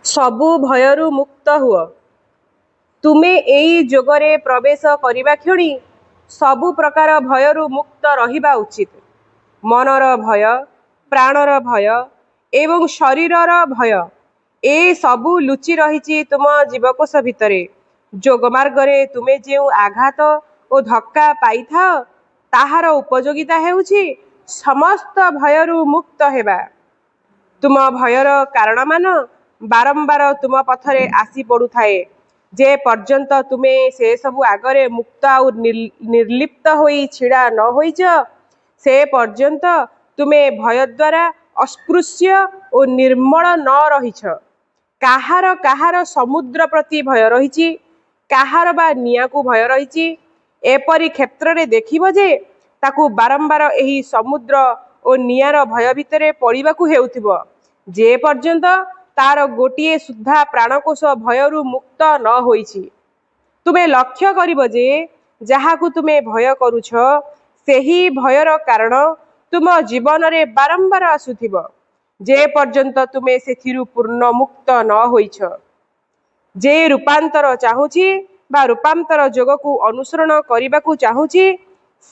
सबु भयरु मुक्त हुआ। तुमे एई जोगरे प्रवेश करिबा क्षणी सबु प्रकार भयरु मुक्त रहिबा उचित। मनर भय, प्राणर भय एवं शरीरर भय ए सबु लुचि रहिछि तुम जीवकोश भितरे। जोग मार्गरे तुमे जेउ आघात ओ धक्का पाई थाओ ताहार उपयोगिता हेउछि समस्त भयरु मुक्त हेबा। तुम भयर कारण मान बारंबार तुम पथरे आसी पड़ू थाए। जे पर्यंत तुमे से सबु आगरे मुक्त और निर्लिप्त होई छिड़ा न होइछ से पर्यंत तुमे भय द्वारा अस्पृश्य और निर्मल न रहिछ। काहार काहार समुद्र प्रति भय रहिछि, काहार बा निया को भय रहिछि। एपरि क्षेत्र रे देखिबो जे ताकू बारंबार एही समुद्र और नियार भय भितरे पड़िबाकू हेउथिबो जे पर्यंत तार गोटिए सुद्धा प्राणकोश भयरु मुक्त न होइछि। तुमे लक्ष्य करिबो जे जहाकू तुमे भय करूछ सेही भयर कारण तुम जीवन रे बारंबार आसुथिबो जे पर्यंत तुमे सेथिरु पूर्ण मुक्त न होइछ। जे रूपांतर चाहूछि बा रूपांतर जोग को अनुसरण करिबाकू चाहूछि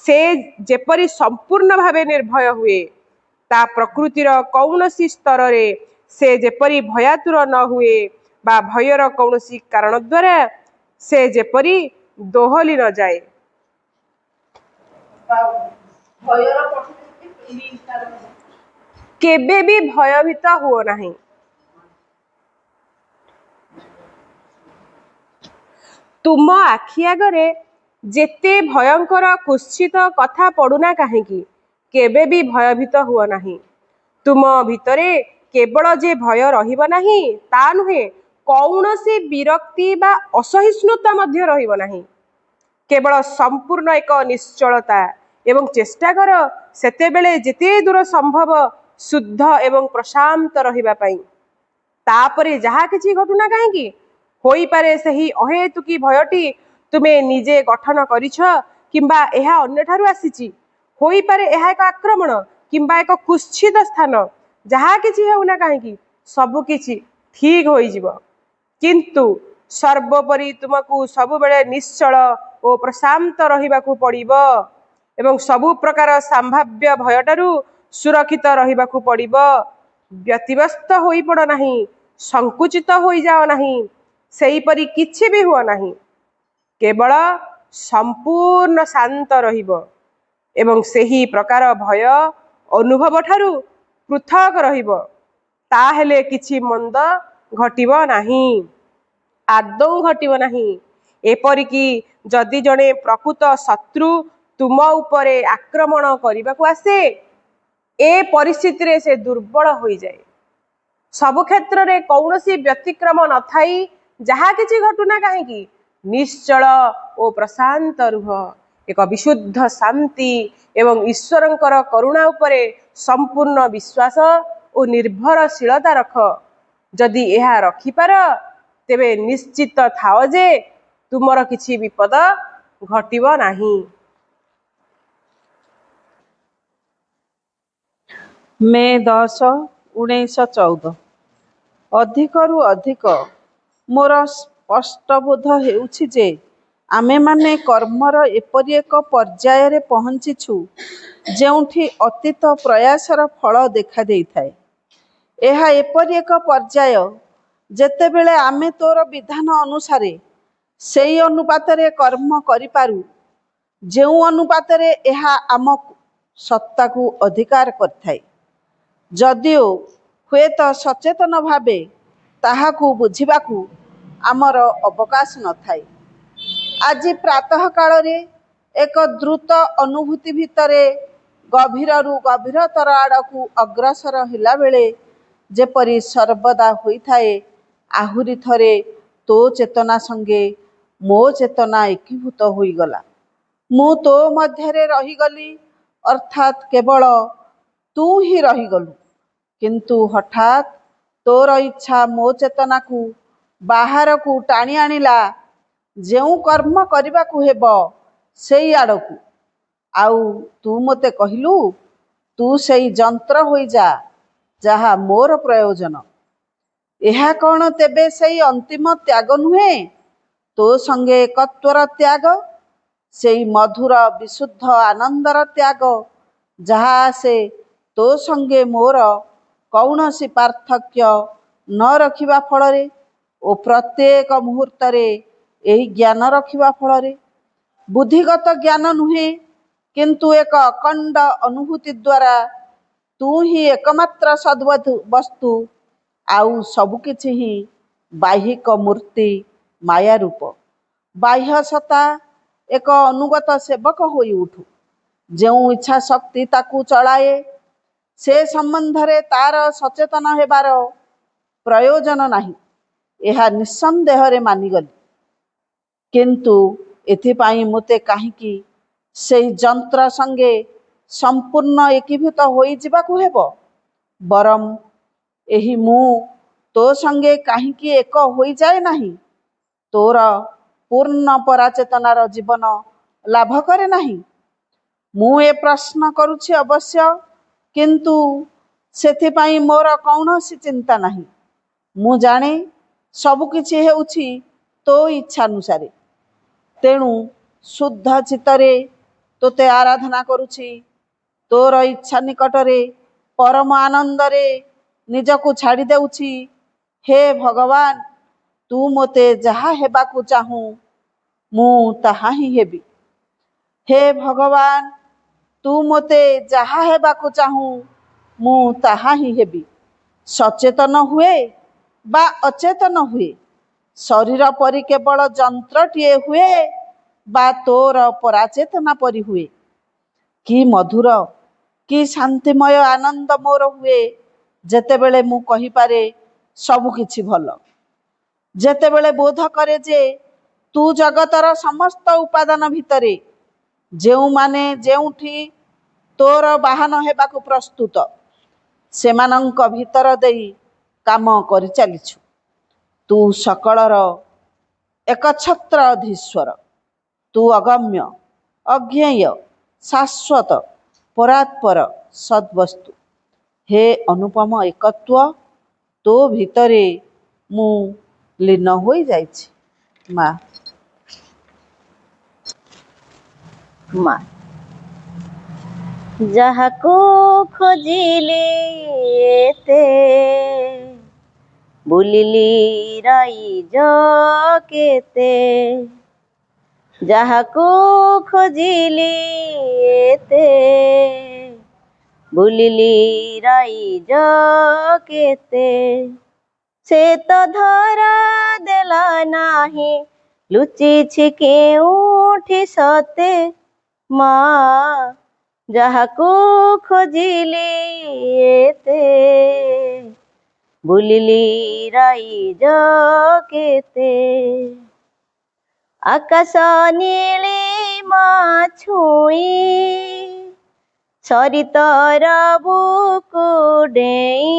से जेपरि संपूर्ण भावे निर्भय हुए ता प्रकृतिर कौनसी स्तर रे से जेपरि भयातुर न हुए बा भयर कौनसी कारण द्वारा से जेपरि दोहली न जाए। केबे भी भयभीत हुओ नहीं। तुम आखि आगरे जेते भयंकर कुत्सित कथा पड़ुना काहेकि केबे भी भयभीत हुओ नहीं। तुम भितरे केवल जे भय रहिबो नहीं ता नुहे, कौनसी विरक्ति बा असहिष्णुता मध्य रहिबो नहीं। केवल संपूर्ण एक निश्चलता एवं चेष्टा कर सेते बेले जेते दूर संभव शुद्ध एवं प्रशांत रहिबा पई। तापरे जहा किछि घटुना काहेकि होई पारे सही अहेतुकी भयटी तुमे निजे गठन करिछ किंबा एहा अन्य ठारु आसीछि। होई पारे एहा एक आक्रमण किंबा एक कुत्सित स्थान जहा किछि हेउना काहेकि सबु किछि ठीक होई जिवो। किंतु सर्वोपरि तुमको सबु बेले निश्चल और प्रशांत रहिबाकू पड़िबो एवं सबु प्रकार संभाव्य भयटारु सुरक्षित रहिबाकू पड़िबो। व्यतिव्यस्त होई पड़ नाही, संकुचित होई जाओ नाही, सेही परि किछि भी हुआ नाही। केवल संपूर्ण शांत रहिबो एवं सेही प्रकार भय अनुभव ठारु पृथक रहिबो। ताहेले किछि मंद घटिबो नाही, आदौ घटिबो नाही। एपरिकी जदि जणे प्रकृत शत्रु तुम उपरे आक्रमण करिबाकू आसे ए परिस्थिति रे से दुर्बल होई जाए। सब क्षेत्र रे कौनसी व्यतिक्रम न थाई जहा किछि घटुना काहेकि निश्चल और प्रशांत रुह। एक विशुद्ध शांति एवं ईश्वरंकर करुणा उपरे संपूर्ण विश्वास और निर्भरशीलता रख। जदि यह रखिपार तेबे निश्चित थाओ जे तुमर किछि विपद घटिबो नाही। मे 10, 1914। अधिकरु अधिक मोर स्पष्टबोध हेउछि जे आमे माने कर्मर एपरि एक पर्याୟରେ पहुँचिछु ଯେଉଁଠି ଅତୀତ ପ୍ରୟାସର ଫଳ ଦେଖା ଦେଇଥାଏ। ଏହା ଏପରି ଏକ ପର୍ଯ୍ୟାୟ ଯେତେବେଳେ ଆମେ ତୋର ବିଧାନ ଅନୁସାରେ ସେଇ ଅନୁପାତରେ କର୍ମ କରିପାରୁ ଯେଉଁ ଅନୁପାତରେ ଏହା ଆମ ସତ୍ତାକୁ ଅଧିକାର କରିଥାଏ। ଯଦିଓ ହୁଏତ ସଚେତନ ଭାବେ ତାହାକୁ ବୁଝିବାକୁ ଆମର ଅବକାଶ ନଥାଏ। ଆଜି ପ୍ରାତଃ କାଳରେ ଏକ ଦ୍ରୁତ ଅନୁଭୂତି ଭିତରେ ଗଭୀରରୁ ଗଭୀରତର ଆଡ଼କୁ ଅଗ୍ରସର ହେଲାବେଳେ ଯେପରି ସର୍ବଦା ହୋଇଥାଏ ଆହୁରି ଥରେ ତୋ ଚେତନା ସଙ୍ଗେ ମୋ ଚେତନା ଏକୀଭୂତ ହୋଇଗଲା। ମୁଁ ତୋ ମଧ୍ୟରେ ରହିଗଲି ଅର୍ଥାତ୍ କେବଳ ତୁ ହିଁ ରହିଗଲୁ। କିନ୍ତୁ ହଠାତ୍ ତୋର ଇଚ୍ଛା ମୋ ଚେତନାକୁ ବାହାରକୁ ଟାଣି ଆଣିଲା ଯେଉଁ କର୍ମ କରିବାକୁ ହେବ ସେଇ ଆଡ଼କୁ। ଆଉ ତୁ ମୋତେ କହିଲୁ ତୁ ସେଇ ଯନ୍ତ୍ର ହୋଇଯା ଯାହା ମୋର ପ୍ରୟୋଜନ। ଏହା କ'ଣ ତେବେ ସେଇ ଅନ୍ତିମ ତ୍ୟାଗ ନୁହେଁ? ତୋ ସଙ୍ଗେ ଏକତ୍ୱର ତ୍ୟାଗ, ସେଇ ମଧୁର ବିଶୁଦ୍ଧ ଆନନ୍ଦର ତ୍ୟାଗ, ଯାହା ଆସେ ତୋ ସଙ୍ଗେ ମୋର କୌଣସି ପାର୍ଥକ୍ୟ ନ ରଖିବା ଫଳରେ ଓ ପ୍ରତ୍ୟେକ ମୁହୂର୍ତ୍ତରେ ଏହି ଜ୍ଞାନ ରଖିବା ଫଳରେ। ବୁଦ୍ଧିଗତ ଜ୍ଞାନ ନୁହେଁ, କିନ୍ତୁ ଏକ ଅଖଣ୍ଡ ଅନୁଭୂତି ଦ୍ୱାରା ତୁ ହିଁ ଏକମାତ୍ର ସଦ୍ବସ୍ତୁ, ଆଉ ସବୁକିଛି ହିଁ ବାହ୍ୟିକ ମୂର୍ତ୍ତି ମାୟା ରୂପ। ବାହ୍ୟ ସତ୍ତା ଏକ ଅନୁଗତ ସେବକ ହୋଇ ଉଠୁ। ଯେଉଁ ଇଚ୍ଛା ଶକ୍ତି ତାକୁ ଚଳାଏ, ସେ ସମ୍ବନ୍ଧରେ ତାର ସଚେତନ ହେବାର ପ୍ରୟୋଜନ ନାହିଁ, ଏହା ନିଃସନ୍ଦେହରେ ମାନିଗଲି। କିନ୍ତୁ ଏଥିପାଇଁ ମୋତେ କାହିଁକି ସେହି ଯନ୍ତ୍ର ସଙ୍ଗେ ସମ୍ପୂର୍ଣ୍ଣ ଏକୀଭୂତ ହୋଇଯିବାକୁ ହେବ? ବରଂ ଏହି ମୁଁ ତୋ ସଙ୍ଗେ କାହିଁକି ଏକ ହୋଇଯାଏ ନାହିଁ? ତୋର ପୂର୍ଣ୍ଣ ପରାଚେତନାର ଜୀବନ ଲାଭ କରେ ନାହିଁ? ମୁଁ ଏ ପ୍ରଶ୍ନ କରୁଛି ଅବଶ୍ୟ, କିନ୍ତୁ ସେଥିପାଇଁ ମୋର କୌଣସି ଚିନ୍ତା ନାହିଁ। ମୁଁ ଜାଣେ ସବୁକିଛି ହେଉଛି ତୋ ଇଚ୍ଛାନୁସାରେ। ତେଣୁ ଶୁଦ୍ଧ ଚିତ୍ତରେ ତୋତେ ଆରାଧନା କରୁଛି। ତୋର ଇଚ୍ଛା ନିକଟରେ ପରମ ଆନନ୍ଦରେ ନିଜକୁ ଛାଡ଼ି ଦେଉଛି। ହେ ଭଗବାନ, ତୁ ମୋତେ ଯାହା ହେବାକୁ ଚାହୁଁ ମୁଁ ତାହା ହିଁ ହେବି। ହେ ଭଗବାନ, ତୁ ମୋତେ ଯାହା ହେବାକୁ ଚାହୁଁ ମୁଁ ତାହା ହିଁ ହେବି। ସଚେତନ ହୁଏ ବା ଅଚେତନ ହୁଏ, ଶରୀର ପରି କେବଳ ଯନ୍ତ୍ରଟିଏ ହୁଏ ବା ତୋର ପରାଚେତନା ପରି ହୁଏ, କି ମଧୁର, କି ଶାନ୍ତିମୟ ଆନନ୍ଦ ମୋର ହୁଏ ଯେତେବେଳେ ମୁଁ କହିପାରେ ସବୁ କିଛି ଭଲ। ଯେତେବେଳେ ବୋଧ କରେ ଯେ ତୁ ଜଗତର ସମସ୍ତ ଉପାଦାନ ଭିତରେ, ଯେଉଁମାନେ ଯେଉଁଠି ତୋର ବାହନ ହେବାକୁ ପ୍ରସ୍ତୁତ, ସେମାନଙ୍କ ଭିତର ଦେଇ କାମ କରିଚାଲିଛୁ। ତୁ ସକଳର ଏକଛତ୍ର ଅଧୀଶ୍ୱର। ତୁ ଅଗମ୍ୟ, ଅଜ୍ଞେୟ, ଶାଶ୍ୱତ, ପରାତ୍ପର ସଦ୍ବସ୍ତୁ। ହେ ଅନୁପମ ଏକତ୍ୱ, ତୋ ଭିତରେ ମୁଁ ଲୀନ ହୋଇଯାଇଛି। ମା। ମା। ଯାହାକୁ ଖୋଜିଲି ଏତେ, ବୁଲିଲି ରାଇଜ କେତେ। ଯାହାକୁ ଖୋଜିଲି ଏତେ, ବୁଲିଲି ରାଇଜ କେତେ। ସେ ତ ଧରା ଦେଲା ନାହିଁ, ଲୁଚିଛି କେଉଁଠି ସତେ। ମା, ଯାହାକୁ ଖୋଜିଲି ଏତେ, ବୁଲିଲି ରାଇଜ କେତେ। ଆକାଶ ନୀଳିମା ଛୁଇଁ, ସରିତର ବୁକୁ ଡେଇଁ।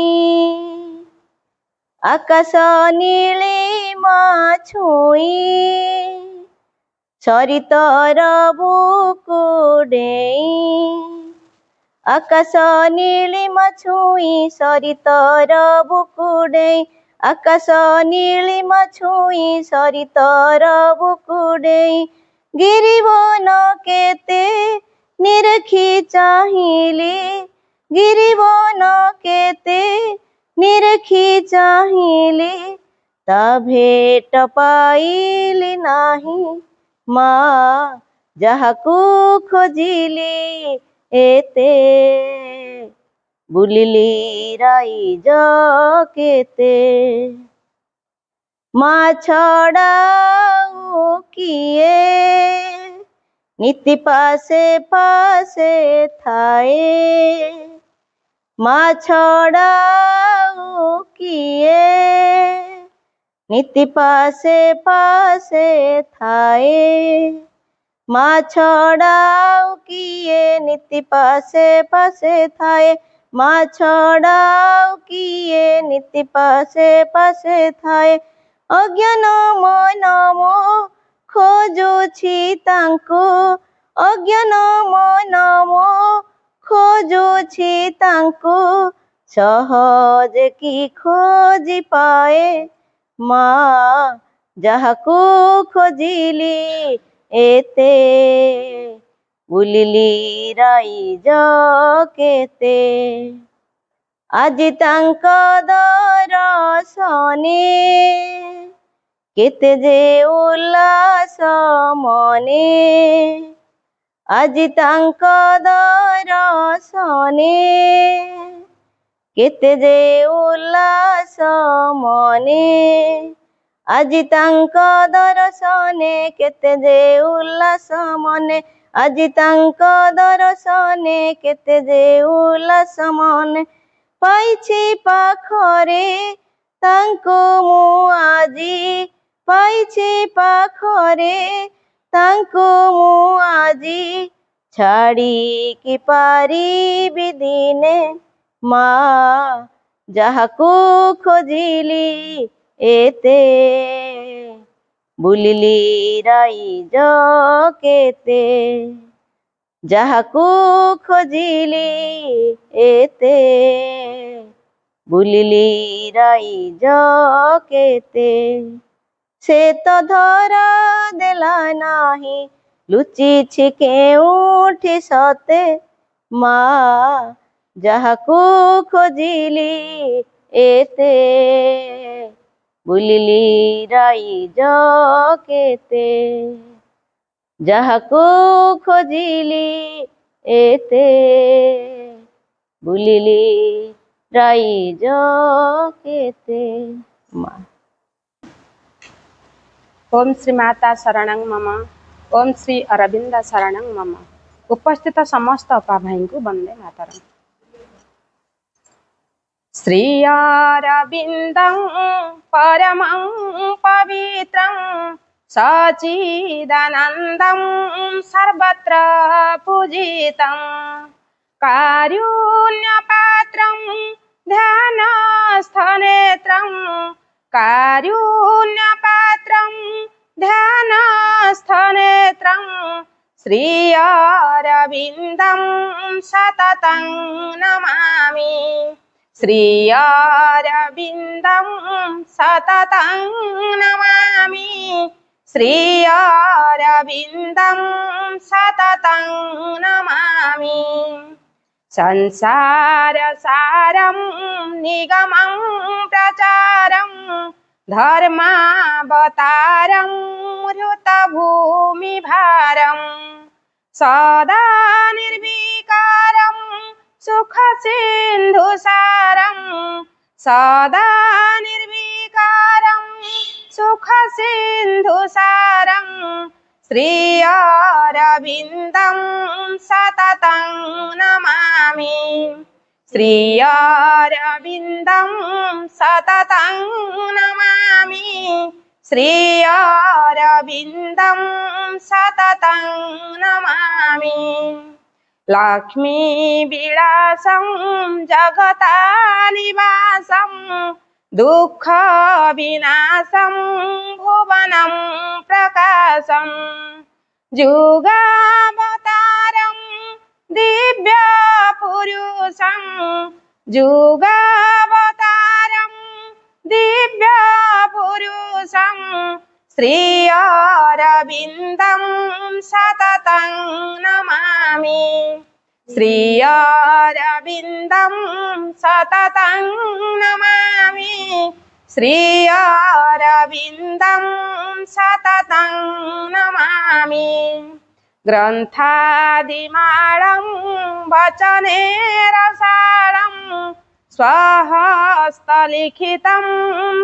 ଆକାଶ ନୀଳିମା ଛୁଇଁ, ସରିତର ବୁକୁ ଡେଇଁ। ଆକାଶ ନୀଳିମା ଛୁଇଁ, ସରିତର ବୁକୁ ଡେଇଁ। ଆକାଶ ନୀଳିମା ଛୁଇଁ, ସରିତର ବୁକୁ ଡେଇଁ। ଗିରିବନ କେତେ ନିରେଖି ଚାହିଁଲି, ଗିରିବନ କେତେ ନିରେଖି ଚାହିଁଲି, ତା ଭେଟ ପାଇଲି ନାହିଁ। ମା, ଯାହାକୁ ଖୋଜିଲି ଏତେ, ବୁଲିଲି ରାଇଜ କେତେ। ମା ଛଡ଼ା ଆଉ କିଏ ନୀତି ପାଶେ ପାଶେ ଥାଏ। ମା ଛଡ଼ା ଆଉ କିଏ ନୀତି ପାଶେ ପାଶେ ଥାଏ। ମା ଛଡ଼ା ଆଉ କିଏ ନୀତି ପାଶେ ପାଶେ ଥାଏ। ମା ଛଡ଼ା ଆଉ କିଏ ନୀତି ପାଶେ ପାଶେ ଥାଏ। ଅଜ୍ଞାନ ମନ ମୋ ଖୋଜୁଛି ତାଙ୍କୁ, ଅଜ୍ଞାନ ମନ ମୋ ଖୋଜୁଛି ତାଙ୍କୁ। ସହଜେ କି ଖୋଜି ପାଏ ମା ଯାହାକୁ ଖୋଜିଲି ଏତେ ବୁଲିଲି ରାଇଜ କେତେ ଆଜି ତାଙ୍କ ଦରଶନେ କେତେ ଯେ ଉଲ୍ଲାସ ମନେ ଆଜି ତାଙ୍କ ଦରଶନେ କେତେ ଯେ ଉଲ୍ଲାସ ମନେ ଆଜି ତାଙ୍କ ଦର୍ଶନେ କେତେ ଯେ ଉଲ୍ଲାସ ମନେ ଆଜି ତାଙ୍କ ଦର୍ଶନେ କେତେ ଯେ ଉଲ୍ଲାସ ମନେ ପାଇଛି ପାଖରେ ତାଙ୍କୁ ମୁଁ ଆଜି ପାଇଛି ପାଖରେ ତାଙ୍କୁ ମୁଁ ଆଜି ଛାଡ଼ିକି ପାରିବି ଦିନେ ମା ଯାହାକୁ ଖୋଜିଲି ଏତେ ବୁଲିଲି ରାଇଜ କେତେ ଯାହାକୁ ଖୋଜିଲି ଏତେ ବୁଲିଲି ରାଇଜ କେତେ ସେ ତ ଧରା ଦେଲା ନାହିଁ ଲୁଚିଛି କେଉଁଠି ସତେ ମା ଯାହାକୁ ଖୋଜିଲି ଏତେ ବୁଲିଲି ରାଇଜ କେତେ ଯାହାକୁ ଖୋଜିଲି ଏତେ ବୁଲିଲି ରାଇଜ କେତେ ମା। ओम श्री माता शरणं मम ओम श्री अरविंद शरणं मम। उपस्थित समस्त अपा भाई को वंदे मातरम। श्री अरविंदं परमं पवित्रं सच्चिदानन्दं सर्वत्र पूजितं कारुण्यपात्रं ध्यानस्थनेत्रं कारुण्यपात्रं ध्यानस्थनेत्रं श्री अरविन्दं सततं नमामि श्री अरविन्दं सततं नमामि श्री अरविन्दं सततं नमामि संसारसारं निगमं प्रचारं धर्मावतारं मृतभूमिभारं सदा निर्विकारं सुखसिन्धुसारं सदा निर्विकारं सुखसिन्धुसारं श्री अरविन्दं सततं नमामि श्री अरविन्दं सततं नमामि श्री अरविन्दं सततं नमामि लक्ष्मी विलासं जगतानिवासं दुःख विनाशं भुवनं प्रकाशं जुगावतारं दिव्यपुरुषं जुगावतारं दिव्यपुरुषं श्री अरविन्दं सततं नमामि श्री अरविन्दं सततं नमामि श्री अरविन्दं सततं नमामि ग्रन्थादिमालं वचने रसालं स्वहस्तलिखितं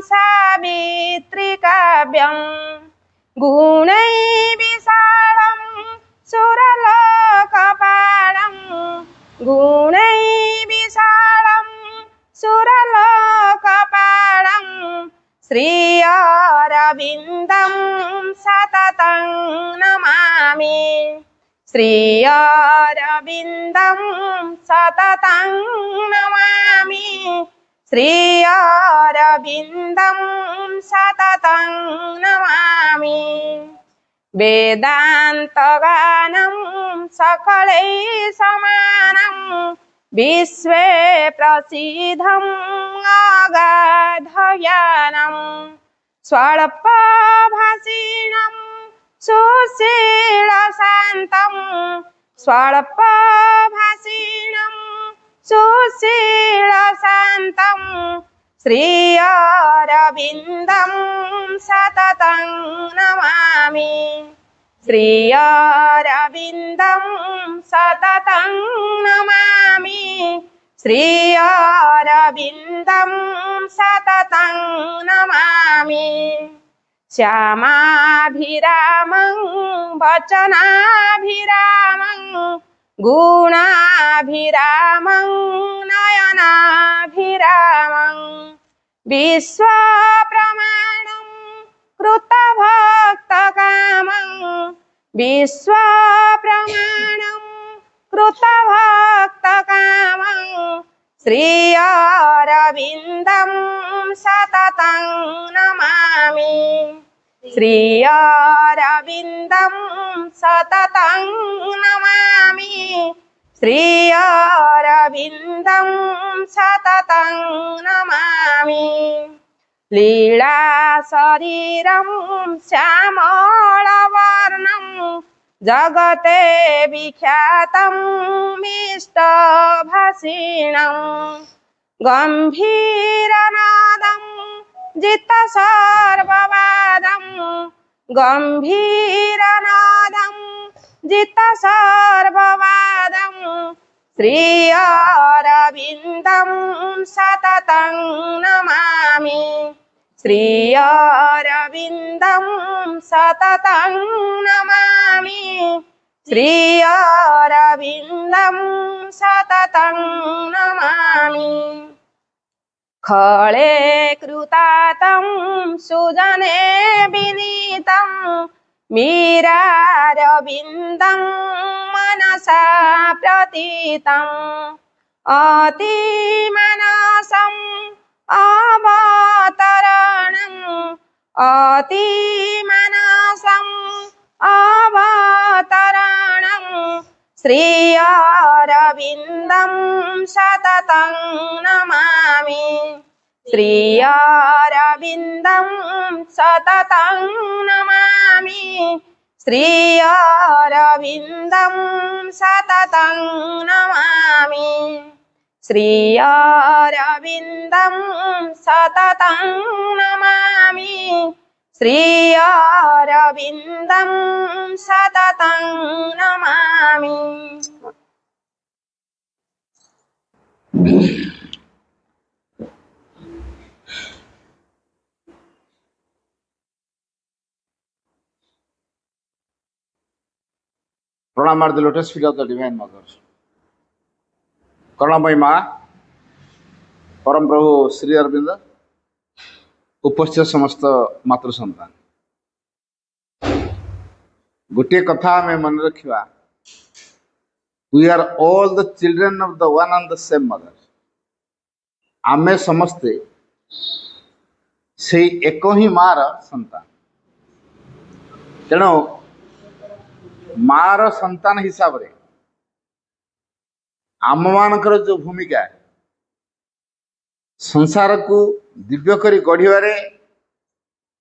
सावित्रिकाव्यं गुणैर्विशालं सुरलोकपालं गुणैर्विशालं सुरलोकपालं श्री अरविन्दं सततं नमामि श्री अरविन्दं सततं नमामि श्री अरविन्दं सततं नमामि वेदान्तगानं सकलैः समानं विश्वे प्रसिद्धम् अगाधज्ञानम् स्वल्पभाषिणम् सुशीलशान्तम् स्वल्पभाषिणम् सुशीलशान्तम् श्री अरविन्दं सततं नमामि श्री अरविन्दं सततं नमामि श्री अरविन्दं सततं नमामि श्यामाभिरामं वचनाभिरामं गुणाभिरामं नयनाभिरामं विश्वप्रमाणं कृतभक्तकामं विश्वप्रमाणं कृतभक्तकामं श्री अरविन्दं सततं नमामि श्री अरविन्दं सततं नमामि श्री अरविन्दं सततं नमामि लीला शरीरं श्यामलवर्णं जगते विख्यातं मिष्टभाषिणं गम्भीरनादं जितसर्ववादं गम्भीरनादं जितसर्ववादं श्री अरविन्दं सततं नमामि श्री अरविन्दं सततं नमामि श्री अरविन्दं सततं नमामि खळे कृतातं सुजने विनीतं मीरारविन्दं मनसा प्रतीतम् अतिमानसम् अवतरणम् अतिमानसम् अवतरणम् श्री अरविन्दं सततं नमामि श्री अरविन्दं सततं नमामि श्री अरविन्दं सततं नमामि श्री अरविन्दं सततं नमामि श्री अरविन्दं सततं Namami. Pranam at the lotus feet of the Divine Mother. Karunamai Ma, Param Prabhu Sri Aurobindo, उपस्थित समस्त मातृ संतान गोटे कथा में मन रखा we are all the children of the one and the same mother आमे समस्ते से एक ही मार संतान तेणु मार संतान हिसाब रे आम मानकर जो भूमिका संसार को दिव्य करी गढ़िबारे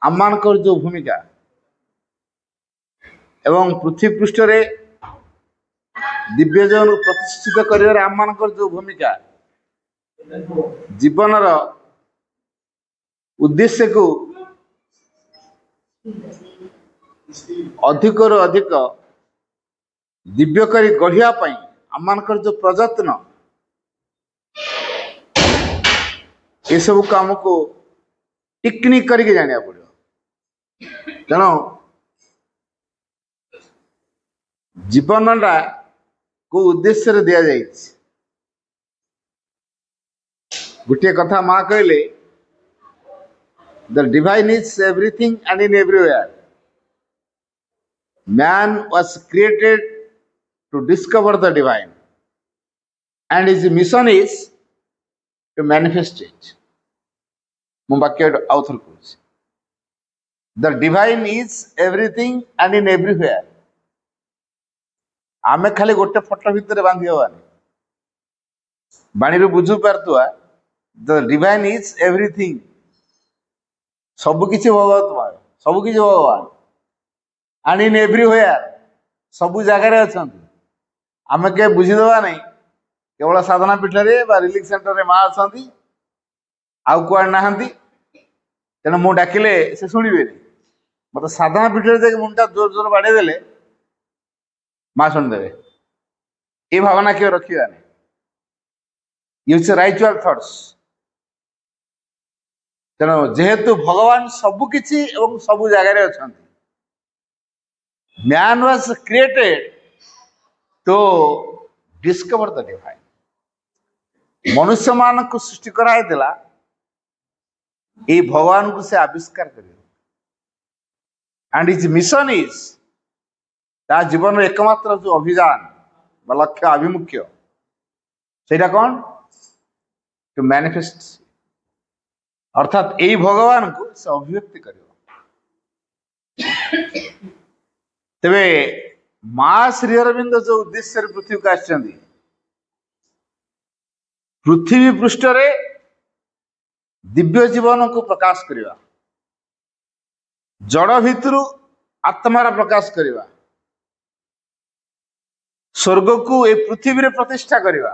आम मानकर जो भूमिका एवं पृथ्वी पृष्ठ रे दिव्य जन प्रतिष्ठित करिबारे आम मानकर जो भूमिका जीवनर उद्देश्य को अधिक रु अधिक दिव्य करी गढ़िया पाई आम मानकर जो प्रयत्न ये सब काम को टेक्निक करके जाना पड़ो तेणु जीवनटा को उद्देश्य रे दिया जाए गोटे कथा माँ कहले the divine is everything and in everywhere man was created to discover the divine and his mission is to manifest it. The divine is everything and in everywhere. आमे खाली गोटे फोटो भितर बांधी हवानी ବାଣୀରୁ ବୁଝୁ ପାରୁଥିବା ଦ ଡିଭାଇନ୍ ଇଜ୍ ଏଭ୍ରିଥିଙ୍ଗ, ସବୁକିଛି ଭଗବତମୟ, ସବୁକିଛି ଭଗବାନ, ଆଣ୍ଡ ଇନ୍ ଏଭ୍ରିୱେୟାର, ସବୁ ଜାଗାରେ ଅଛନ୍ତି। ଆମେ କେବେ ବୁଝିଦେବା ନାହିଁ କେବଳ ସାଧନା ପୀଠରେ ବା ରିଲିଫ ସେଣ୍ଟରରେ ମା ଅଛନ୍ତି, ଆଉ କୁଆଡ଼େ ନାହାନ୍ତି, ତେଣୁ ମୁଁ ଡାକିଲେ ସେ ଶୁଣିବେନି। ମତେ ସାଧନା ପୀଠରେ ଯାଇକି ମୁଣ୍ଡଟା ଜୋର ଜୋର ବାଡ଼େଇ ଦେଲେ ମା ଶୁଣିଦେବେ। ଏ ଭାବନା କେବେ ରଖିବାନି। Use ରାଇଚୁଆଲ thoughts. ତେଣୁ ଯେହେତୁ ଭଗବାନ ସବୁ କିଛି ଏବଂ ସବୁ ଜାଗାରେ ଅଛନ୍ତି, man was created to discover the divine. ମନୁଷ୍ୟମାନଙ୍କୁ ସୃଷ୍ଟି କରାଯାଇଥିଲା ଏଇ ଭଗବାନଙ୍କୁ ସେ ଆବିଷ୍କାର କରିବେ। ଆଣ୍ଡ ହିଜ୍ ମିଶନ ଇଜ୍, ତା ଜୀବନର ଏକମାତ୍ର ଯୋଉ ଅଭିଯାନ ବା ଲକ୍ଷ୍ୟ ଆଭିମୁଖ୍ୟ ସେଇଟା କ'ଣ? ଟୁ ମ୍ୟାନିଫେଷ୍ଟ, ଅର୍ଥାତ୍ ଏଇ ଭଗବାନଙ୍କୁ ସେ ଅଭିବ୍ୟକ୍ତି କରିବ। ତେବେ ମା ଶ୍ରୀ ଅରବିନ୍ଦ ଯୋଉ ଉଦ୍ଦେଶ୍ୟରେ ପୃଥିବୀକୁ ଆସିଛନ୍ତି, ପୃଥିବୀ ପୃଷ୍ଠରେ ଦିବ୍ୟ ଜୀବନକୁ ପ୍ରକାଶ କରିବା, ଜଡ଼ ଭିତରୁ ଆତ୍ମାର ପ୍ରକାଶ କରିବା, ସ୍ୱର୍ଗକୁ ଏ ପୃଥିବୀରେ ପ୍ରତିଷ୍ଠା କରିବା,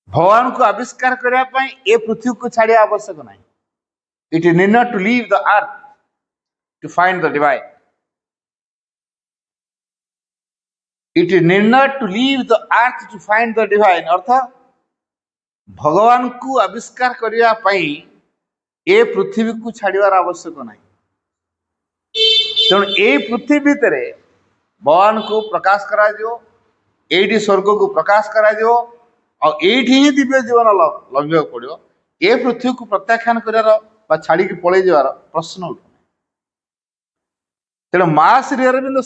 ଭଗବାନଙ୍କୁ ଆବିଷ୍କାର କରିବା ପାଇଁ ଏ ପୃଥିବୀକୁ ଛାଡ଼ିବା ଆବଶ୍ୟକ ନାହିଁ। It is need to leave the earth to find the divine. It is need to leave the earth to find the divine, ଅର୍ଥାତ୍ ଭଗବାନଙ୍କୁ ଆବିଷ୍କାର କରିବା ପାଇଁ ଏ ପୃଥିବୀକୁ ଛାଡ଼ିବାର ଆବଶ୍ୟକ ନାହିଁ। ତେଣୁ ଏଇ ପୃଥିବୀ ଭିତରେ ଭଗବାନଙ୍କୁ ପ୍ରକାଶ କରାଯିବ, ଏଇଠି ସ୍ୱର୍ଗକୁ ପ୍ରକାଶ କରାଯିବ, ଆଉ ଏଇଠି ହିଁ ଦିବ୍ୟ ଜୀବନ ଲଭିବାକୁ ପଡ଼ିବ। ଏ ପୃଥିବୀକୁ ପ୍ରତ୍ୟାଖ୍ୟାନ କରିବାର ବା ଛାଡ଼ିକି ପଳେଇ ଯିବାର ପ୍ରଶ୍ନ ଉଠୁନାହିଁ। ତେଣୁ ମା ଶ୍ରୀ ଅରବିନ୍ଦ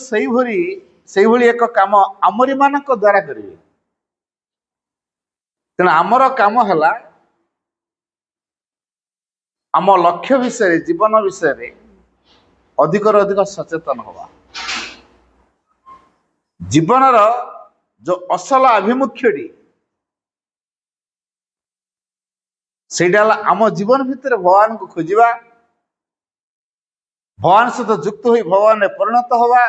ସେଇଭଳି ଏକ କାମ ଆମରି ମାନଙ୍କ ଦ୍ୱାରା କରିବେ। ତେଣୁ ଆମର କାମ ହେଲା ଆମ ଲକ୍ଷ୍ୟ ବିଷୟରେ, ଜୀବନ ବିଷୟରେ ଅଧିକରୁ ଅଧିକ ସଚେତନ ହବା। ଜୀବନର ଯୋଉ ଅସଲ ଆଭିମୁଖ୍ୟଟି ସେଇଟା ହେଲା ଆମ ଜୀବନ ଭିତରେ ଭଗବାନଙ୍କୁ ଖୋଜିବା, ଭଗବାନ ସହିତ ଯୁକ୍ତ ହୋଇ ଭଗବାନରେ ପରିଣତ ହବା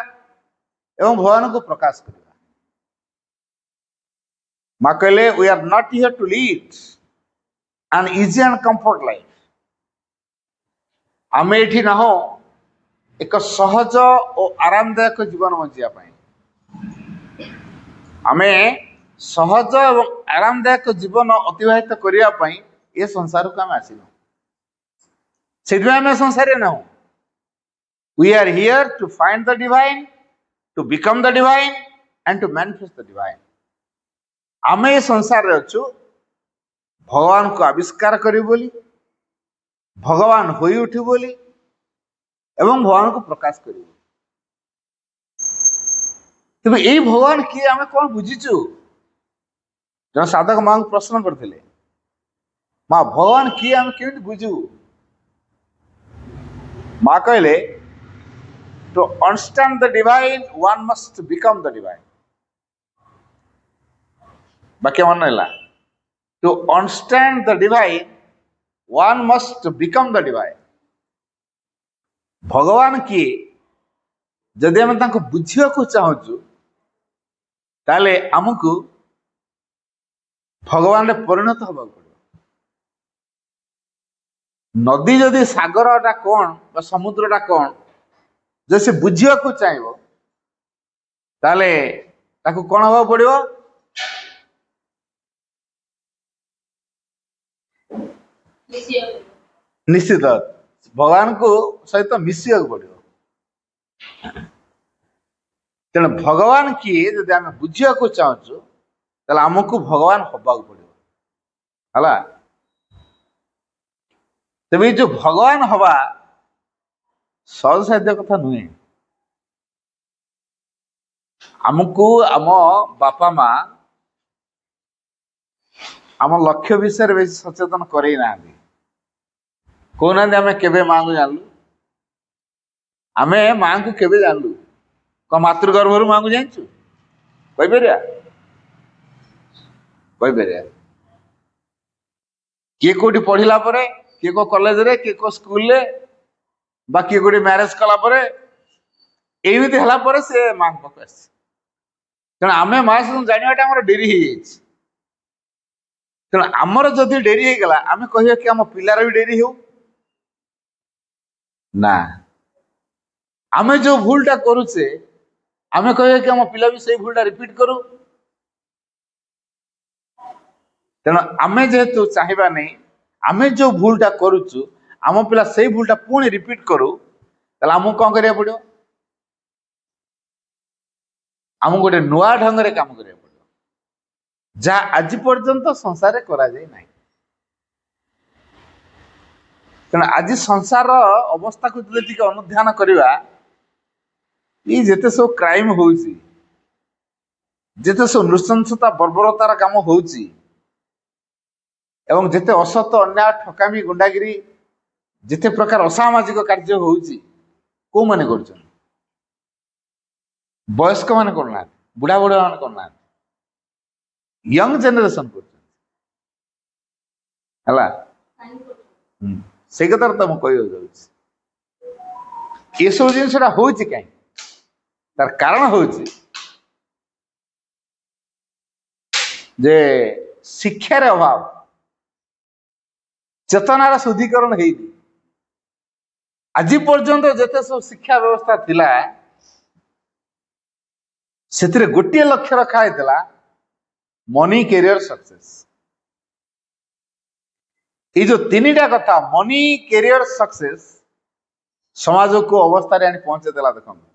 ଏବଂ ଭଗବାନଙ୍କୁ ପ୍ରକାଶ କରିବା। ମା କହିଲେ, we are not here to lead an easy and comfort life. ଆମେ ଏଠି ନାହୁଁ ଏକ ସହଜ ଓ ଆରାମଦାୟକ ଜୀବନ ବଞ୍ଚିବା ପାଇଁ। ଆମେ ସହଜ ଏବଂ ଆରାମଦାୟକ ଜୀବନ ଅତିବାହିତ କରିବା ପାଇଁ ଏ ସଂସାରକୁ ଆମେ ଆସିନୁ। ସେଥିପାଇଁ ଆମେ ସଂସାରରେ ନାହୁଁ। We are here to find the divine, to become the divine and to manifest the divine. ଆମେ ଏ ସଂସାରରେ ଅଛୁ ଭଗବାନଙ୍କୁ ଆବିଷ୍କାର କରିବୁ ବୋଲି, ଭଗବାନ ହୋଇ ଉଠିବୁ ବୋଲି ଏବଂ ଭଗବାନଙ୍କୁ ପ୍ରକାଶ କରିବୁ। ତେବେ ଏଇ ଭଗବାନ କିଏ, ଆମେ କ'ଣ ବୁଝିଛୁ? ଜଣେ ସାଧକ ମାଙ୍କୁ ପ୍ରଶ୍ନ କରିଥିଲେ, ମା ଭଗବାନ କିଏ ଆମେ କେମିତି ବୁଝିବୁ? ମା କହିଲେ, to understand the divine one must become the divine. ବାକ୍ୟ ମନେ ହେଲା, to understand the divine one must become the divine. ଭଗବାନ କିଏ ଯଦି ଆମେ ତାଙ୍କୁ ବୁଝିବାକୁ ଚାହୁଁଛୁ ତାହେଲେ ଆମକୁ ଭଗବାନରେ ପରିଣତ ହେବାକୁ ପଡ଼ିବ। ନଦୀ ଯଦି ସାଗରଟା କ'ଣ ବା ସମୁଦ୍ରଟା କ'ଣ ଯଦି ସେ ବୁଝିବାକୁ ଚାହିଁବ ତାହେଲେ ତାକୁ କ'ଣ ହେବାକୁ ପଡ଼ିବ? ନିଶ୍ଚିତ ଭଗବାନଙ୍କୁ ସହିତ ମିଶିବାକୁ ପଡ଼ିବ। ତେଣୁ ଭଗବାନ କିଏ ଯଦି ଆମେ ବୁଝିବାକୁ ଚାହୁଁଛୁ ତାହେଲେ ଆମକୁ ଭଗବାନ ହବାକୁ ପଡ଼ିବ। ହେଲା, ତେବେ ଏଇ ଯୋଉ ଭଗବାନ ହବା ସହଜ ସାଧ୍ୟ କଥା ନୁହେଁ। ଆମକୁ ଆମ ବାପା ମା ଆମ ଲକ୍ଷ୍ୟ ବିଷୟରେ ବେଶୀ ସଚେତନ କରେଇ ନାହାନ୍ତି। କହୁନାହାନ୍ତି ଆମେ କେବେ ମାଙ୍କୁ ଜାଣିଲୁ? ଆମେ ମାଙ୍କୁ କେବେ ଜାଣିଲୁ? କ'ଣ ମାତୃଗର୍ଭରୁ ମାଙ୍କୁ ଜାଣିଛୁ? କହିପାରିବା? କହିପାରିବା। କିଏ କୋଉଠି ପଢିଲା ପରେ, କିଏ କୋଉ କଲେଜରେ, କିଏ କୋଉ ସ୍କୁଲରେ, ବା କିଏ କୋଉଠି ମ୍ୟାରେଜ କଲା ପରେ, ଏମିତି ହେଲା ପରେ ସେ ମାଙ୍କ ପାଖକୁ ଆସିଛି। ତେଣୁ ଆମେ ମା ଶିଶୁ ଜାଣିବାଟା ଆମର ଡେରି ହେଇଯାଇଛି। ତେଣୁ ଆମର ଯଦି ଡେରି ହେଇଗଲା, ଆମେ କହିବା କି ଆମ ପିଲାର ବି ଡେରି ହଉ ନା। ଆମେ ଯୋଉ ଭୁଲଟା କରୁଛେ, ଆମେ କହିବା କି ଆମ ପିଲା ବି ସେଇ ଭୁଲଟା ରିପିଟ କରୁ। ତେଣୁ ଆମେ ଯେହେତୁ ଚାହିଁବା ନାହିଁ, ଆମେ ଯୋଉ ଭୁଲଟା କରୁଛୁ ଆମ ପିଲା ସେଇ ଭୁଲଟା ପୁଣି ରିପିଟ କରୁ, ତାହେଲେ ଆମକୁ କଣ କରିବାକୁ ପଡିବ? ଆମକୁ ଗୋଟେ ନୂଆ ଢଙ୍ଗରେ କାମ କରିବାକୁ ପଡିବ, ଯାହା ଆଜି ପର୍ଯ୍ୟନ୍ତ ସଂସାରରେ କରାଯାଇ ନାହିଁ। ତେଣୁ ଆଜି ସଂସାରର ଅବସ୍ଥାକୁ ଯଦି ଟିକେ ଅନୁଧ୍ୟାନ କରିବା, ଏଇ ଯେତେ ସବୁ କ୍ରାଇମ ହଉଛି, ଯେତେ ସବୁ ନୃଶଂସତା ବର୍ବରତାର କାମ ହଉଛି, ଏବଂ ଯେତେ ଅସତ ଅନ୍ୟାୟ ଠକାମି ଗୁଣ୍ଡାଗିରି, ଯେତେ ପ୍ରକାର ଅସାମାଜିକ କାର୍ଯ୍ୟ ହଉଛି, କୋଉମାନେ କରୁଛନ୍ତି? ବୟସ୍କ ମାନେ କରୁନାହାନ୍ତି, ବୁଢା ବୁଢା ମାନେ କରୁନାହାନ୍ତି, ୟଙ୍ଗ ଜେନେରେସନ କରୁଛନ୍ତି। ହେଲା, ସେଇ କଥାରେ ତ ମୁଁ କହିବାକୁ ଯାଉଛି। ଏସବୁ ଜିନିଷଟା ହଉଛି କାହିଁକି? ତାର କାରଣ ହଉଛି ଯେ ଶିକ୍ଷାର ଅଭାବ, ଚେତନାର ଶୁଦ୍ଧିକରଣ ହେଇନି। ଆଜି ପର୍ଯ୍ୟନ୍ତ ଯେତେ ସବୁ ଶିକ୍ଷା ବ୍ୟବସ୍ଥା ଥିଲା, ସେଥିରେ ଗୋଟିଏ ଲକ୍ଷ୍ୟ ରଖା ହେଇଥିଲା, ମନି କ୍ୟାରିୟର ସକ୍ସେସ। ଏଇ ଯୋଉ ତିନିଟା କଥା, ମନି କ୍ୟାରିୟର ସକ୍ସେସ, ସମାଜକୁ ଅବସ୍ଥାରେ ଆଣି ପହଞ୍ଚେଇ ଦେଲା। ଦେଖନ୍ତୁ,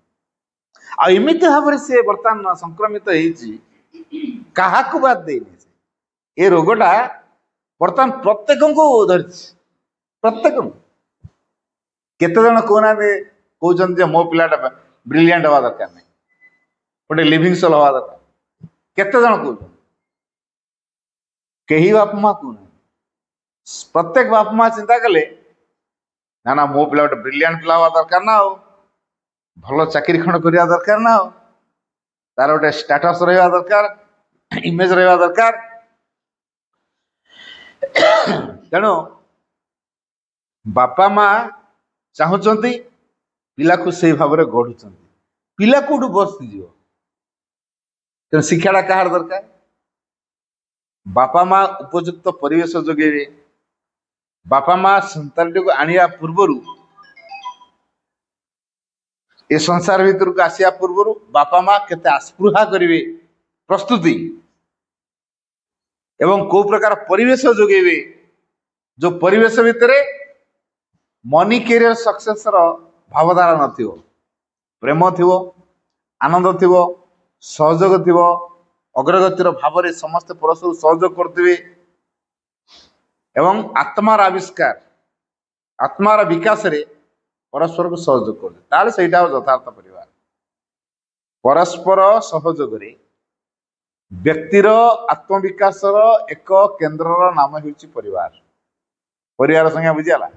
ଆଉ ଏମିତି ଭାବରେ ସେ ବର୍ତ୍ତମାନ ସଂକ୍ରମିତ ହେଇଛି, କାହାକୁ ବାଦ ଦେଇନି। ଏ ରୋଗଟା ବର୍ତ୍ତମାନ ପ୍ରତ୍ୟେକଙ୍କୁ ଧରିଛି, ପ୍ରତ୍ୟେକଙ୍କୁ। କେତେ ଜଣ କହୁନାହାନ୍ତି, କହୁଛନ୍ତି ଯେ ମୋ ପିଲାଟା ବ୍ରିଲିଆଣ୍ଟ ହବା ଦରକାର ନାହିଁ, ଗୋଟେ ଲିଭିଂ ସୋଲ ହବା ଦରକାର। କେତେ ଜଣ କହୁଛନ୍ତି? କେହି ବାପା ମା କହୁନାହାନ୍ତି। ପ୍ରତ୍ୟେକ ବାପା ମା ଚିନ୍ତା କଲେ, ନା ନା ମୋ ପିଲା ଗୋଟେ ବ୍ରିଲିଆଣ୍ଟ ପିଲା ହବା ଦରକାର ନା, ଆଉ ଭଲ ଚାକିରି ଖଣ୍ଡ କରିବା ଦରକାର ନା, ଆଉ ତାର ଗୋଟେ ଷ୍ଟାଟସ ରହିବା ଦରକାର, ଇମେଜ ରହିବା ଦରକାର। ତେଣୁ ବାପା ମା ଚାହୁଁଛନ୍ତି, ପିଲାକୁ ସେଇ ଭାବରେ ଗଢୁଛନ୍ତି। ପିଲା କୋଉଠୁ ବସିଯିବ? ତେଣୁ ଶିକ୍ଷାଟା କାହାର ଦରକାର? ବାପା ମା ଉପଯୁକ୍ତ ପରିବେଶ ଯୋଗେଇବେ। ବାପା ମା ସନ୍ତାନଟିକୁ ଆଣିବା ପୂର୍ବରୁ, ଏ ସଂସାର ଭିତରକୁ ଆସିବା ପୂର୍ବରୁ ବାପା ମା କେତେ ଆସ୍ପୃହା କରିବେ, ପ୍ରସ୍ତୁତି, ଏବଂ କୋଉ ପ୍ରକାର ପରିବେଶ ଯୋଗେଇବେ, ଯୋଉ ପରିବେଶ ଭିତରେ ମନି କ୍ୟାରିୟର ସକ୍ସେସର ଭାବଧାରା ନଥିବ, ପ୍ରେମ ଥିବ, ଆନନ୍ଦ ଥିବ, ସହଯୋଗ ଥିବ, ଅଗ୍ରଗତିର ଭାବରେ ସମସ୍ତେ ପରସ୍ପର ସହଯୋଗ କରୁଥିବେ, ଏବଂ ଆତ୍ମାର ଆବିଷ୍କାର, ଆତ୍ମାର ବିକାଶରେ ପରସ୍ପରକୁ ସହଯୋଗ କରୁଥିବେ, ତାହେଲେ ସେଇଟା ଆଉ ଯଥାର୍ଥ ପରିବାର। ପରସ୍ପର ସହଯୋଗରେ ବ୍ୟକ୍ତିର ଆତ୍ମବିକାଶର ଏକ କେନ୍ଦ୍ରର ନାମ ହେଉଛି ପରିବାର। ପରିବାର ସଂଜ୍ଞା ବୁଝିଗଲା?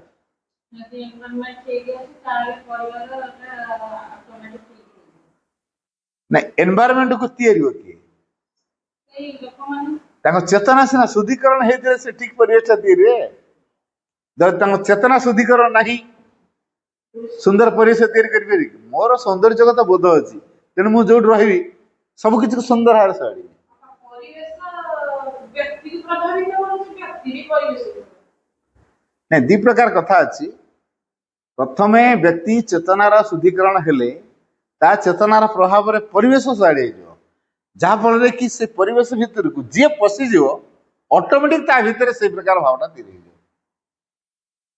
ନା, ଏନଭାୟରମେଣ୍ଟକୁ ତିଆରି ହୁଏ କିଏ? ତାଙ୍କ ଚେତନା ସିନା ଶୁଦ୍ଧିକରଣ ହେଇଥିଲେ ସେ ଠିକ ପରିବେଶଟା ତିଆରି ହୁଏ। ଯଦି ତାଙ୍କ ଚେତନା ଶୁଦ୍ଧିକରଣ ନାହିଁ, ସୁନ୍ଦର ପରିବେଶ ତିଆରି କରିପାରିବି? ମୋର ସୌନ୍ଦର୍ଯ୍ୟଗତ ବୋଧ ଅଛି, ତେଣୁ ମୁଁ ଯୋଉଠି ରହିବି ସବୁ କିଛି ସୁନ୍ଦର ଭାବରେ ସଜାଡ଼ିବି। ନାଇଁ, ଦି ପ୍ରକାର କଥା ଅଛି। ପ୍ରଥମେ ବ୍ୟକ୍ତି ଚେତନାର ଶୁଦ୍ଧିକରଣ ହେଲେ ତା ଚେତନାର ପ୍ରଭାବରେ ପରିବେଶ ସଜାଡ଼ି ହେଇଯିବ, ଯାହାଫଳରେ କି ସେ ପରିବେଶ ଭିତରକୁ ଯିଏ ପଶିଯିବ ଅଟୋମେଟିକ ତା ଭିତରେ ସେଇ ପ୍ରକାର ଭାବନା ତିଆରି ହେଇଯିବ।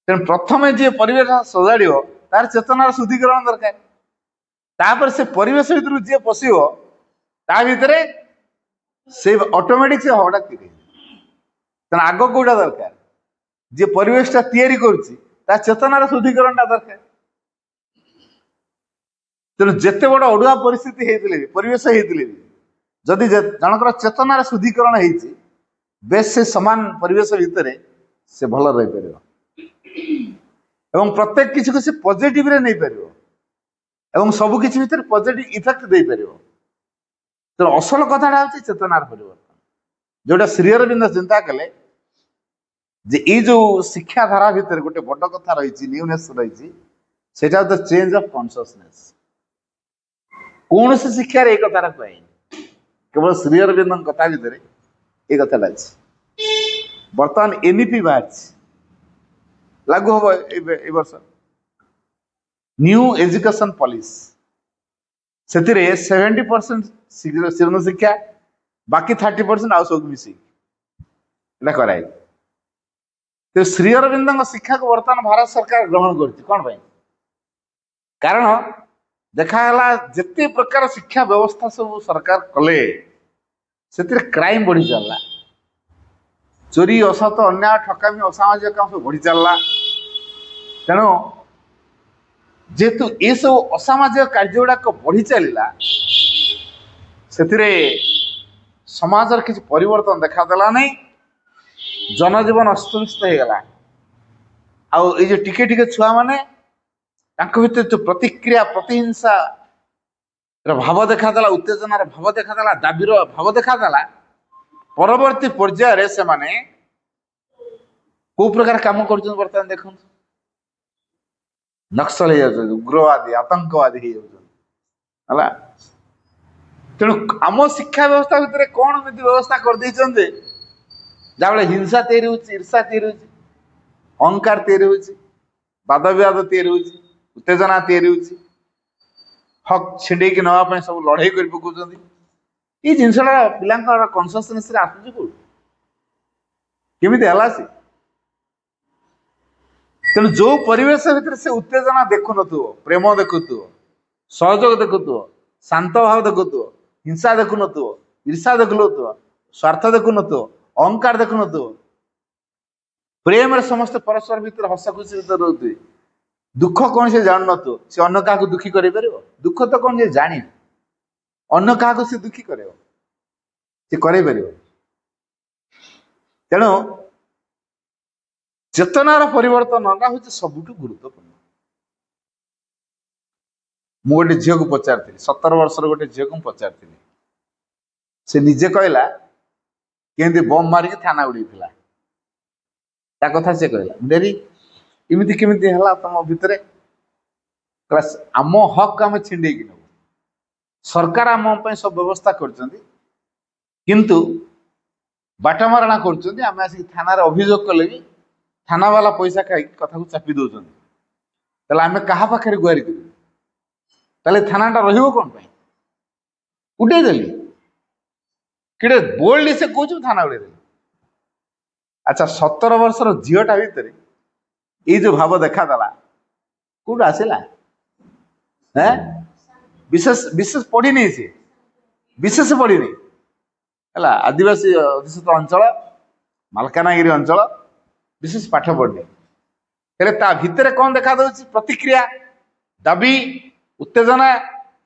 ତେଣୁ ପ୍ରଥମେ ଯିଏ ପରିବେଶ ସଜାଡ଼ିବ ତାର ଚେତନାର ଶୁଦ୍ଧିକରଣ ଦରକାର, ତାପରେ ସେ ପରିବେଶ ଭିତରକୁ ଯିଏ ପଶିବ ତା ଭିତରେ ସେ ଅଟୋମେଟିକ ସେ ଭାବଟା ତିଆରି ହେଇଯିବ। ତେଣୁ ଆଗ କୋଉଟା ଦରକାର? ଯିଏ ପରିବେଶଟା ତିଆରି କରୁଛି ତା ଚେତନାର ଶୁଦ୍ଧିକରଣଟା ଦରକାର। ତେଣୁ ଯେତେ ବଡ ଅଡୁଆ ପରିସ୍ଥିତି ହେଇଥିଲେ ବି, ପରିବେଶ ହେଇଥିଲେ ବି, ଯଦି ଜଣଙ୍କର ଚେତନାର ଶୁଦ୍ଧିକରଣ ହେଇଛି, ବେଶ ସେ ସମାନ ପରିବେଶ ଭିତରେ ସେ ଭଲ ରହିପାରିବ ଏବଂ ପ୍ରତ୍ୟେକ କିଛିକୁ ସେ ପଜିଟିଭରେ ନେଇପାରିବ ଏବଂ ସବୁ କିଛି ଭିତରେ ପଜିଟିଭ ଇଫେକ୍ଟ ଦେଇପାରିବ। ତେଣୁ ଅସଲ କଥାଟା ହଉଛି ଚେତନାର ପରିବର୍ତ୍ତନ। जोटा श्री अरविंद चिंता कले जे ये जो शिक्षा धारा भितर गोटे बड़ कथा रही न्यूनेस रही सेटा द चेंज ऑफ कॉन्शियसनेस कौन से शिक्षा रे कथा कहे केवल श्री अरविंद कथा भितर ये कथा लगी बर्तमान एनईपी बाहर लागू हम ए वर्ष न्यू एजुकेशन पॉलिसी से 70% सृजन शिक्षा बाकी 30% आउ सब मिसी कराए तो श्री अरविंद शिक्षा को बर्तमान भारत सरकार ग्रहण कर कौन पाई कारण देखाला जिते प्रकार शिक्षा व्यवस्था सब सरकार कले से क्राइम बढ़ी चलला चोरी असत अन्याय ठकामी असामाजिक काम सब बढ़ी चलला तेणु जेहेतु ये सब असामाजिक कार्य गुड़ाक बढ़ी चलला से समाज किसी परिवर्तन देखादेला नहीं जनजीवन अस्तव्यस्त हो गला आउ ये टिके टिके छुआ माने भीतर जो प्रतिक्रिया प्रतिहिंसा भाव देखादेला उत्तेजनार भाव देखादेला दाबीर भाव देखादेला परवर्ती पर्यायर से माने को प्रकार काम कर बर्तमान देख नक्सल हो जाते उग्रवादी आतंकवादी हो तेणु आम शिक्षा व्यवस्था भितर कौन एमती व्यवस्था कर जहाँ हिंसा तैयारी होची ईर्षा तैयारी होची अहंकार तैयारी होची वाद विवाद तैयारी होची उत्तेजना तैयारी होची हक छिंडेकी नवा सब लड़ाई कर पकाउछन्ती ये जिनसटा पिलांकर कॉन्शियसनेस रे आसुची को केमिति हला से तेणु जो परिवेश भितर से उत्तेजना देखु नथुओ प्रेम देखुथुओ सहयोग देखुथुओ शांत भाव देखुथुओ हिंसा देखु नथुओ ईर्षा देखु नथुओ स्वार्थ देखु नथुओ अहंकार देखु नथुओ प्रेम रे समस्त परस्पर भितर हस खुशी भितर रहथि दुख कौन से जान नथुओ से अन्य का दुखी करे परबो दुख तो कौन जे जानी अन्य का से दुखी करे से करे परबो तेणु चेतनार परिवर्तन हूँ सबुठ गुरुत्वपूर्ण मु गोटे झील को पचारि 17 वर्षर गोटे झील को पचारि से निजे कहला केंदी बम मारिक थाना उड़ी कथा से कहला डेरी इमिति केमिति हला तुम भितर आम हक आम छिंडे कि नब सरकार आम सब व्यवस्था किंतु बाटमारणा आम आसिक थाना अभियोग कले भी थाना वाला पैसा खाई कथा को चापी दौरान आम क्या पाखे गुहारि कर थानाटा रन उड़ेदेली कि बोल्ड से कौन थाना उड़ेदेली अच्छा 17 वर्षर झीटा भितर ये जो भाव देखादेला कौट आसला विशेष विशेष पढ़ी नहीं सी विशेष पढ़ी नहीं है आदिवासी अधिष्ठित अंचल मालकानगिरी अंचल विशेष पाठ पढ़नी ता भितर कौन देखा दउछि प्रतिक्रिया दाबी उत्तेजना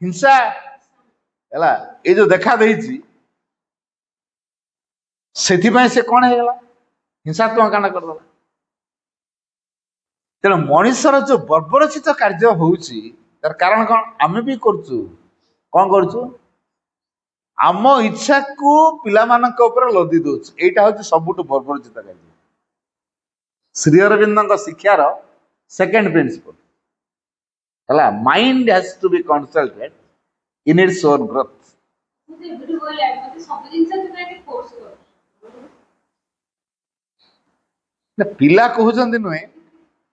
हिंसा है ये जो देखा देछि सेथिपाई से कौन है हिंसात्मक कांड करदेला तेणु मनुष्यर जो बर्बरचित कार्य होउछि तार कारण कौन आम भी करचु कौन करचु आम इच्छा को पिला मानक ऊपर लदी दउछु एटा होछि सबुठ बर्बरचित कार्य श्री अरविंद शिक्षार सेकेंड प्रिंसिपल है mind has to be consulted in its own growth पिला कहते नुहे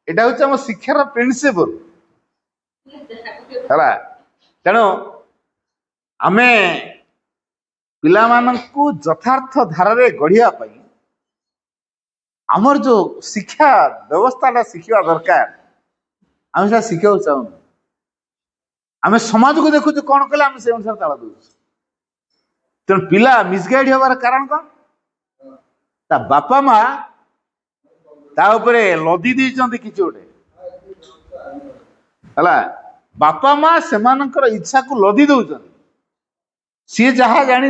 यहाँ हूँ आम शिक्षार प्रिंसिपल है तेणु आम पिला मानकु यथार्थ धारा गढ़िया आमर जो शिक्षा व्यवस्था शिखा दरकार आम से शिखा चाहूँ आम समाज को देखु कौन कले आम से अनुसार ताल दौ तेणु पिला मिसगाइड हबार कारण कौन ता बापा माँ लदी देती कि गोटे है बापा माँ से इच्छा को लदी दौरान सी जहाँ जानी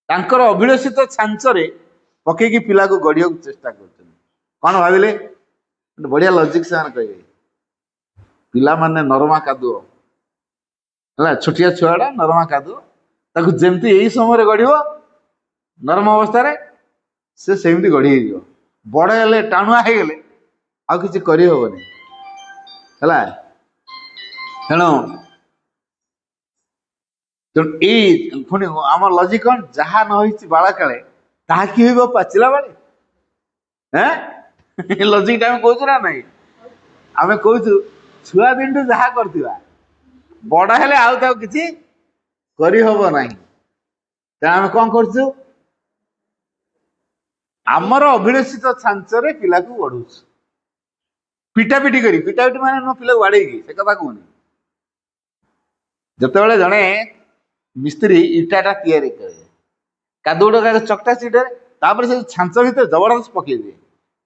अभिलषित छांचरे पकईकी पिला को गढ़िया चेष्टा कर कौन भाविले बढ़िया लॉजिक से कहे पिला माने नरमा कादुओ है छोटिया छुआड़ा नरमा कादुओ ताकू जमती यही समय गढ़ ନରମ ଅବସ୍ଥାରେ ସେ ସେମିତି ଗଢ଼ି ହେଇଯିବ। ବଡ଼ ହେଲେ ଟାଣୁଆ ହେଇଗଲେ ଆଉ କିଛି କରିହେବନି ହେଲା। ତେଣୁ ତେଣୁ ଏଇ ପୁଣି ଆମ ଲଜିକ୍ କ'ଣ, ଯାହା ନ ହେଇଛି ବାଳକାଳେ ତାହା କି ହଇବ ପାଚିଲା ବେଳେ। ଲଜିକ୍ ଆମେ କହୁଛୁ ନା ନାଇଁ? ଆମେ କହୁଛୁ ଛୁଆ ଦିନଠୁ ଯାହା କରିଥିବା ବଡ଼ ହେଲେ ଆଉ ତାକୁ କିଛି କରିହବ ନାହିଁ। ତେଣୁ ଆମେ କ'ଣ କରୁଛୁ, ଆମର ଅଭିଳଷିତ ଛାଞ୍ଚରେ ପିଲାକୁ ବଢଉଛୁ। ପିଟାପିଟି କରି, ପିଟାପିଟି ମାନେ ମୋ ପିଲାକୁ ବାଡେଇକି, ସେ କଥା କହୁନି। ଯେତେବେଳେ ଜଣେ ମିସ୍ତ୍ରୀ ଇଟାଟା ତିଆରି କରେ, କାଦୁଅ ଚକଟା ଚିଟାରେ, ତାପରେ ସେ ଛାଞ୍ଚ ଭିତରେ ଜବରଦସ୍ତ ପକେଇଦିଏ।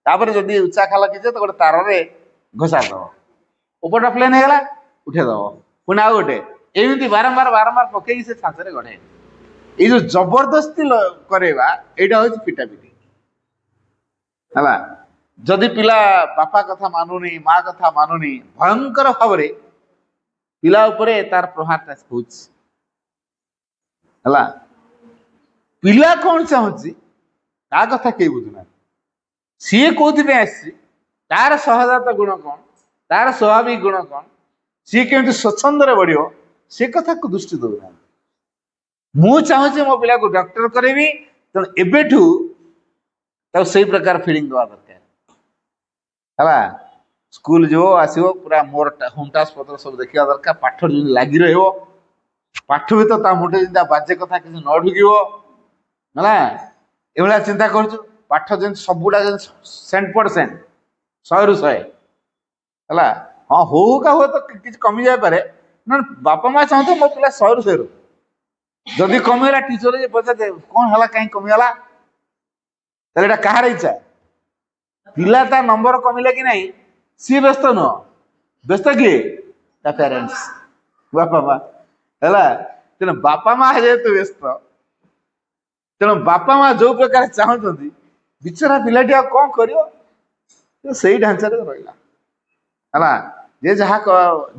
ତାପରେ ଯଦି ଉଚ୍ଚା ଖାଲ କିଛି ତ ଗୋଟେ ତାରରେ ଘଷାରି ଦବ, ଉପରଟା ପ୍ଲେନ୍ ହେଇଗଲା, ଉଠେଇ ଦବ, ପୁଣି ଆଉ ଗୋଟେ, ଏମିତି ବାରମ୍ବାର ବାରମ୍ବାର ପକେଇକି ସେ ଛାଞ୍ଚରେ ଗଢେ। ଏଇ ଯୋଉ ଜବରଦସ୍ତି କରେଇବା, ଏଇଟା ହଉଛି ପିଟାପିଟି ହେଲା। ଯଦି ପିଲା ବାପା କଥା ମାନୁନି, ମା କଥା ମାନୁନି, ଭୟଙ୍କର ଭାବରେ ପିଲା ଉପରେ ତାର ପ୍ରଭାବଟା ହଉଛି ହେଲା। ପିଲା କ'ଣ ଚାହୁଁଛି ତା କଥା କେହି ବୁଝୁନାହାନ୍ତି। ସିଏ କୋଉଥିପାଇଁ ଆସିଛି, ତାର ସହଜାତ ଗୁଣ କ'ଣ, ତାର ସ୍ୱାଭାବିକ ଗୁଣ କ'ଣ, ସିଏ କେମିତି ସ୍ୱଚ୍ଛନ୍ଦରେ ବଢିବ, ସେ କଥାକୁ ଦୃଷ୍ଟି ଦଉନାହାନ୍ତି। ମୁଁ ଚାହୁଁଛି ମୋ ପିଲାକୁ ଡକ୍ଟର କରେଇବି, ତେଣୁ ଏବେଠୁ ତାକୁ ସେଇ ପ୍ରକାର ଫିଲିଂ ଦେବା ଦରକାର ହେଲା। ସ୍କୁଲ ଯିବ, ଆସିବ, ପୁରା ମୋର ହୋମ୍ ଟାସ୍କ ପତ୍ର ସବୁ ଦେଖିବା ଦରକାର, ପାଠ ଯେମିତି ଲାଗି ରହିବ, ପାଠ ଭିତରେ ତା ମୁଣ୍ଡରେ ଯେମିତି ବାଜେ କଥା କିଛି ନ ଢୁକିବ ହେଲା। ଏଭଳିଆ ଚିନ୍ତା କରୁଛୁ, ପାଠ ଯେମିତି ସବୁଗୁଡା ଯେମିତି 100%, 100ରୁ 100 ହେଲା। ହଁ ହଉ କା ହୁଏ ତ କିଛି କମି ଯାଇପାରେ, ନା ବାପା ମା ଚାହୁଁଥିବେ ମୋ ପିଲା 100ରୁ 100। ଯଦି କମିଗଲା, ଟିଚର ପଚାରେ କ'ଣ ହେଲା, କାହିଁ କମିଗଲା, ତାହେଲେ ଏଇଟା କାହାର ଇଚ୍ଛା? ପିଲା ତା ନମ୍ବର କମିଲା କି ନାହିଁ ସିଏ ବ୍ୟସ୍ତ ନୁହଁ, ବ୍ୟସ୍ତ କିଏ? ତା ପ୍ୟାରେଣ୍ଟସ, ବାପା ମା ହେଲା। ତେଣୁ ବାପା ମା ଯେହେତୁ ବ୍ୟସ୍ତ, ତେଣୁ ବାପା ମା ଯୋଉ ପ୍ରକାର ଚାହୁଁଛନ୍ତି, ବିଚରା ପିଲାଟି ଆଉ କ'ଣ କରିବ, ସେଇ ଢାଞ୍ଚାରେ ରହିଲା ହେଲା। ଯେ ଯାହା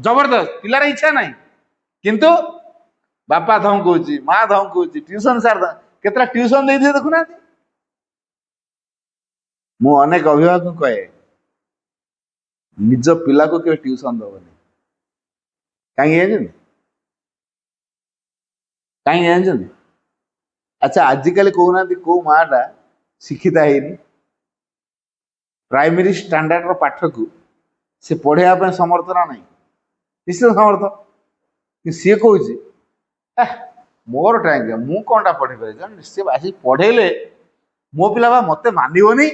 ଜବରଦସ୍ତ, ପିଲାର ଇଚ୍ଛା ନାହିଁ, କିନ୍ତୁ ବାପା ଧମକଉଛି, ମା ଧମକଉଛି, ଟ୍ୟୁସନ ସାର୍ କେତେଟା ଟ୍ୟୁସନ ଦେଇଥିବେ ଦେଖୁନାହାନ୍ତି। ମୁଁ ଅନେକ ଅଭିଭାବକ କହେ, ନିଜ ପିଲାକୁ କେବେ ଟ୍ୟୁସନ ଦବନି। କାହିଁକି ଜାଣିଛନ୍ତି? କାହିଁକି ଜାଣିଛନ୍ତି? ଆଚ୍ଛା, ଆଜିକାଲି କହୁନାହାନ୍ତି କୋଉ ମା ଟା ଶିକ୍ଷିତା ହେଇନି, ପ୍ରାଇମେରୀ ଷ୍ଟାଣ୍ଡାର୍ଡର ପାଠକୁ ସେ ପଢେଇବା ପାଇଁ ସମର୍ଥ ନା ନାହିଁ? ନିଶ୍ଚିତ ସମର୍ଥ। ସିଏ କହୁଛି ମୋର ଟାଇମ୍, ମୁଁ କଣଟା ପଢେଇ ପାରିବି, ସିଏ ଆସି ପଢେଇଲେ ମୋ ପିଲା ବା ମତେ ମାନିବନି,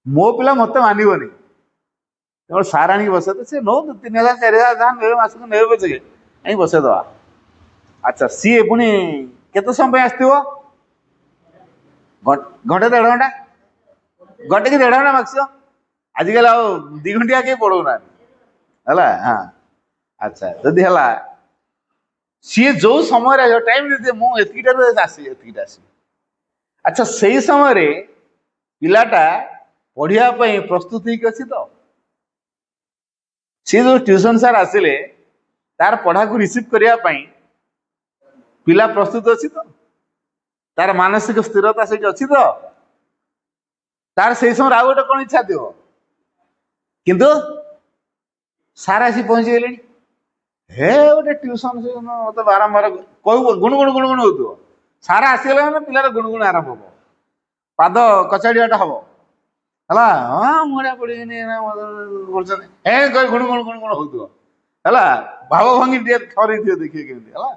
ମୋ ପିଲା ମତେ ମାନିବନି। ତେଣୁ ସାର୍ ଆଣିକି ବସେଇ, ସେ ନଉ 3000 4000 ଯାହା ନେବେ ମାସକୁ ନେବେ ପଛକେ, ଆଣିକି ବସେଇଦବା। ଆଚ୍ଛା, ସିଏ ପୁଣି କେତେ ସମୟ ପାଇଁ ଆସିଥିବ? ଘଣ୍ଟେ 1.5 ଘଣ୍ଟା, ଘଣ୍ଟେ କି 1.5 ଘଣ୍ଟା ମାକ୍ସିମମ୍। ଆଜିକାଲି ଆଉ 2 ଘଣ୍ଟିଆ କେହି ପଢଉନାହାନ୍ତି ହେଲା। ହଁ, ଆଚ୍ଛା, ଯଦି ହେଲା ସିଏ ଯୋଉ ସମୟରେ ଆସିବ, ଟାଇମ୍ ଦେଇଦିଏ, ମୁଁ ଏତିକିଟାରୁ ଆସିବି, ଏତିକିଟା ଆସିବି। ଆଚ୍ଛା, ସେଇ ସମୟରେ ପିଲାଟା ପଢିବା ପାଇଁ ପ୍ରସ୍ତୁତ ହେଇକି ଅଛି ତ? ସେ ଯୋଉ ଟ୍ୟୁସନ ସାର୍ ଆସିଲେ ତାର ପଢାକୁ ରିସିଭ୍ କରିବା ପାଇଁ ପିଲା ପ୍ରସ୍ତୁତ ଅଛି ତ? ତାର ମାନସିକ ସ୍ଥିରତା ସେଇଠି ଅଛି ତ? ତାର ସେଇ ସମୟରେ ଆଉ ଗୋଟେ କ'ଣ ଇଚ୍ଛା ଥିବ, କିନ୍ତୁ ସାର୍ ଆସି ପହଞ୍ଚିଗଲେଣି, ହେ ଗୋଟେ ଟ୍ୟୁସନ ମତେ ବାରମ୍ବାର କହିବ, ଗୁଣଗୁଣ ଗୁଣଗୁଣ ହଉଥିବ। ସାର୍ ଆସିଗଲେ ମାନେ ପିଲାର ଗୁଣଗୁଣ ଆରମ୍ଭ ହବ, ପାଦ କଚାଡିବାଟା ହବ ହେଲା। ହଁ ମୁଁ ଏଇଟା ପଢିବିନି, କରୁଛନ୍ତି ହେ ଗୁଣ ଗୁଣ ଗୁଣ ଗୁଣ ହଉଥିବ ହେଲା। ଭାବ ଭଙ୍ଗୀ ଟିକେ ଥରେଇଥିବ, ଦେଖିବେ କେମିତି ହେଲା।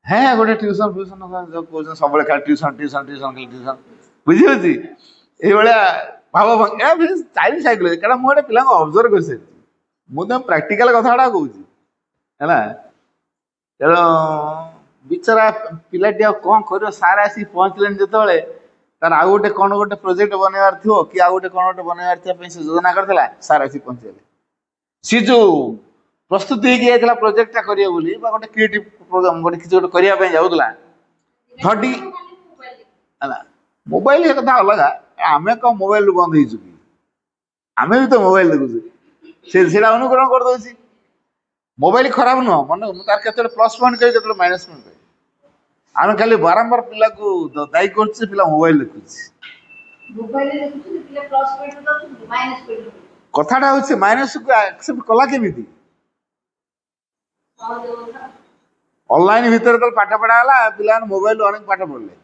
ହେ ଗୋଟେ ଟ୍ୟୁସନ ଫ୍ୟୁସନ କହୁଛନ୍ତି, ସବୁବେଳେ ଖାଲି ଟ୍ୟୁସନ ଟ୍ୟୁସନ ଟ୍ୟୁସନ ଖାଲି ଟ୍ୟୁସନ, ବୁଝିପାରୁଛି? ଏଇଭଳିଆ ଭାବ ଭଙ୍ଗୀ ଚାଇଲ୍ଡ ସାଇକୋଲୋଜି, କାରଣ ମୁଁ ଗୋଟେ ପିଲାଙ୍କୁ ଅବଜର୍ଭ କରିସାରିଛି, ମୁଁ ତ ପ୍ରାକ୍ଟିକାଲ କଥାଟା କହୁଛି ହେଲା। ତେଣୁ ବିଚରା ପିଲାଟି ଆଉ କ'ଣ କରିବ? ସାର୍ ଆସିକି ପହଞ୍ଚିଲେଣି ଯେତେବେଳେ, ତାର ଆଉ ଗୋଟେ କ'ଣ ଗୋଟେ ପ୍ରୋଜେକ୍ଟ ବନେଇବାର ଥିବ, କି ଆଉ ଗୋଟେ କ'ଣ ଗୋଟେ ବନେଇବାର ଥିବା ପାଇଁ ସେ ଯୋଜନା କରିଥିଲା, ସାର୍ ଆସିକି ପହଞ୍ଚିଗଲେ। ସେ ଯୋଉ ପ୍ରସ୍ତୁତି ହେଇକି ଯାଇଥିଲା ପ୍ରୋଜେକ୍ଟଟା କରିବ ବୋଲି, ବା ଗୋଟେ କ୍ରିଏଟିଭ ପ୍ରୋଗ୍ରାମ ଗୋଟେ କିଛି ଗୋଟେ କରିବା ପାଇଁ ଯାଉଥିଲା, ଧଡ଼ି ହେଲା। ମୋବାଇଲ ଏ କଥା ଅଲଗା, ଆମେ କ'ଣ ମୋବାଇଲରୁ ବନ୍ଦ ହେଇଛୁ କି? ଆମେ ବି ତ ମୋବାଇଲ ଦେଖୁଛୁ। ସେଇଟା ଅନୁକରଣ କରିଦଉଛି। ମୋବାଇଲ ଖରାପ ନୁହଁ, ମନେ ତାର କେତେବେଳେ ପ୍ଲସ୍ ପଏଣ୍ଟ କହିବି, କେତେବେଳେ ମାଇନସ୍ ପଏଣ୍ଟ କହିବି। ଆମେ ଖାଲି ବାରମ୍ବାର ପିଲାକୁ ଦାୟୀ କରୁଛେ, ପିଲା ମୋବାଇଲ ଦେଖୁଛି। କଥାଟା ହଉଛି ମାଇନସକୁ ଆକ୍ସେପ୍ଟ କଲା କେମିତି? ଅନଲାଇନ ଭିତରେ ତ ପାଠ ପଢା ହେଲା, ପିଲାମାନେ ମୋବାଇଲ ଅନେକ ପାଠ ପଢିଲେ,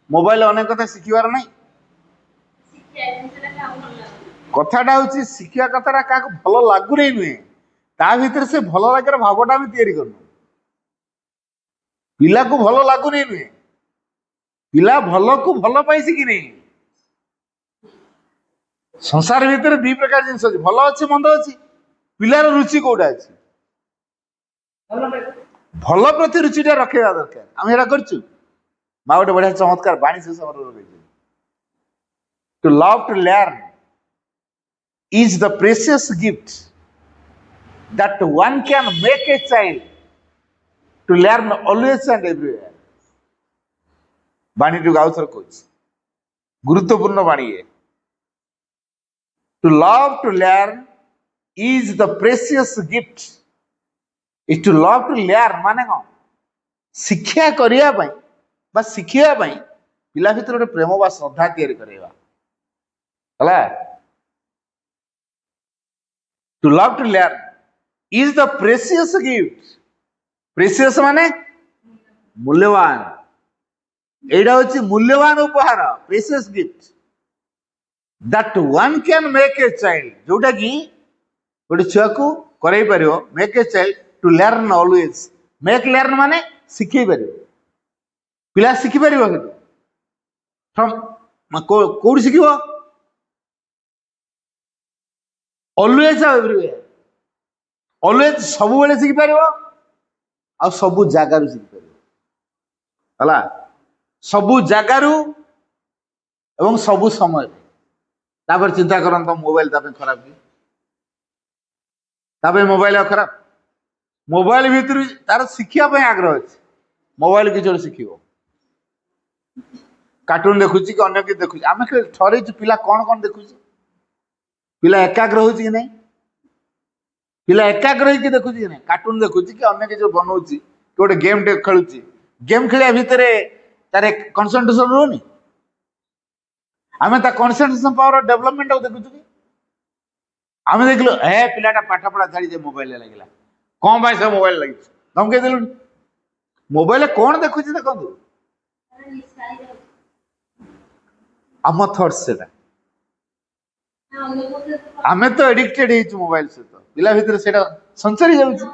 ମୋବାଇଲ ଅନେକ କଥା ଶିଖିବାର ନାହିଁ। କଥାଟା ହଉଛି ଶିଖିବା କଥାଟା କାହାକୁ ଭଲ ଲାଗୁନି ନୁହେଁ, ତା ଭିତରେ ସେ ଭଲ ଲାଗିବାର ଭାବଟା ଆମେ ତିଆରି କରୁନୁ। ପିଲାକୁ ଭଲ ଲାଗୁନି ନୁହେଁ, ପିଲା ଭଲକୁ ଭଲ ପାଇଛି କି ନାହିଁ। ସଂସାର ଭିତରେ ଦି ପ୍ରକାର ଜିନିଷ ଅଛି, ଭଲ ଅଛି ମନ୍ଦ ଅଛି। ପିଲାର ରୁଚି କୋଉଟା ଅଛି? ଭଲ ପ୍ରତି ରୁଚିଟା ରଖେଇବା ଦରକାର। ଆମେ ଏଇଟା କରୁଛୁ। ମା ଗୋଟେ ବଢିଆ ଚମତ୍କାର ବାଣୀ ସେ ସମୟରେ ଲଗେଇଛି, to love to learn is the precious gift that one can make a child to learn always and everywhere। ବାଣୀଟିକୁ ଆଉ ଥରେ କହୁଛି, ଗୁରୁତ୍ୱପୂର୍ଣ୍ଣ ବାଣୀ। To love to learn is the precious gift। is to love to learn ମାନେ କଣ? ଶିକ୍ଷା କରିବା ପାଇଁ ବା ଶିଖିବା ପାଇଁ ପିଲା ଭିତରେ ଗୋଟେ ପ୍ରେମ ବା ଶ୍ରଦ୍ଧା ତିଆରି କରିବା ହେଲା। To love to learn is the precious gift। precious ମାନେ ମୂଲ୍ୟବାନ। ଏଇଟା ହଉଛି ମୂଲ୍ୟବାନ ଉପହାର, precious gift that one can make a child। ଯୋଉଟା କି ଗୋଟେ ଛୁଆକୁ କରେଇ ପାରିବ, make a child to learn always। make learn ମାନେ ଶିଖେଇ ପାରିବ। ପିଲା ଶିଖିପାରିବ କିନ୍ତୁ କୋଉଠି ଶିଖିବ? always ଆଉ everywhere। always ସବୁବେଳେ ଶିଖିପାରିବ, ଆଉ ସବୁ ଜାଗାରୁ ଶିଖିପାରିବ ହେଲା। ସବୁ ଜାଗାରୁ ଏବଂ ସବୁ ସମୟରେ। ତାପରେ ଚିନ୍ତା କରନ୍ତୁ, ମୋବାଇଲ ତା ପାଇଁ ଖରାପ କି? ତା ପାଇଁ ମୋବାଇଲ ଖରାପ? ମୋବାଇଲ ଭିତରୁ ତାର ଶିଖିବା ପାଇଁ ଆଗ୍ରହ ଅଛି, ମୋବାଇଲ କିଛି ଗୋଟେ ଶିଖିବ। କାର୍ଟୁନ ଦେଖୁଛି କି ଅନ୍ୟ କିଛି ଦେଖୁଛି, ଆମେ ଥରେଇଛୁ ପିଲା କଣ କଣ ଦେଖୁଛି? ପିଲା ଏକାଗ୍ର ହଉଛି କି ନାହିଁ? ପିଲା ଏକାଗ୍ର ହେଇକି ଦେଖୁଛି କି ନାହିଁ? କାର୍ଟୁନ ଦେଖୁଛି କି ଅନ୍ୟ କିଛି ବନଉଛି କି ଗୋଟେ ଗେମ୍ ଟେ ଖେଳୁଛି, ଗେମ୍ ଖେଳିବା ଭିତରେ ତାର କନସେନ୍ଟ୍ରେସନ ରହୁନି। ଆମେ ତା କନସେନ୍ଟ୍ରେସନ ପାୱାର ଡେଭଲପମେଣ୍ଟ ଦେଖୁଛୁ କି? ଆମେ ଦେଖିଲୁ ପିଲାଟା ପାଠ ପଢା ଛାଡି ଯେ ମୋବାଇଲରେ ଲାଗିଲା, କଣ ପାଇଁ ସେ ମୋବାଇଲ ଲାଗିଛି? ଧମକେଇ ଦେଲୁନି। ମୋବାଇଲରେ କଣ ଦେଖୁଛି ଦେଖନ୍ତୁ, ଆମ ଥଟ୍ସ ସେଟା। ଆମେ ତ ଏଡିକ୍ଟେଡ ହେଇଛୁ ମୋବାଇଲ ସହିତ, ପିଲା ଭିତରେ ସେଇଟା ସଞ୍ଚାରି ଯାଉଛି।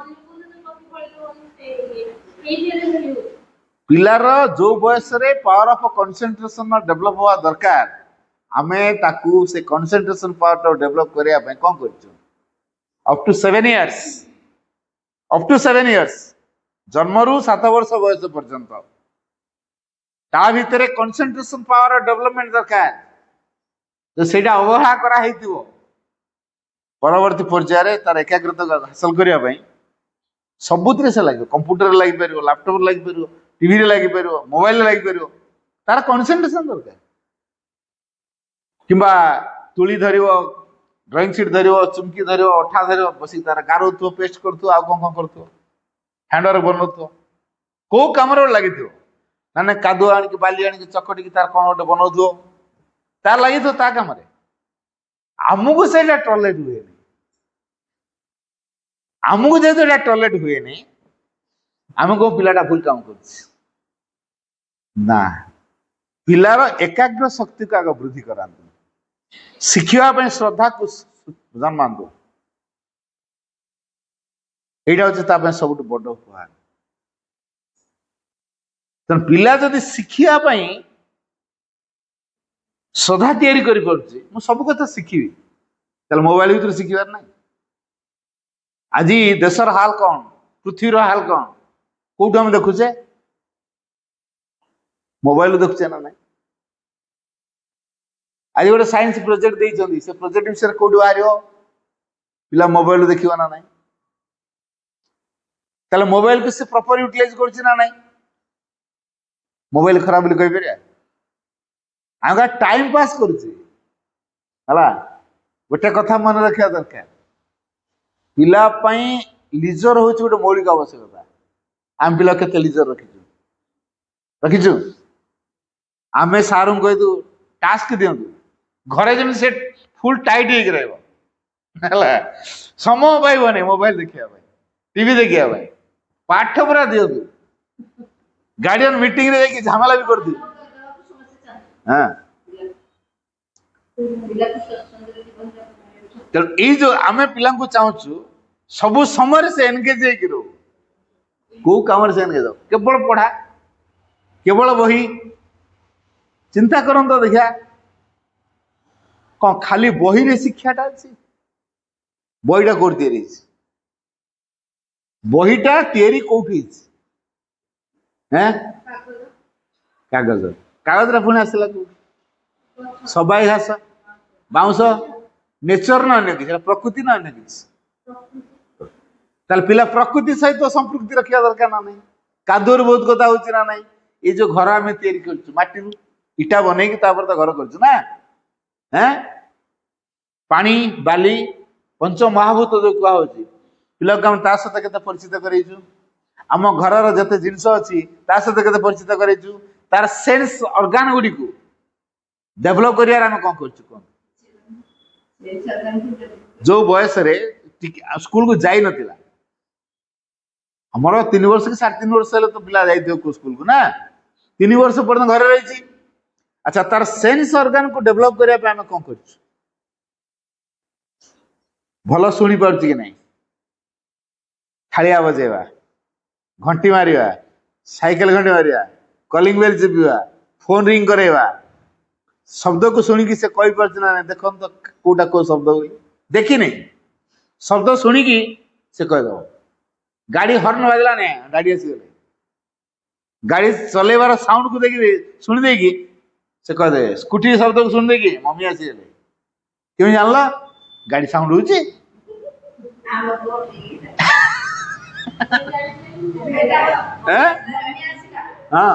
ପିଲାର ଯୋଉ ବୟସରେ ପାୱାର ଅଫ କନସେନ୍ଟ୍ରେସନ ଡେଭଲପ ହବା ଦରକାର, ଆମେ ତାକୁ ସେ କନସେନ୍ଟ୍ରେସନ ପାୱାରଟା ଡେଭଲପ କରିବା ପାଇଁ କଣ କରୁଛୁ? Up to 7 years, up to 7 years, ଜନ୍ମରୁ 7 ବର୍ଷ ବୟସ ପର୍ଯ୍ୟନ୍ତ ତା ଭିତରେ କନସେନ୍ଟ୍ରେସନ ପାୱାର ଡେଭଲପମେଣ୍ଟ ଦରକାର। ତ ସେଇଟା ଅବହେଳା କରାହେଇଥିବ, ପରବର୍ତ୍ତୀ ପର୍ଯ୍ୟାୟରେ ତାର ଏକାଗ୍ରତା ହାସଲ କରିବା ପାଇଁ ସବୁଥିରେ ସେ ଲାଗିବ। କମ୍ପ୍ୟୁଟରରେ ଲାଗିପାରିବ, ଲାପଟପରେ ଲାଗିପାରିବ, ଟିଭିରେ ଲାଗିପାରିବ, ମୋବାଇଲରେ ଲାଗିପାରିବ। ତାର କନସେନ୍ଟ୍ରେସନ ଦରକାର। କିମ୍ବା ତୁଳି ଧରିବ, ଡ୍ରଇଂ ସିଟ୍ ଧରିବ, ଚୁମକି ଧରିବ, ଅଠା ଧରିବ, ବସିକି ତାର ଗାରଉଥିବ, ପେଷ୍ଟ କରୁଥିବ, ଆଉ କଣ କଣ କରୁଥିବ, ହ୍ୟାଣ୍ଡୱାର୍କ ବନଉଥିବ, କୋଉ କାମରେ ଲାଗିଥିବ। ମାନେ କାଦୁଅ ଆଣିକି ବାଲି ଆଣିକି ଚକଟିକି ତାର କଣ ଗୋଟେ ବନଉଥିବ, ତାର ଲାଗିଥିବ ତା କାମରେ। ଆମକୁ ସେଇଟା ଟଲେଟ ହୁଏନି। ଆମକୁ ଯେହେତୁ ଏଇଟା ଟଲେଟ ହୁଏନି, ଆମେ କୋଉ ପିଲାଟା ଭୁଲ କାମ କରୁଛି ନା। ପିଲାର ଏକାଗ୍ର ଶକ୍ତିକୁ ଆଗ ବୃଦ୍ଧି କରାନ୍ତୁ, ଶିଖିବା ପାଇଁ ଶ୍ରଦ୍ଧାକୁ ଜନ୍ମାନ୍ତୁ। ଏଇଟା ହଉଛି ତା ପାଇଁ ସବୁଠୁ ବଡ ଉପହାର। ତେଣୁ ପିଲା ଯଦି ଶିଖିବା ପାଇଁ ଶ୍ରଦ୍ଧା ତିଆରି କରିପାରୁଛି, ମୁଁ ସବୁ କଥା ଶିଖିବି, ତାହେଲେ ମୋବାଇଲ ଭିତରେ ଶିଖିବାର ନାହିଁ। ଆଜି ଦେଶର ହାଲ କଣ, ପୃଥିବୀର ହାଲ କଣ, କୋଉଠୁ ଆମେ ଦେଖୁଛେ? ମୋବାଇଲ ଦେଖୁଛେ ନା ନାଇଁ? ଆଜି ଗୋଟେ ସାଇନ୍ସ ପ୍ରୋଜେକ୍ଟ ଦେଇଛନ୍ତି, ସେ ପ୍ରୋଜେକ୍ଟ ବିଷୟରେ କୋଉଠି ବାହାରିବ? ପିଲା ମୋବାଇଲ ଦେଖିବ ନା ନାଇଁ? ତାହେଲେ ମୋବାଇଲକୁ ସେ ପ୍ରପର ୟୁଟିଲାଇଜ କରୁଛି ନା ନାଇଁ? ମୋବାଇଲ ଖରାପ ବୋଲି କହିପାରିବା? ଆମେ ଟାଇମ ପାସ୍ କରୁଛି ହେଲା। ଗୋଟେ କଥା ମନେ ରଖିବା ଦରକାର, ପିଲା ପାଇଁ ଲିଜର ହଉଛି ଗୋଟେ ମୌଳିକ ଆବଶ୍ୟକତା। ଆମେ ପିଲା କେତେ ଲିଜର ରଖିଛୁ? रखीचु आमे सारू कहदु टास्क दिंतु घरे जमी से फुल टाइट हो रहा समय पाइबनी मोबाइल देखा टीवी देखा पाठ पूरा दिंतु गार्डियन मीटिंग रे जाके झमेला भी कर दियो हाँ तो ये जो आमे पिला को चाहूँ सबु समय से एनगेज हो को काम से एनगेज हो केवल पढ़ा केवल बही चिंता करन तो देखा कौन खाली बही रे शिक्षाटा अच्छी बहीटा कोड तैयारी बहीटा तैयारी कोठी हैं कागज कागज रा पुणी आसला सबाई घास बाउंस नेचर ना अन्य किसी प्रकृति ना अन्य किसी ताल पिला प्रकृति सहित संपृक्ति रखा दरकार ना नहीं कादुर बहुत कथा होची ना नहीं ये जो घर आम तैयारी करछु माटी रु इटा बनै कि तापर तो घर करछु ना हैं पानी बाली पंच महाभूत जो कुआ होची पिला को हम ता सहित केते परिचित करैछु आम घरर जते जिंस अछि ता सहित केते परिचित करैछु तार सेंस ऑर्गन गुडी को डेवलप करियार हम कोन करछु कोन जो बयस रे स्कूल को जाई नथिला हमरो 3 वर्ष कि 3.5 वर्ष हेले तो पिला जाई को स्कूल को ना 3 वर्ष पर्यंत घर रही छी अच्छा तार सेंस ऑर्गन को डेवलप करिया पे हम कोन करछु भलो सुनी पारछि कि नहीं थालिया बजेवा घंटी मारिवा साइकिल घंटी मारिवा कॉलिंग बेल चिपिवा फोन रिंग करेवा शब्द को शुणी से कही पार्छ ना देखो तो कोटा को शब्द बोली देखी नहीं शब्द शुणिकी से कहीदेव गाड़ी हर्न बाजला ना गाड़ी आसीगले गाड़ी चलेबार साउंड को देखी शुणी देकी से कहीदे स्कूटी शब्द को शुणी देकी मम्मी आसीगले क्यों जानला गाड़ी साउंड होची हाँ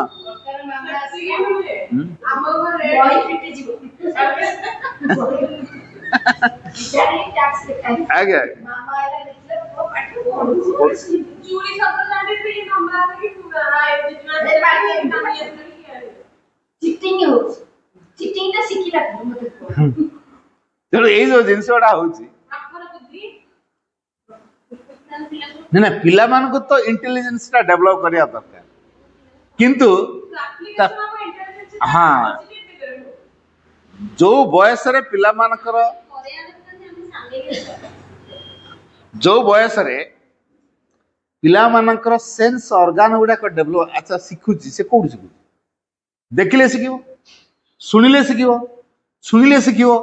आगे तेणु ये जो जिनस गुड़ा होची ना पिला मान को तो इंटेलिजेंस टा डेवलप करिया दरकार किंतु हाँ जो बयस रे पिला मानकर जो बयस रे पिला मानकर सेंस ऑर्गन गुडा को डेवलप अच्छा शिखुची से कोड शिखु देखिले शिखिबो सुनिले शिखिबो सुनिले शिखिबो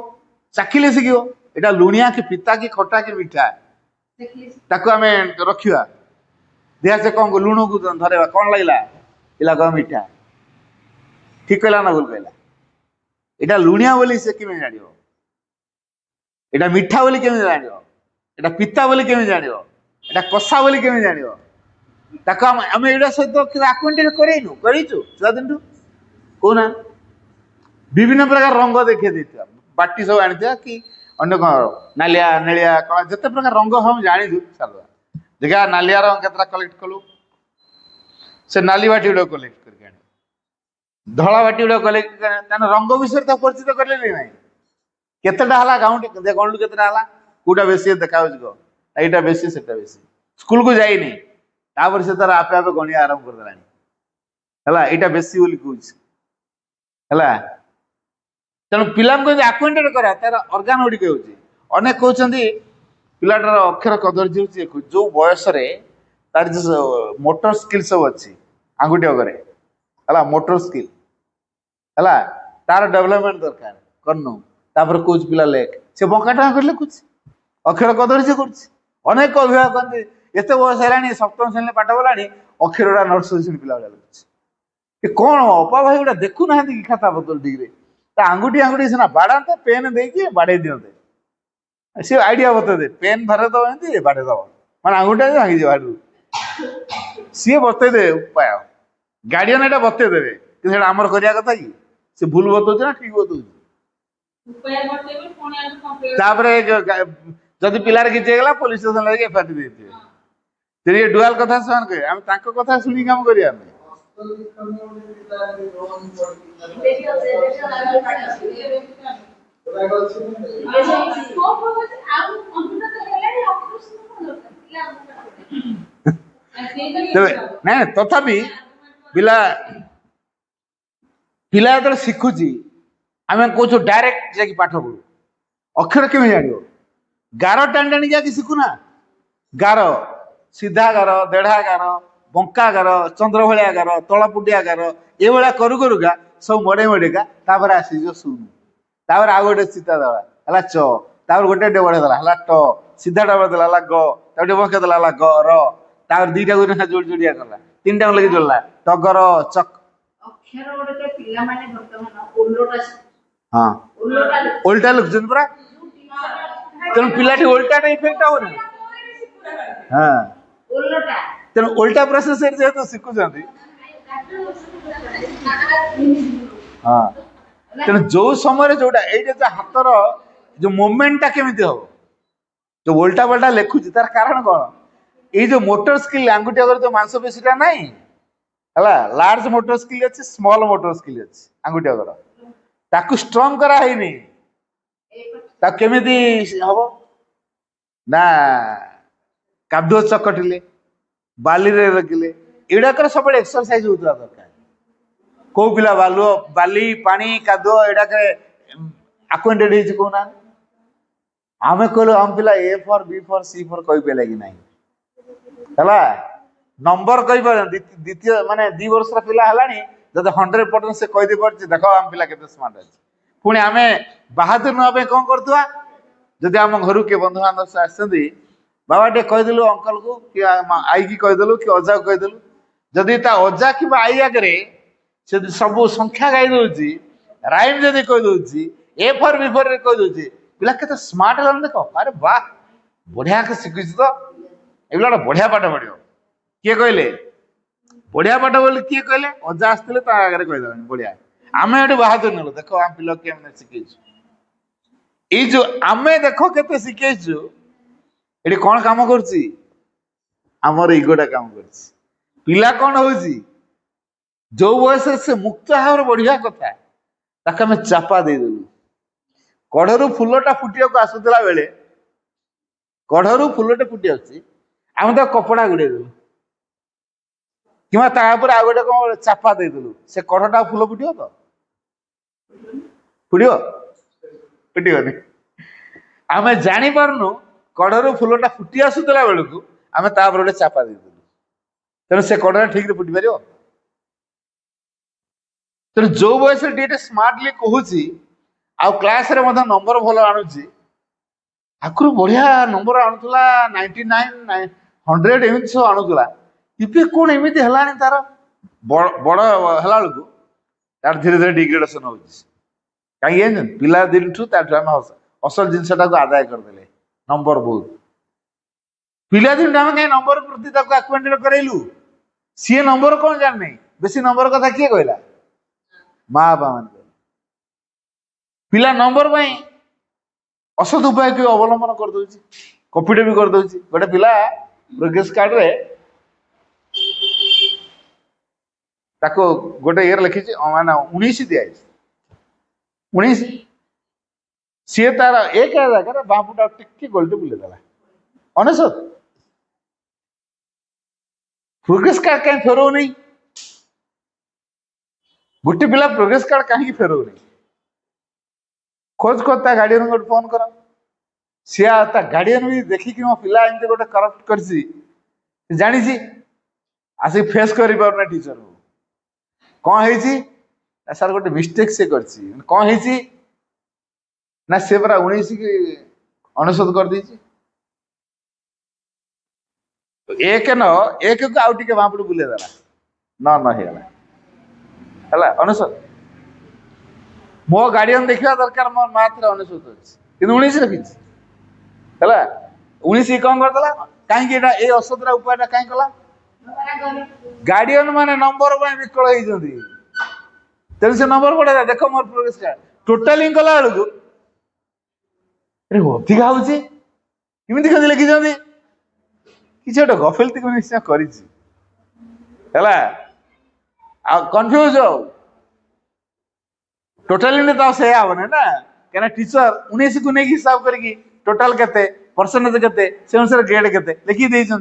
चाखिले शिखिबो एटा लुणिया कि पिता कि खट्टा कि मीठा ताको हमें रखिवा देहा से कौन लुण को धरेवा कौन लगला पिला कह मीठा ठीक कहला ना भूल कहला एटा लुणिया बोली से केमे जानियो एटा मीठा बोली केमे जानियो एटा पिता बोली केमे जानियो एटा कसा बोली केमे जानियो ताको हम एडा सहित अक्वेंटेड करेनु करिछु सदिनटू कोना विभिन्न प्रकार रंग देखे देथिया बाटी सब आनिथिया कि अन्य कौन नालिया नेलिया कौन जिते प्रकार रंग हम जानी सारा देखा नालिया रंग केतरा कलेक्ट कलु से नाली बाटी गुड़ा कलेक्ट करके आनी धला बाटी गुड़ा कलेक्ट कर रंग विषय तो परिचित करले नहीं केतेटा हला काउंट दे कोन केतेटा हला कोटा बेसी देखा हो एटा बेसी सेटा बेसी स्कूल को जाई नहीं तापर से तार आपे आपे गणिया आरंभ कर देलानी हला एटा बेसी बोली कहूछ हला तेणु पिला आक्वेंटेड करा तार ऑर्गन गुड़ी होची अनेक कहते पिलाटार अक्षर कदर्जी होची जो बयस रे तार जो मोटर स्किल सब अच्छी आंगुठी अगरे हला मोटर स्किल हला तार डेवलपमेंट दरकार करनु तापर कोच पिला लेख से बंकाटा कर लिखुच अक्षर कदर्जी करछि अनेक अभिभावक कहते एते बयस हेलानी सप्तम श्रेणी पाठ बोलानी अक्षरटा नर्सरी श्रेणी पिला लिखुच कौन अपा भाई गुड़ा देखु ना कि खाता बदल डिग्री आंगुठी आंगुठी सीना बाड़ाते पेन देकी बाड़े दियते सी आइडिया बता दे पेन धरे दब एमती बाड़े दब मैं आंगुठा भांगी जाए सी बते दे उपाय गार्डियन एटा बते देबे कि आमर करिया कथा कि से भूल बतौछ ना ठीक बतौछ तापरे जदि पिलार किछ हेगला पुलिस स्टेशन लगे एफआईआर देते तेरे डुआल कथा सुन के हम ताको कथा सुनी काम करिया ନାଇଁ ତଥାପି ପିଲା ପିଲା ଯେତେବେଳେ ଶିଖୁଛି ଆମେ କହୁଛୁ ଡାଇରେକ୍ଟ ଯାଇକି ପାଠ ପଢୁ। ଅକ୍ଷର କେମିତି ଜାଣିବ? ଗାର ଟାଣି ଟାଣି ଯାଇକି ଶିଖୁନା। ଗାର, ସିଧା ଗାର, ଦେଢା ଗାର, ବଙ୍କା ଗାର, ଚନ୍ଦ୍ର ଭଳିଆ ଗାର, ତଳପୁଟିଆ ଗାର, ଏଇଭଳିଆ କରୁ କରୁକା ସବୁ ମଡେଇ ମଡେଇକା ତାପରେ ଆସିଯିବ ଶୂନ। ତାପରେ ଆଉ ଗୋଟେ ଚିତା ଦେଲା ହେଲା ଚ, ତାପରେ ଗୋଟେ ଡବଳ ଦେଲା ହେଲା ଟ, ସିଧା ଡବଳ ଦେଲା ହେଲା ଗ, ତାପରେ ଟିକେ ବଙ୍କା ଦେଲା ହେଲା ଗ ର, ତାପରେ ଦିଟା ଯୋଡି ଯୋଡିଆ କଲା, ତିନିଟା ଲାଗି ଯୋଡିଲା ଟଗର ଚକ। ଅକ୍ଷର ଗୋଟେ ପିଲାମାନେ ବର୍ତ୍ତମାନ ହଁ ଓଲଟା ଲେଖୁଛନ୍ତି ପରା। ତେଣୁ ପିଲାଟି ଓଲଟାଟା ଇଫେକ୍ଟ ହବ ନା। ହଁ ତେଣୁ ଓଲଟା ପ୍ରୋସେସ ଯେହେତୁ ଶିଖୁଛନ୍ତି ହଁ ତେଣୁ ଯୋଉ ସମୟରେ ଯୋଉଟା ଏଇଟା ଯୋଉ ହାତର ଯୋଉ ମୁଭମେଣ୍ଟଟା କେମିତି ହବ, ଯୋଉ ଓଲଟା ପାଲଟା ଲେଖୁଛି ତାର କାରଣ କଣ? ଏଇ ଯୋଉ ମୋଟର ସ୍କିଲ୍ ଆଙ୍ଗୁଠି ଆଗରେ ଯୋଉ ମାଂସପେଶୀଟା ନାହିଁ ହେଲା, ଲାର୍ଜ ମୋଟର ସ୍କିଲ୍ ଅଛି, ସ୍ମଲ ମୋଟର ସ୍କିଲ୍ ଅଛି ଆଙ୍ଗୁଠି ଆଗର, ତାକୁ ଷ୍ଟ୍ରଙ୍ଗ କରା ହେଇନି। ତାକୁ କେମିତି ହବ ନା କାଦୁଅ ଚକଟିଲେ, ବାଲିରେ ରଖିଲେ, ଏଗୁଡାକର ସବୁବେଳେ ଏକ୍ସରସାଇଜ ହଉଥିବା ଦରକାର। କୋଉ ପିଲା ବାଲି ପାଣି କାଦୁଅ ଏଗୁଡାକରେ ଆକ୍ୱେଣ୍ଟେଡ ହେଇଛି କହୁନାହାନ୍ତି? ଆମେ କହିଲୁ ଆମ ପିଲା A for B for C for କହିପାରିଲା କି ନାହିଁ ହେଲା, ନମ୍ବର କହିପାରନ୍ତି। ଦ୍ୱିତୀୟ ମାନେ 2 ବର୍ଷର ପିଲା ହେଲାଣି ଯଦି 100% ସେ କହିଦେଇ ପାରୁଛି, ଦେଖ ଆମ ପିଲା କେତେ ସ୍ମାର୍ଟ ଅଛି। ପୁଣି ଆମେ ବାହାଦୁର ନେବା ପାଇଁ କଣ କରୁଥିବା? ଯଦି ଆମ ଘରୁ କିଏ ବନ୍ଧୁବାନ୍ଧବ ଆସିଛନ୍ତି, ବାବା ଟିକେ କହିଦେଲୁ ଅଙ୍କଲକୁ କି ଆଈକି କହିଦେଲୁ କି ଅଜାକୁ କହିଦେଲୁ, ଯଦି ତା ଅଜା କିମ୍ବା ଆଈ ଆଗରେ ସେ ସବୁ ସଂଖ୍ୟା ଗାଇ ଦଉଛି, ରାଇମ ଯଦି କହିଦଉଛି, A for B for କହିଦଉଛି, ପିଲା କେତେ ସ୍ମାର୍ଟ ହେଲାଣି ଦେଖ। ଆରେ ବାହ ବଢିଆ ଶିଖୁଛି ତ, ଏ ପିଲାଟା ବଢିଆ ପାଠ ପଢିବ। କିଏ କହିଲେ? ବଢିଆ ପାଠ ବୋଲି କିଏ କହିଲେ? ଅଜା ଆସିଥିଲେ ତା ଆଗରେ କହିଦେବାନି ବଢିଆ। ଆମେ ଏଠି ବାହାଦୁର ନେଲୁ, ଦେଖ ଆମ ପିଲା କେମିତି ଶିଖେଇଛୁ। ଏଇ ଯୋଉ ଆମେ ଦେଖ କେତେ ଶିଖେଇଛୁ, ଏଠି କଣ କାମ କରୁଛି? ଆମର ଇଗୋଟା କାମ କରୁଛି। ପିଲା କଣ ହଉଛି, ଯୋଉ ବୟସରେ ସେ ମୁକ୍ତ ଭାବରେ ବଢିବା କଥା ତାକୁ ଆମେ ଚାପା ଦେଇଦେଲୁ। କଢରୁ ଫୁଲଟା ଫୁଟିବାକୁ ଆସୁଥିଲା ବେଳେ, କଢରୁ ଫୁଲଟେ ଫୁଟି ଆସୁଛି, ଆମେ ତାକୁ କପଡା ଗୁଡେଇ ଦେଲୁ କିମ୍ବା ତା ଉପରେ ଆଉ ଗୋଟେ କଣ ଚାପା ଦେଇଦେଲୁ, ସେ କଢଟା ଫୁଲ ଫୁଟିବ ତ? ଫୁଟିବ? ଫୁଟିବନି। ଆମେ ଜାଣିପାରୁନୁ କଢରୁ ଫୁଲଟା ଫୁଟି ଆସୁଥିଲା ବେଳକୁ ଆମେ ତାପରେ ଗୋଟେ ଚାପା ଦେଇଦେଲୁ, ତେଣୁ ସେ କଢଟା ଠିକରେ ଫୁଟି ପାରିବ? ତେଣୁ ଯୋଉ ବୟସରେ ଟିକେ ସ୍ମାର୍ଟଲି କହୁଛି ଆଉ କ୍ଲାସରେ ମଧ୍ୟ ନମ୍ବର ଭଲ ଆଣୁଛି, ଆଗରୁ ବଢିଆ ନମ୍ବର ଆଣୁଥିଲା, 99 100 ଏମିତି ସବୁ ଆଣୁଥିଲା। ଏବେ କଣ ଏମିତି ହେଲାଣି, ତାର ବଡ ହେଲା ବେଳକୁ ତାର ଧୀରେ ଧୀରେ ଡିଗ୍ରେଡେସନ ହଉଛି। କାହିଁକି ଜାଣିଛନ୍ତି? ପିଲା ଦିନଠୁ ତାଠୁ ଆମେ ଅସଲ ଜିନିଷଟାକୁ ଆଦାୟ କରିଦେଲେ, ନମ୍ବର ବହୁତ। ପିଲାଦିନଠୁ ଆମେ କାହିଁ ନମ୍ବର ପ୍ରତି ତାକୁ ଆକ୍ୱେଣ୍ଟେଡ କରେଇଲୁ? ସିଏ ନମ୍ବର କଣ ଜାଣିନାହିଁ। ବେଶୀ ନମ୍ବର କଥା କିଏ କହିଲା? ମା ବାପା ମାନେ। ପିଲା ନମ୍ବର ପାଇଁ ଅସତ ଉପାୟ କିଏ ଅବଲମ୍ବନ କରିଦଉଛି, କପିଟେ ବି କରିଦଉଛି। ଗୋଟେ ପିଲା ପ୍ରୋଗ୍ରେସ କାର୍ଡରେ ତାକୁ ଗୋଟେ ଇଏରେ ଲେଖିଛି ମାନେ 19 ଦିଆଯାଇଛି, 19। ସିଏ ତାର 1 ଜାଗାରେ ବାଁ ପଟ ଟିକେ ଗୋଲଟେ ବୁଲେଇଦେଲା, 99। ପ୍ରୋଗ୍ରେସ କାର୍ଡ କାହିଁ ଫେରଉନି? ଗୋଟେ ପିଲା ପ୍ରୋଗ୍ରେସ କାର୍ଡ କାହିଁକି ଫେରଉନି? ଖୋଜ ତା ଗାର୍ଡିଆନ ଗୋଟେ ଫୋନ କର। ସିଏ ତା ଗାର୍ଡିଆନ ବି ଦେଖିକି ମୋ ପିଲା ଏମିତି ଗୋଟେ କରପ୍ଟ କରିଛି, ଜାଣିଛି, ଆସିକି ଫେସ୍ କରିପାରୁନା ଟିଚରକୁ। କଣ ହେଇଛି? ସାର୍ ଗୋଟେ ମିଷ୍ଟେକ୍ ସେ କରିଛି। କଣ ହେଇଛି ନା ସେ ପରା 19 କି 99 କରିଦେଇଛି। 1 କୁ ଆଉ ଟିକେ ବାଁ ପଟେ ବୁଲେଇ ଦେଲା, 9 ହେଇଗଲା, ହେଲା 99। ମୋ ଗାର୍ଡିଆନ ଦେଖିବା ଦରକାର ମୋ ମ୍ୟାଥରେ 99 ଅଛି, କିନ୍ତୁ 19 ରଖିଛି, ହେଲା। 19 କଣ କରିଦେଲା? କାହିଁକି ଏଟା ଏଇ ଅସତରା ଉପାୟଟା କାହିଁ କଲା? ଗାର୍ଡିଆନ ମାନେ ନମ୍ବର ପାଇଁ ବିକଳ ହେଇଛନ୍ତି, ତେଣୁ ସେ ନମ୍ବର ପଢେଇଲା। ଦେଖ ମୋର ପ୍ରୋଗ୍ରେସ କାର୍ଡ ଟୋଟାଲି କଲା ବେଳକୁ ଅଧିକା ହଉଛି। କେମିତି କେମିତି ଲେଖିଛନ୍ତି? କିଛି ଗୋଟେ ଗଫିଲତି ନିଶ୍ଚୟ କରିଛି, ହେଲା। कन्फ्यूज हो टोटाली तो से हेनी ना क्या टीचर 19 को नहीं हिसाब करके टोटाल केते परसेंटेज केते से अनुसार ग्रेड केते लिखि देइछन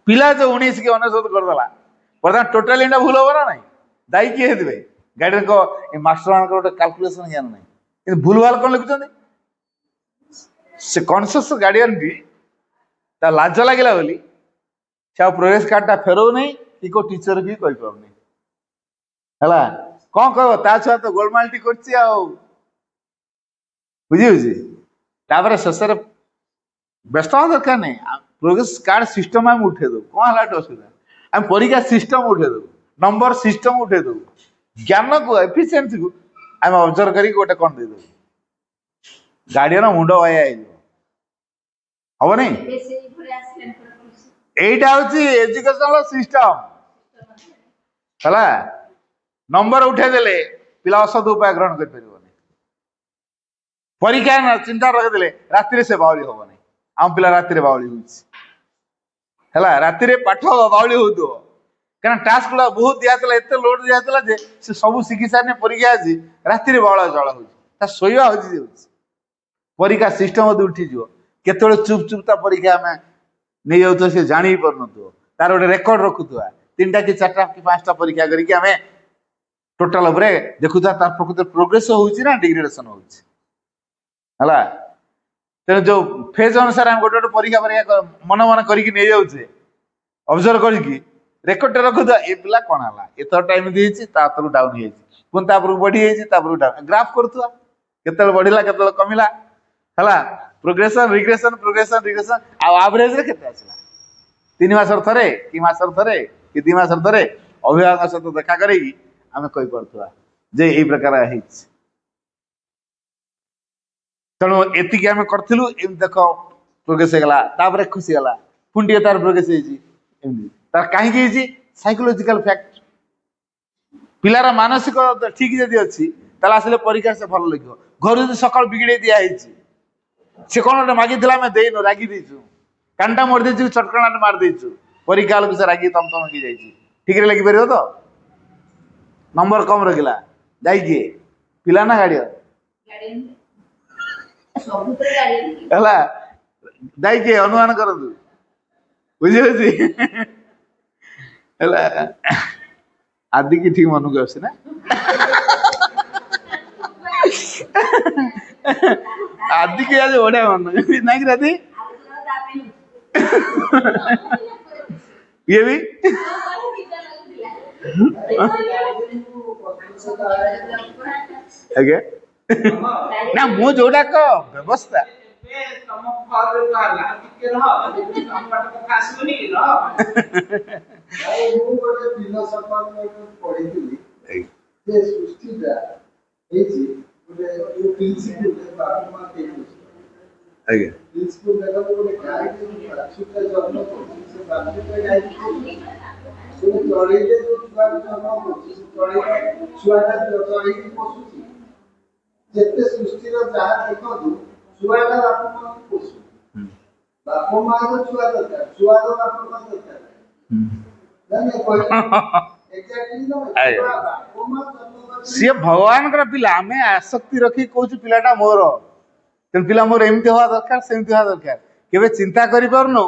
पिला जो 19 के अनसद करदेला बर्तमान टोटाली भूल हो ना नहीं दायी किए हे गार्डियन को मास्टर मान गोटे कैलकुलेशन ज्ञान नहीं भूल भाल कौन लिखुं से कनसीयस गार्डियन भी लाज लगे बोली से प्रोग्रेस कार्डटा फेरौ नहीं कि को टीचर भी कही पारनी है कौन कह ता छुआ तो गोलमाल टी कर बुझी बुझी शेष व्यस्त हवा दरकार नहीं प्रोग्रेस कार्ड सिस्टम आम उठे दो कौन है असुविधा आम परीक्षा सिस्टम उठे दो नंबर सिस्टम उठे दो ज्ञान को एफिशिएंसी को आम ऑब्जर्व करी गोटे कौन दे दो गार्डियन मुंड वाया हम नहीं एटा हूँ एजुकेशनल सिस्टम है नंबर उठे देले पिला असद उपाय ग्रहण कर पारिबो नहीं परीक्षा चिंता रखिदे राति से बावली हम नहीं आम पिला राति बावली है राति पाठ बावली हो क्या टास्क गुला बहुत दिया एत लोड दिया जे से सब शिखी सारे परीक्षा अच्छी राति बावला जल हो शोवा हो परीक्षा सिस्टम उठीज केत चुप चुप परीक्षा आम नहीं जाऊ सी जानी पार तार गोटे रेकर्ड रखुवा 3टा कि 4टा कि 5टा परीक्षा करके आम टोटाल देखुता तार प्रकृत प्रोग्रेस होना डिग्रेडेशन होगा तेना जो फेज अनुसार आम गोटे गोटे परीक्षा परीक्षा मन मन करके नहीं जाऊे ऑब्जर्व करके रेकर्ड रखुता ये पिला कौन है एथर टाइम दी डाउन हो पुणी बढ़ी डाउन ग्राफ करुवा केत बढ़ला केत कमिला है progression regression progression regression average रे केते आसला 3 मास थरे कि मास थरे कि 2 मास थरे अभिभावक सहित देखा करेगी आम कही पार्थुआ जे यही प्रकार है तेणु एतिक आम करूँ देख प्रोग्रेस होगा खुशी गला पुणी तार प्रोग्रेस तार कहीं साइकोलॉजिकल फैक्ट पिलार मानसिक ठीक जदि अच्छी आसिले परीक्षा से भल लगे घर जो सकाल बिगड़े दिखाई से कौन गोटे मागी देनु रागी देचु कानटा मोड़ देचु चटकना मार देचु परीक्षा से रागी तम तम की जाइए ठीक लगी पार तो नंबर कम रखला जाइए पिला ना गार्डियन जाइए अनुमान कर बुझे आदि की ठीक मन को आसे ना आदि के आज बढ़िया मन ना कि राधि ये भी आगे ना मु जोड़ा को व्यवस्था जिते सृष्टि जहाँ देखु छुआटा बापा पोषु बापा माँ तो छुआ दरकार छुआ तो बापा माँ दरकार सी भगवान पिला आम आसक्ति रखी कौच पिलाटा मोर तेणु पिला मोर एमती हवा दरकार सेमती हवा दरकार केवे चिंता करूँ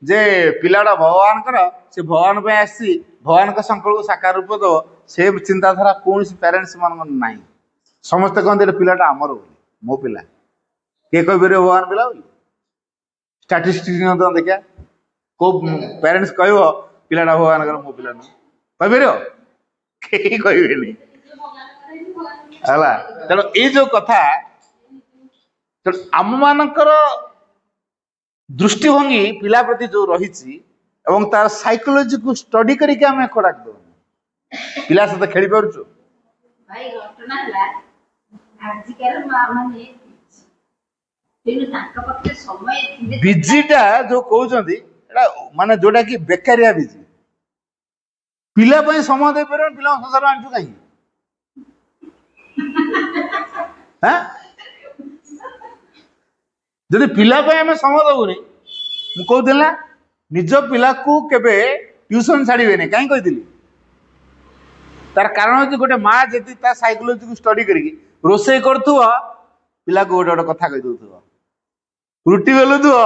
जे पिलाटा भगवान से भगवान पे आसी भगवान संकल्प साकार रूप दो से चिंताधारा कौन पेरेन्ट्स मान ना समस्ते कहते पिलाटा आमर बोली मो पिला किए कह भगवान पिला बोली स्टाटिस्टिक्स देखा को पेरेन्ट्स कह पिलाटा भगवान मो पिला नुह कह तेणु ये जो कथा आम मानकर दृष्टिभंगी पिला प्रति जो रही तार साइकोलॉजी को स्टडी करके आम खोराक दो पिला सहित खेली पार्छु भाई घटना है आजिकार माने तेनु तांका पक्षे समय बिजीटा जो कहउछंती एटा माने जोटा कि बेकारिया बिजी पिला पय समय दे परन पिला संसार आंचु काई हां जदि पिला पय हम समय दबुनी मु कहउ देला निज पिला को केबे ट्यूशन छाड़ीबे नै काई कहि दिली तार कारण हूँ गोटे माँ जी साइकोलोजी को स्टडी करी रोसे कर पिला को गोटे गोटे कथा कही दौथुव रुटी बेलुथुव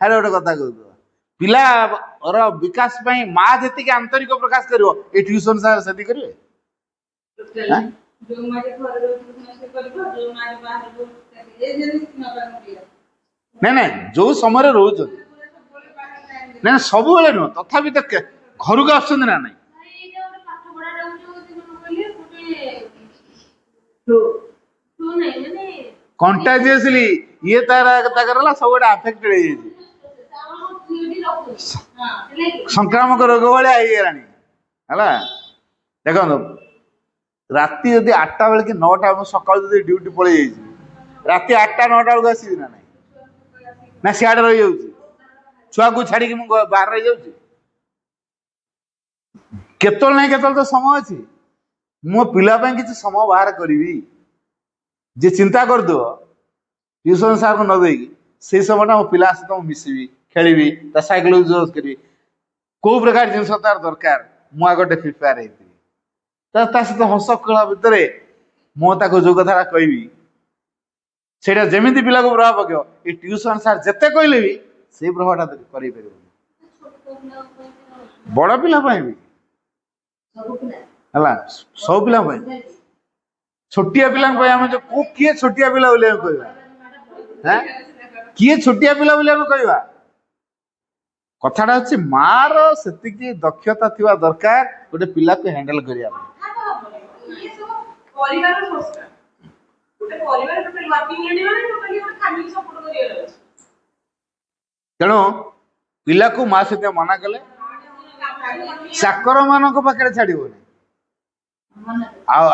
हारे गोटे कथा कहूथुव पिलार विकास माँ जी आंतरिक प्रकाश कर ट्यूशन सार से करेंगे ना ना जो समय रोच ना सब नुह तथापि तो घर को आस ना ना कंटाजियसली ये तार सब आफेक्टेड संक्रामक रोग भाया है देखो राति यदि 8टा बेल कि 9टा सका ड्यूटी पड़े राति 8टा 9टा बेलू आसबि ना ना सियाड़े रही जाऊँ छुआ को छाड़ी बाहर रही जाऊँ केतल ना केतल तो समय अच्छी मो पिलापाई किसी समय बाहर करी जे चिंता कर दो ट्यूशन सार को न देगी से समय मो पिला सहित मिसबी खेली साइकोलोजी यूज करी कौ प्रकार जिन तार दरकार मुझे प्रिपेयर सहित हस खेल भितर मुझे जो कथा कहबी से जमी पिला को प्रभाव पक ये ट्यूशन सार जिते कहले भी से प्रभाव कर बड़ पिला भी है सब पिला छोटिया पिला आम जो किए छोटिया पिला बोले कहवा किए छोटिया पिला बोले कहवा कथाटा हচ্ছে मार से दक्षता थिबा दरकार गोटे पिला को हैंडल करिया तेणु पिला को माँ सहित मना कले चाकर मान पाखे छाड़बनी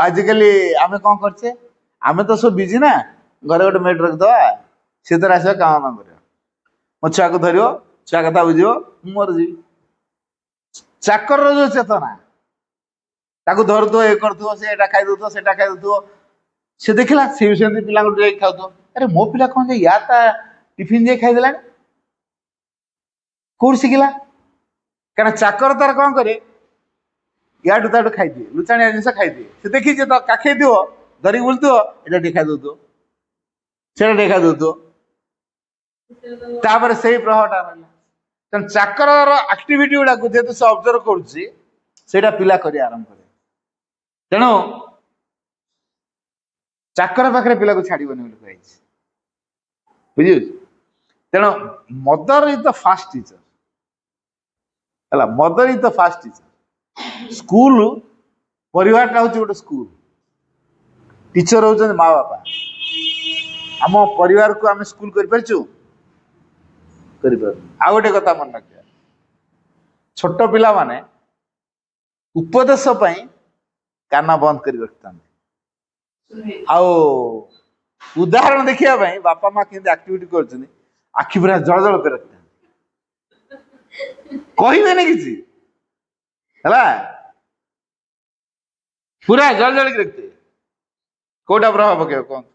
आजिकल आम कौन करछे आम तो सब बिजी ना घरे गोटे मेड रखिदवा सी तर आस काम दाम कर मो छुआ को धर छुआ कथा बुझ मोर जी चाकर जो चेतना ताकू धरु ये कर से खाई दौ से खाई दौ से देखला सी भी पिला खाऊ अरे मो पिला कौन या टिफिन जाए खाईदेला कौट शिखला क्या चाकर तार कौन करे याडू ताडू खाई दिए लुचाणिया जिन खाई दिए से देखी तो काखे दिव धरिक बुलुव एटा टे खाई दौ से खाई दौ से प्रभावटा रहा चाकर एक्टिविटी गुड़ा जेहतु से ऑब्जर्व करा पिला कर आरंभ करे तेणु चाकर पाखे पिला को छाड़बनी बुझे तेणु mother is the first teacher है mother is the first teacher school परिवार हूँ गोटे स्कूल टीचर होती माँ बापा आम परिवार को आम स्कूल कर गोटे कथा मन रखा छोट पिला माने उपदेश कान बंद कर रखता उदाहरण देखा बापा माँ के एक्टिविटी कर आखि पूरा जल जल कर रखता कहबे किसी है पूरा जल जल रखते कौटा प्रभाव पके कहते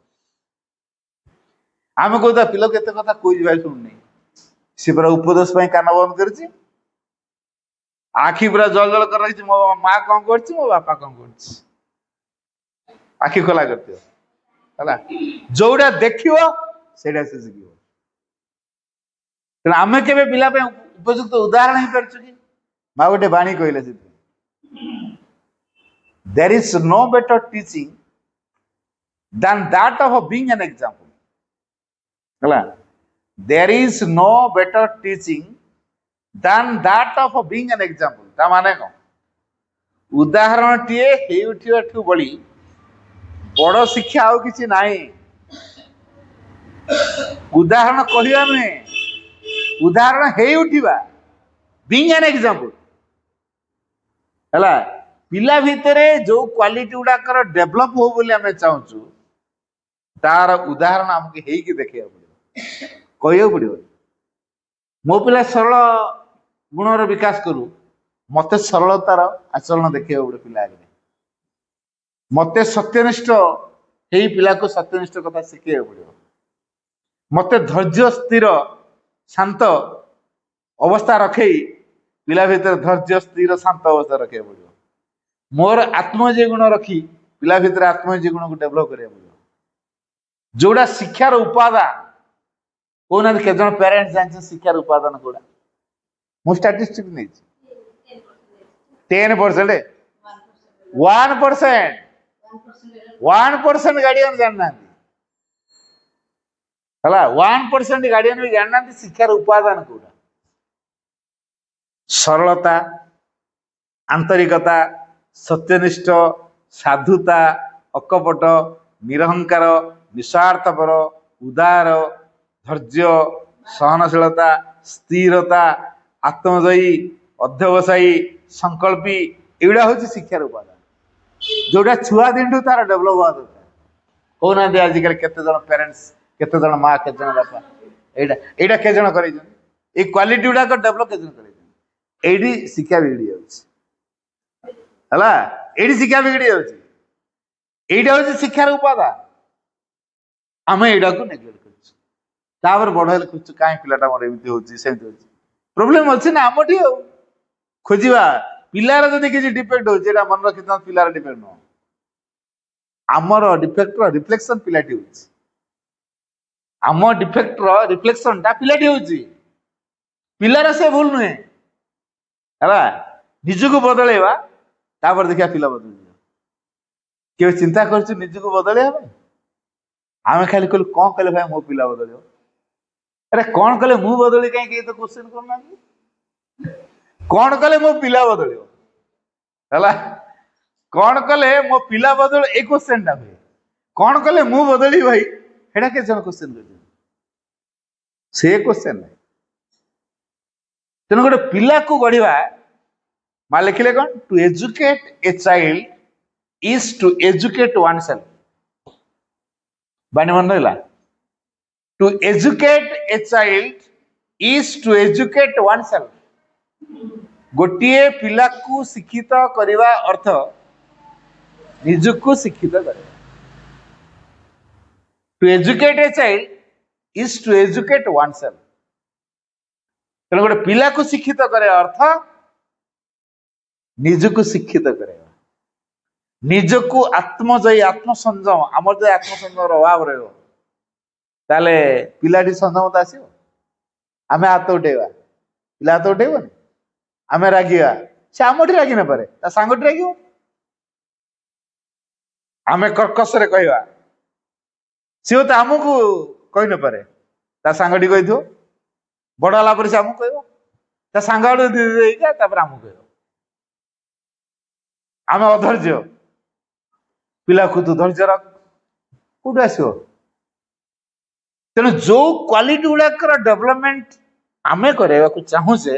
आम कहता पिला केते कथा कोई भाई शुणुनी सी पूरा उपदेश कान बंद कर आखि पूरा जल जल कर रखी मो माँ कौन कर मो बापा कौन कर आखि खोला करते जोड़ा देखियो सेटा से शिखियो तेना आम के पिला उपयुक्त उदाहरण ही पार्छु कि माँ गोटे बाणी कहले there is no better teaching than that of being an example है there is no better teaching than that of being an example ता माने कौन उदाहरण टीए हे उठिवा ठु बड़ी बड़ शिक्षा आउ किछि नाही उदाहरण कहिया नुहे उदाहरण हे उठिवा being an example है पिला भितरे जो क्वालिटी गुड़ाकर डेभलप हो बोली आम चाहूँ तार उदाहरण आमको हेकि देखा पड़ो कह पड़ो मो पिला सरल गुणर विकास करू मत सरलतार आचरण देखा गोटे पिला आगे मत सत्यनिष्ठ हे पिला को सत्यनिष्ठ कथा शिखा पड़ो मत धैर्य स्थिर शांत अवस्था रखे पिला भीतर धैर्य स्थिर शांत अवस्था रखा पड़ो मोर आत्मजय गुण रखी पिला भितर आत्मजय गुण को डेभलप करिया पड़ियो जोड़ा शिक्षार उपादान कहना केत पेरेंट्स जानते शिक्षार उपादान कोड़ा मु स्टैटिस्टिक नहीं 10% 1% गार्डियन जानना हला 1% गार्डियन भी जानना शिक्षार उपादान कोड़ा सरलता आंतरिकता सत्यनिष्ठ साधुता अकपट निरहंकार निस्वार्थपर उदार धैर्य सहनशीलता स्थिरता आत्मजयी अध्यवसायी संकल्पी एगुड़ा हूँ शिक्षार उपादान जोटा छुआ दिन तार डेभलप हवा दरकार कहना आजिकल केते जन पेरेंट्स केते जन माँ केते जन बापा एटा के जन कर क्वालिटी गुड़ाक डेभलप के जन कर शिक्षा बिगड़ी जाला ये शिक्षा बिगड़ी जाटा हूँ शिक्षार उपादान आम यहाँ को नेग्लेक्ट कर बड़ हेल्ले खोजु कहीं पिलाटा मोर एमती होती प्रोब्लेम अच्छी ना आम खोजा पिलार जब किसी डिफेक्ट होता मन रखी पिलार डिफेक्ट नुह आमर डिफेक्ट रिफ्लेक्शन पिलाटी होची आम डिफेक्ट रिफ्लेक्शन टा पिलाटी होची पिलार से भूल नुहे है निजको बदलैवा तापर देखा पिला बदल के चिंता कर निजको बदलैया आम खाली कहलु कौन कले भाई मो पिला बदल अरे कौन कले मु बदली कहीं तो क्वेश्चन करना कौन कले मो पिला बदल है कौन कले मो पिला बदल ए क्वेश्चन टा हुए कौन कले मु बदली भाई हेडा के जन क्वेश्चन कर से क्वेश्चन नहीं तेणु गोटे पिला को गढ़ा माँ लिखिले कौन to educate a child is to educate oneself बानी मन रहा to educate a child is to educate oneself गोटे पिला को शिक्षित करने अर्थ निजको शिक्षित कर to educate a child is to educate oneself तेणु गोटे पिला को शिक्षित करे अर्थ निजको शिक्षित करे निजको आत्मजयी आत्मसंयम आमर जो आत्मसंयम अभाव रहा पिलाटी संयमता आसो आम हाथ उठेवा पिला हाथ उठेबन आम रागिवा से आमठी रागी न पारे सांगठी राग आम कर्कश कहवा सी तो आमको कही न पारे सांगठी कही बड़ है से आमको कह सांग आमको कह आम अधैर्य पिला को तू धैर्य रख कौट आस तेणु जो क्वालिटी गुड़ाक डेवलपमेंट आमे करवा चाहूचे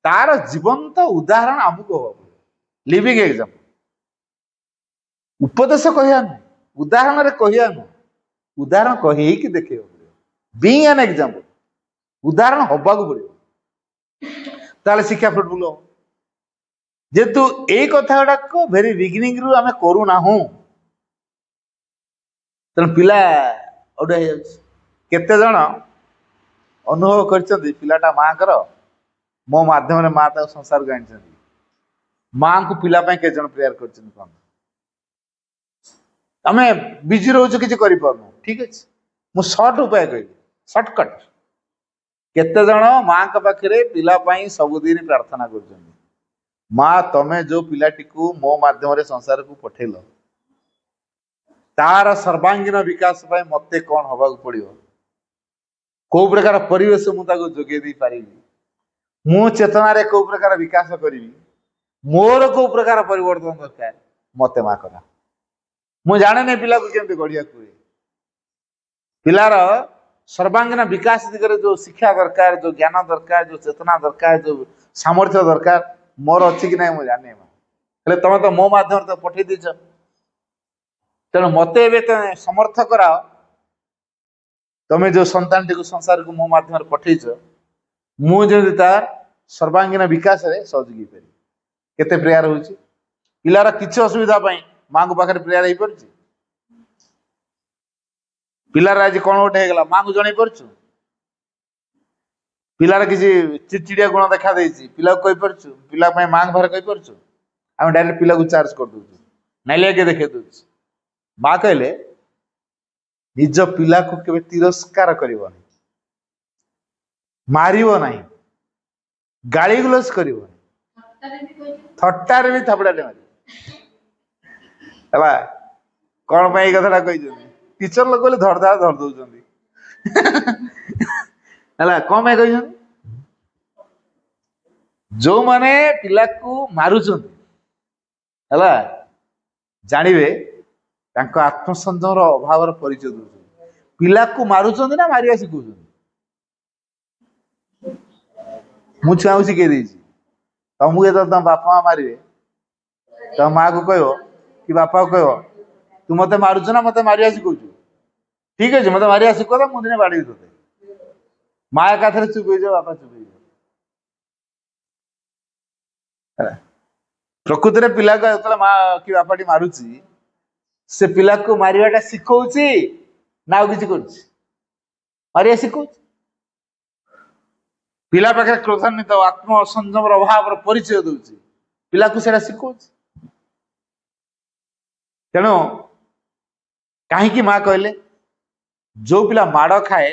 तार जीवंत उदाहरण आमको लिविंग एग्जांपल उपदेश कहया ना उदाहरण कहया ना उदाहरण कही देखे बीइंग एन एग्जांपल उदाहरण हवा को पड़ो शिक्षा फ्रुटफुल हम जेतु यही कथा गुड़ाक भेरी बिगिनिंग रु आम करूना तेणु पिला अड़ुआ हो केते जन अनुभव कर पिलाटा माँ मो माध्यम माँ संसार को आनी माँ को पिला के जन प्रेयर कर आम बिजी रोच कि ठीक अच्छे मुझे सर्ट उपाय कहली सर्टकट केते जन माँ पाखे पिला सबुदिन प्रार्थना कर माँ तमे जो पिलाटी को मो माध्यम संसार को पठेल तार सर्वांगीन विकास मते कौन हवा पड़ो कौ प्रकार परिवेश मुझे जोगे दे पारि मु चेतनार कौ प्रकार विकास करी मोर कौ प्रकार परिवर्तन दरकार मते माँ करा मु जाने नहीं पिला को केमती गढ़िया हुए पिलार सर्वांगीन विकास दिगरे जो शिक्षा दरकार जो ज्ञान दरकार जो चेतना दरकार जो सामर्थ्य दरकार मोर अच्छी कि ना मुझे जाने हेल्ले तुम तो मो मध्यम तो पठे दीच तेणु मत समर्थ कराओ तुम्हें जो संतान टी संसार को मो मध्यम पठेच मुझे तार सर्वांगीन विकास में सहयोगी पारि केते प्रेयर हो पिलार किसी असुविधा माँ को पाखे प्रेयर हो पार पिलार आज कौन गोटे होगा माँ को जन पार्छु पिलार किसी चिड़चिड़िया गुण देखा पिला को कही पार्छु पिला माँ बाहर कही पार्छु आम डायरेक्ट पिला को चार्ज कर दउछु नालिया के देखे दउछु माँ कहले निज पिला को केबे तिरस्कार करिवो नहीं मारिवो नहीं गाली गुलस करिवो थट्टारे भी थपड़ाटे मारी हला कौन पाई कथाटा कहिछन टीचर लोग बोले धर दउछन हला कौन पाई कहिछन जो माने पिला को मारुछन हला जानिबे तांको आत्मसंयमर अभावर परिचय दउछन पिला को मारुछन ना मारिया सिखउछन मु छुआ शिखे देछि तुमको तो तुम बापा माँ मारे तुम माँ को कह कि बापा को कह तू मत मारुच ना मत मारिया शिखु ठीक है मत मारिया शिख तो मुझे बाड़ी ते माँ एकाथरे चुप हो बापा चुप हो प्रकृति में पिला को जो माँ कि बापा टी मारुची से पिला को मारियाटा शिखौची ना और किसी कर मारिया शिखौ पिला पाखे क्रोधान्वित आत्म संयम अभाव परिचय दूसरी पिला को सेटा शिखौ तेणु कहीं माँ कहले जो पिला माड़ खाए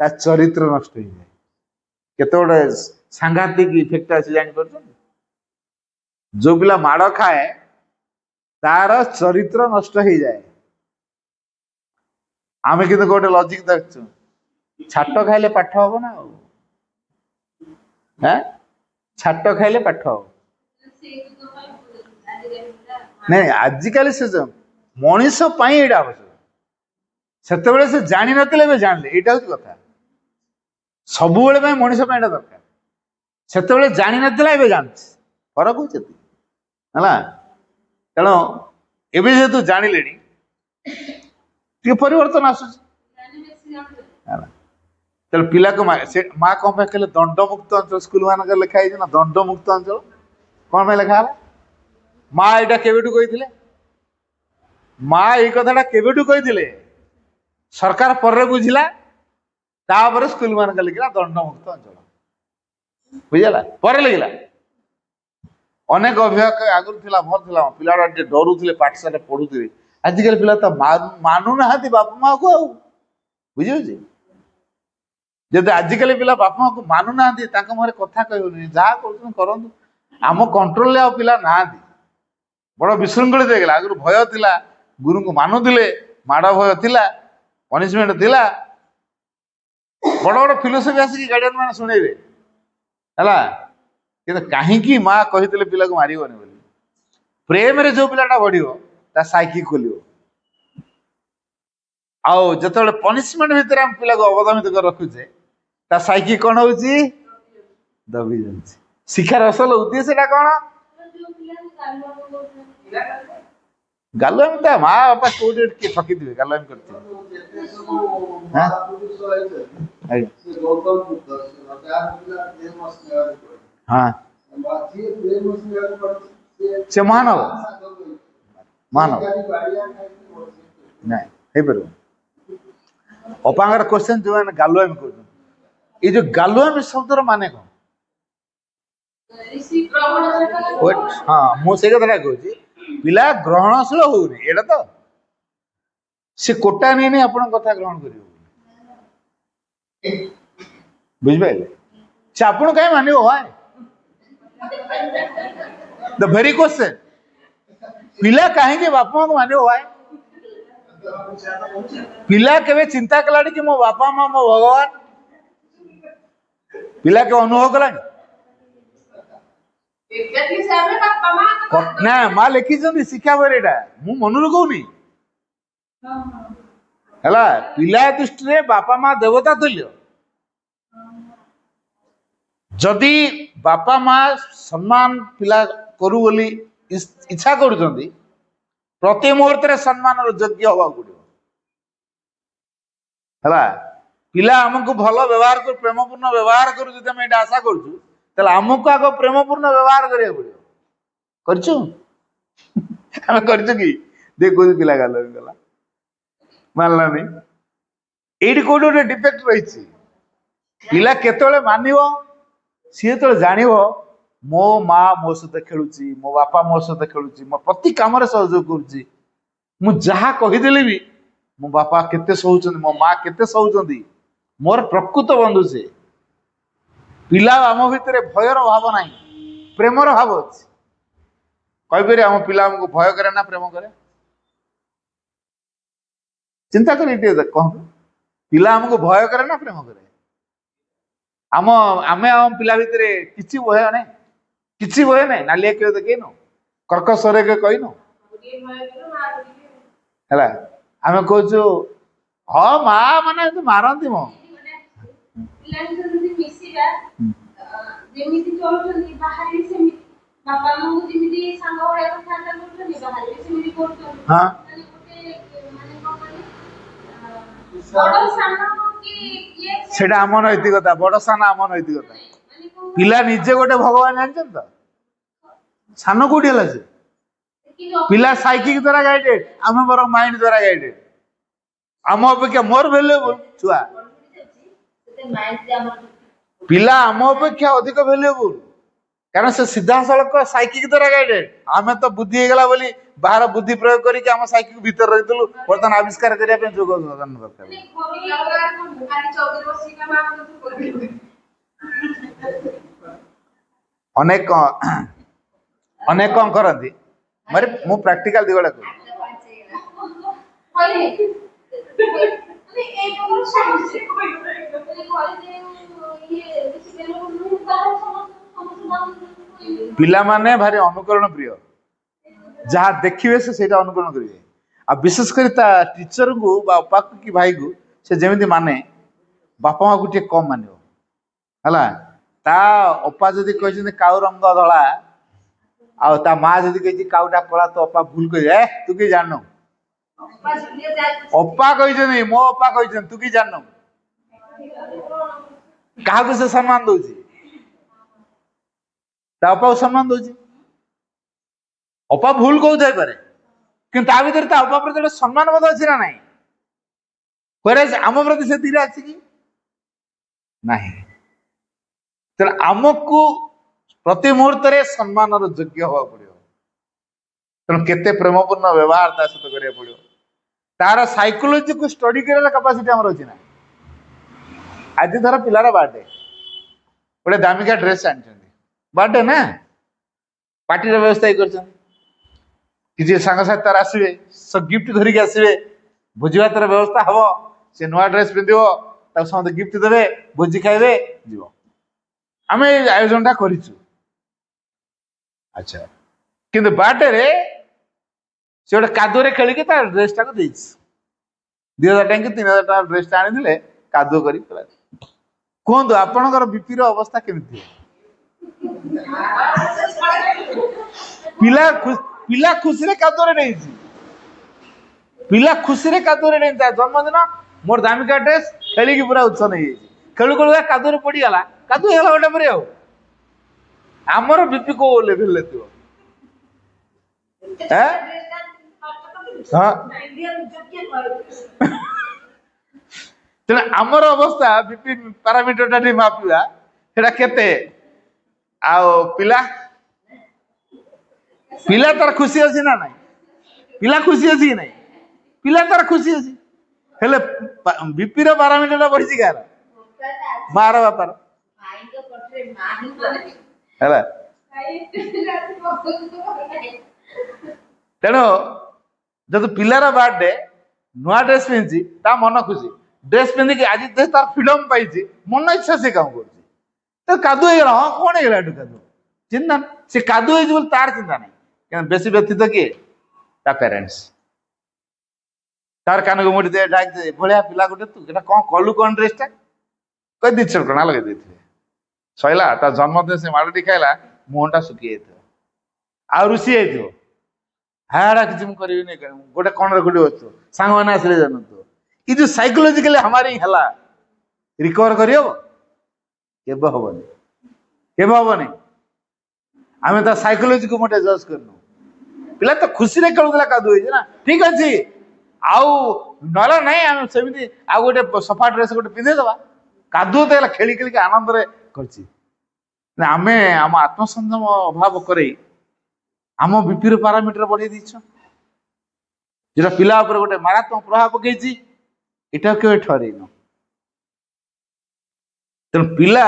ता चरित्र नष्ट हो जाए केते गोटे सांघातिक इफेक्ट अच्छे जापर जो पिला माड़ खाए तार चरित्र नष्ट हो जाए आम कि गोटे लॉजिक देखु छाट खाइले पाठ हम ना छाट खाइले पाठ हम नहीं आजिकल से मनीष यहाँ आवश्यक से से जानी नथिले जानले यहाँ हूँ कथा सब मनीष दरकार से जानी नथिला जानछि फरक हो तेणु एवं जेहेतु जानिले परिवर्तन आसूस तेल पिला को माँ कौन पे कहले दंडमुक्त अंचल स्कूल मान लिखाई ना दंडमुक्त अंचल कौन पे लिखा माँ यहाँ केवेठू कही माँ ये कथा केवेठू कही सरकार पर बुझिला तापर स्कूल मान लिखला दंडमुक्त अंचल बुझला पर लिखला अनेक अभिभावक आगुरी थिला भल थिला पिला डरुले पाठशाला पढ़ुवे आजिकल पिला तो मानु ना बापा माँ को बुझे जब आजिकल पिला बापा माँ को मानु ना मुहर कथा कहनी जहाँ करूँ आम कंट्रोल पिला ना बड़ विशृंखलित हो गला आगुरी भय थिला गुरु को मानुले माड़ भय थिला पनिशमेंट थिला बड़ बड़ फिलोसफी आसिक गार्डियन मैंने शुणेबे है कि कहीं माँ कही पिला को मारबनी बोली प्रेम रे जो पिलाटा बढ़ो ता साइकी खोल आउ जो पनिशमेंट भितर आम पिला को अवदमित कर रखुचे ता साइकी कौन हो दबी जा शिक्षार असल उद्देश्य कौन गालुआमी ता माँ बापा कौटे किए ठकी थे गालुआमी हाँ से महानव महानव नहीं अपांगर क्वेश्चन जो है गालुआमी कर जो गालुआमी शब्दर माने कौन हाँ मुझे कथा कहूँ पिला ग्रहणशील होनी एटा तो से कोटा नहीं अपन कथा ग्रहण कर बुझे से आपन कहीं मान भाई द वेरी क्वेश्चन पिला कहीं बापा को मान भाई पिला के चिंता कला कि मो बापा माँ मो भगवान पिला के अनुभव कला ना माँ लिखी शिक्षा बरेटा मु मन कहूनी है पिला दृष्टि बापा माँ देवता तुल्य जदि बापा माँ सम्मान पिला करू बोली इच्छा कर प्रति मुहूर्त सम्मान योग्य हवा पड़ो है पिला आमको भल व्यवहार कर प्रेमपूर्ण व्यवहार कर आशा कर आमको आग प्रेमपूर्ण व्यवहार करा पड़ो कि देखो पिला गाल गला मानला नहीं ये कौट गोटे डिफेक्ट रही पिला केत मान सी तो जान ମୋ ମା ମୋ ସହିତ ଖେଳୁଛି, ମୋ ବାପା ମୋ ସହିତ ଖେଳୁଛି, ମୋ ପ୍ରତି କାମରେ ସହଯୋଗ କରୁଛି। ମୁଁ ଯାହା କହିଦେଲେ ବି ମୋ ବାପା କେତେ ସହୁଛନ୍ତି, ମୋ ମା କେତେ ସହୁଛନ୍ତି, ମୋର ପ୍ରକୃତ ବନ୍ଧୁ ସେ। ପିଲା ଆମ ଭିତରେ ଭୟର ଭାବ ନାହିଁ, ପ୍ରେମର ଭାବ ଅଛି। କହିପାରିବେ ଆମ ପିଲା ଆମକୁ ଭୟ କରେ ନା ପ୍ରେମ କରେ? ଚିନ୍ତା କରି ଟିକେ କହନ୍ତୁ, ପିଲା ଆମକୁ ଭୟ କରେ ନା ପ୍ରେମ କରେ? ଆମେ ଆମ ପିଲା ଭିତରେ କିଛି ଭୟ ନାହିଁ, କିଛି ଭୟ ନାହିଁ। ନାଲିଆ କେବେ ଦେଖେଇନୁ, କର୍କଶରେ କହିନୁ ହେଲା। ଆମେ କହୁଛୁ ହଁ ମା ମାନେ ମାରନ୍ତି ମୋ ପିଲାଙ୍କ ସହିତ ମିଶିବା ଯେମିତି ଚଳୁଛନ୍ତି ବାହାରେ ବି ସେମିତି, ବାପା ମାଙ୍କୁ ଯେମିତି ସାଙ୍ଗ ଭଳିଆ କଥାବାର୍ତ୍ତା କରୁଛନ୍ତି ବାହାରେ ବି ସେମିତି କରୁଛନ୍ତି। ହଁ ମାନେ ଗୋଟେ ମାନେ କଣ କହିଲେ ବଡ ସାନ କି ଇଏ ସେଇଟା ଆମ ନୈତିକତା, ବଡ ସାନ ଆମ ନୈତିକତା। ମାନେ କଣ ପିଲା ନିଜେ ଗୋଟେ ଭଗବାନ ଜାଣିଛନ୍ତି ତ, ସାନ କୋଉଠି ହେଲା ସେ? କହିଲେ ପିଲା ସାଇକିକ ଦ୍ୱାରା ଗାଇଡେଡ, ଆମେ ବର ମାଇଣ୍ଡ ଦ୍ୱାରା ଗାଇଡେଡ। ଆମ ଅପେକ୍ଷା ମୋର ଭ୍ୟାଲୁଏବଲ ଛୁଆ, ପିଲା ଆମ ଅପେକ୍ଷା ଅଧିକ ଭ୍ୟାଲୁଏବଲ, କାରଣ ସେ ସିଧାସଳଖ ସାଇକିକ ଦ୍ୱାରା ଗାଇଡେଡ। ଆମେ ତ ବୁଦ୍ଧି ହେଇଗଲା ବୋଲି ବାହାର ବୁଦ୍ଧି ପ୍ରୟୋଗ କରିକି ଆମ ସାଇକିକ ଭିତରେ ରହିଥିଲୁ, ବର୍ତ୍ତମାନ ଆବିଷ୍କାର କରିବା ପାଇଁ ଯୋଗ ଦରକାର। ଅନେକ ଅନେକ କଣ କରନ୍ତି, ମୁଁ ପ୍ରାକ୍ଟିକାଲ ଦିଗଟା କହୁଛି। ପିଲାମାନେ ଭାରି ଅନୁକରଣ ପ୍ରିୟ, ଯାହା ଦେଖିବେ ସେ ସେଇଟା ଅନୁକରଣ କରିବେ। ଆଉ ବିଶେଷ କରି ତା ଟିଚରଙ୍କୁ ବା ଅପାକୁ କି ଭାଇକୁ ସେ ଯେମିତି ମାନେ, ବାପା ମାଆକୁ ଟିକେ କମ ମାନିବ ହେଲା। ତା ଅପା ଯଦି କହିଛନ୍ତି କାଉ ରଙ୍ଗ ଧଳା, ଆଉ ତା ମା ଯଦି କହିଛି କାଉଟା କଳା, ତ ଅପା ଭୁଲ କହିବେ, ତୁ କି ଜାଣିନୁ। ଅପା କହିଛନ୍ତି, ମୋ ଅପା କହିଛନ୍ତି, ତୁ କି ଜାଣିନୁ। କାହାକୁ ସେ ସମ୍ମାନ ଦଉଛି? ତା ଅପାକୁ ସମ୍ମାନ ଦଉଛି। ଅପା ଭୁଲ କହୁଥାଇପାରେ, କିନ୍ତୁ ତା ଭିତରେ ତା ଅପା ପ୍ରତି ଗୋଟେ ସମ୍ମାନ ବୋଧ ଅଛି ନା ନାହିଁ? ଆମ ପ୍ରତି ସେତିକି ଅଛି କି ନାହିଁ? ତେଣୁ ଆମକୁ ପ୍ରତି ମୁହୂର୍ତ୍ତରେ ସମ୍ମାନର ଯୋଗ୍ୟ ହବାକୁ ପଡିବ। ତେଣୁ କେତେ ପ୍ରେମପୂର୍ଣ୍ଣ ବ୍ୟବହାର ତା ସହିତ କରିବାକୁ ପଡିବ। ତାର ସାଇକୋଲୋଜିକୁ ଷ୍ଟଡି କରିବାର କାପାସିଟି ଆମର ଅଛି ନା? ଆଜି ଧର ପିଲାର ବାର୍ଥଡେ, ଗୋଟେ ଦାମିକା ଡ୍ରେସ ଆଣିଛନ୍ତି, ବାର୍ଥଡେ ନା, ପାର୍ଟିର ବ୍ୟବସ୍ଥା କରିଛନ୍ତି, କିଛି ସାଙ୍ଗସାଥି ତାର ଆସିବେ, ଗିଫ୍ଟ ଧରିକି ଆସିବେ, ଭୋଜି ଭାତର ବ୍ୟବସ୍ଥା ହବ, ସେ ନୂଆ ଡ୍ରେସ ପିନ୍ଧିବ, ତାକୁ ସମସ୍ତେ ଗିଫ୍ଟ ଦେବେ, ଭୋଜି ଖାଇବେ, ଯିବ। ଆମେ ଏଇ ଆୟୋଜନଟା କରିଛୁ। ଆଚ୍ଛା, କିନ୍ତୁ ବାର୍ଥଡେରେ ସେ ଗୋଟେ କାଦୁଅରେ ଖେଳିକି ତା ଡ୍ରେସଟାକୁ ଦେଇଛି। 2000 ଟଙ୍କା କି 3000 ଟଙ୍କା ଡ୍ରେସଟା ଆଣିଥିଲେ, କାଦୁଅ କରି ଖେଳାଛି। କୁହନ୍ତୁ ଆପଣଙ୍କର ବିପିର ଅବସ୍ଥା କେମିତି? ପିଲା ଖୁସିରେ କାଦୁଅରେ ନେଇଛି, ପିଲା ଖୁସିରେ କାଦୁଅରେ ନେଇଛି। ତା ଜନ୍ମଦିନ, ମୋର ଦାମିକା ଡ୍ରେସ, ଖେଳିକି ପୁରା ଉତ୍ସବ ହେଇଯାଇଛି। ଖେଳୁ ଖେଳୁ କାଦୁଅରେ ପଡିଗଲା, କାଦୁଅ ହେଇଗଲା ଗୋଟେ ପରେ। ଆଉ ଆମର ବିପି କୋଉ ଲେଭେଲରେ ଥିବ? ତେଣୁ ଆମର ଅବସ୍ଥା, ବିପି ପାରାମିଟରଟା ଟିକେ ମାପିବା, ସେଟା କେତେ? ଆଉ ପିଲା ତାର ଖୁସି ଅଛି ନା ନାଇଁ? ପିଲା ଖୁସି ଅଛି କି ନାଇଁ? ପିଲା ତାର ଖୁସି ଅଛି, ହେଲେ ବିପିର ପାରାମିଟରଟା ବଢିଛି କାହାର? ମାର ବାପାର ହେଲା। ତେଣୁ ଯଦି ପିଲାର ବାର୍ଥଡେ, ନୂଆ ଡ୍ରେସ ପିନ୍ଧିଛି, ତା ମନ ଖୁସି, ଡ୍ରେସ ପିନ୍ଧିକି ଆଜି ତାର ଫ୍ରିଡମ ପାଇଛି, ମନ ଇଚ୍ଛା ସେ କାମ କରୁଛି। ତ କାଦୁଅ ହେଇଗଲା, ହଁ କଣ ହେଇଗଲା ଏଠୁ କାଦୁଅ, ଚିନ୍ତା ସେ କାଦୁଅ ହେଇଛି ବୋଲି ତାର ଚିନ୍ତା ନାହିଁ। କିନ୍ତୁ ବେଶୀ ବ୍ୟଥିତ କିଏ? ତା ପ୍ୟାରେଣ୍ଟସ। ତାର କାନକୁ ମୁଠି ଦେ, ଡାକି ଦେ, ଭଳିଆ ପିଲା ଗୋଟେ, ତୁ ଏଟା କଣ କଲୁ, କଣ ଡ୍ରେସଟା କହି 200 ଟଙ୍କା ଲଗେଇ ଦେଇଥିବେ। ସଇଲା, ତା ଜନ୍ମଦିନ ସେ ମାଡ଼ଟି ଖାଇଲା, ମୁହଁଟା ଶୁଖି ଯାଇଥିବ, ଆଉ ରୁଷି ଯାଇଥିବ, ହାଡା କିଛି ମୁଁ କରିବିନି, ଗୋଟେ କଣରେ ଗୋଟେ ବସିଥିବ, ସାଙ୍ଗମାନେ ଆସିଲେ ଜାଣୁଥିବ। ଏ ଯୋଉ ସାଇକୋଲୋଜିକାଲି ହାମାରିଂ ହେଲା, ରିକଭର କରିହବ? କେବେ ହବନି, କେବେ ହବନି। ଆମେ ତା ସାଇକୋଲୋଜିକୁ ମୋଟେ ଜଜ୍ କରିନୁ। ପିଲା ତ ଖୁସିରେ ଖେଳୁଥିଲା, କାଦୁଅ ହେଇଛି ନା, ଠିକ ଅଛି, ଆଉ ନହେଲେ ନାଇଁ, ଆମେ ସେମିତି ଆଉ ଗୋଟେ ସଫା ଡ୍ରେସ ଗୋଟେ ପିନ୍ଧେଇଦବା। କାଦୁଅ ତ ହେଲା, ଖେଳି ଖେଳିକି ଆନନ୍ଦରେ କରିଛି। ନା ଆମେ ଆମ ଆତ୍ମସଂଯମ ଅଭାବ କରି ଆମ ବିପିର ପାରାମିଟର ବଢେଇ ଦେଇଛ, যেটা ପିଲା ଉପରେ ଗୋଟେ ମାରାତ୍ମକ ପ୍ରଭାବ ପକେଇଛି। ଏଟା କେବେ ଠରେଇନ। ତେଣୁ ପିଲା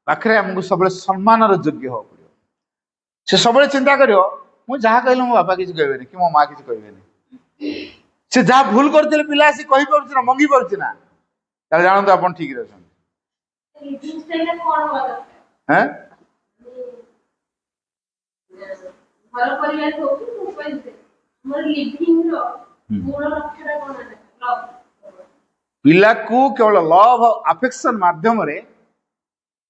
ପାଖରେ ଆମକୁ ସବୁବେଳେ ସମ୍ମାନର ଯୋଗ୍ୟ ହବାକୁ ପଡିବ। ସେ ସବୁବେଳେ ଚିନ୍ତା କରିବ ମୁଁ ଯାହା କହିଲେ ମୋ ବାପା କିଛି କହିବେନି କି ମୋ ମା କିଛି କହିବେନି। ସେ ଯାହା ଭୁଲ କରିଥିଲେ ପିଲା ଆସି କହିପାରୁଛି ନା, ମଙ୍ଗି ପାରୁଛି ନା, ତାହେଲେ ଜାଣନ୍ତୁ ଆପଣ ଠିକରେ ଅଛନ୍ତି। ହଁ ଘର ପରିବାର ହଉ କି ମୋବାଇଲ ଆମର ଲିଭିଂ ର ମୂଳ ଲକ୍ଷ୍ୟଟା କଣ ହେଲା? ପିଲାକୁ କେବଳ ଲଭ ଆଫେକ୍ସନ ମାଧ୍ୟମରେ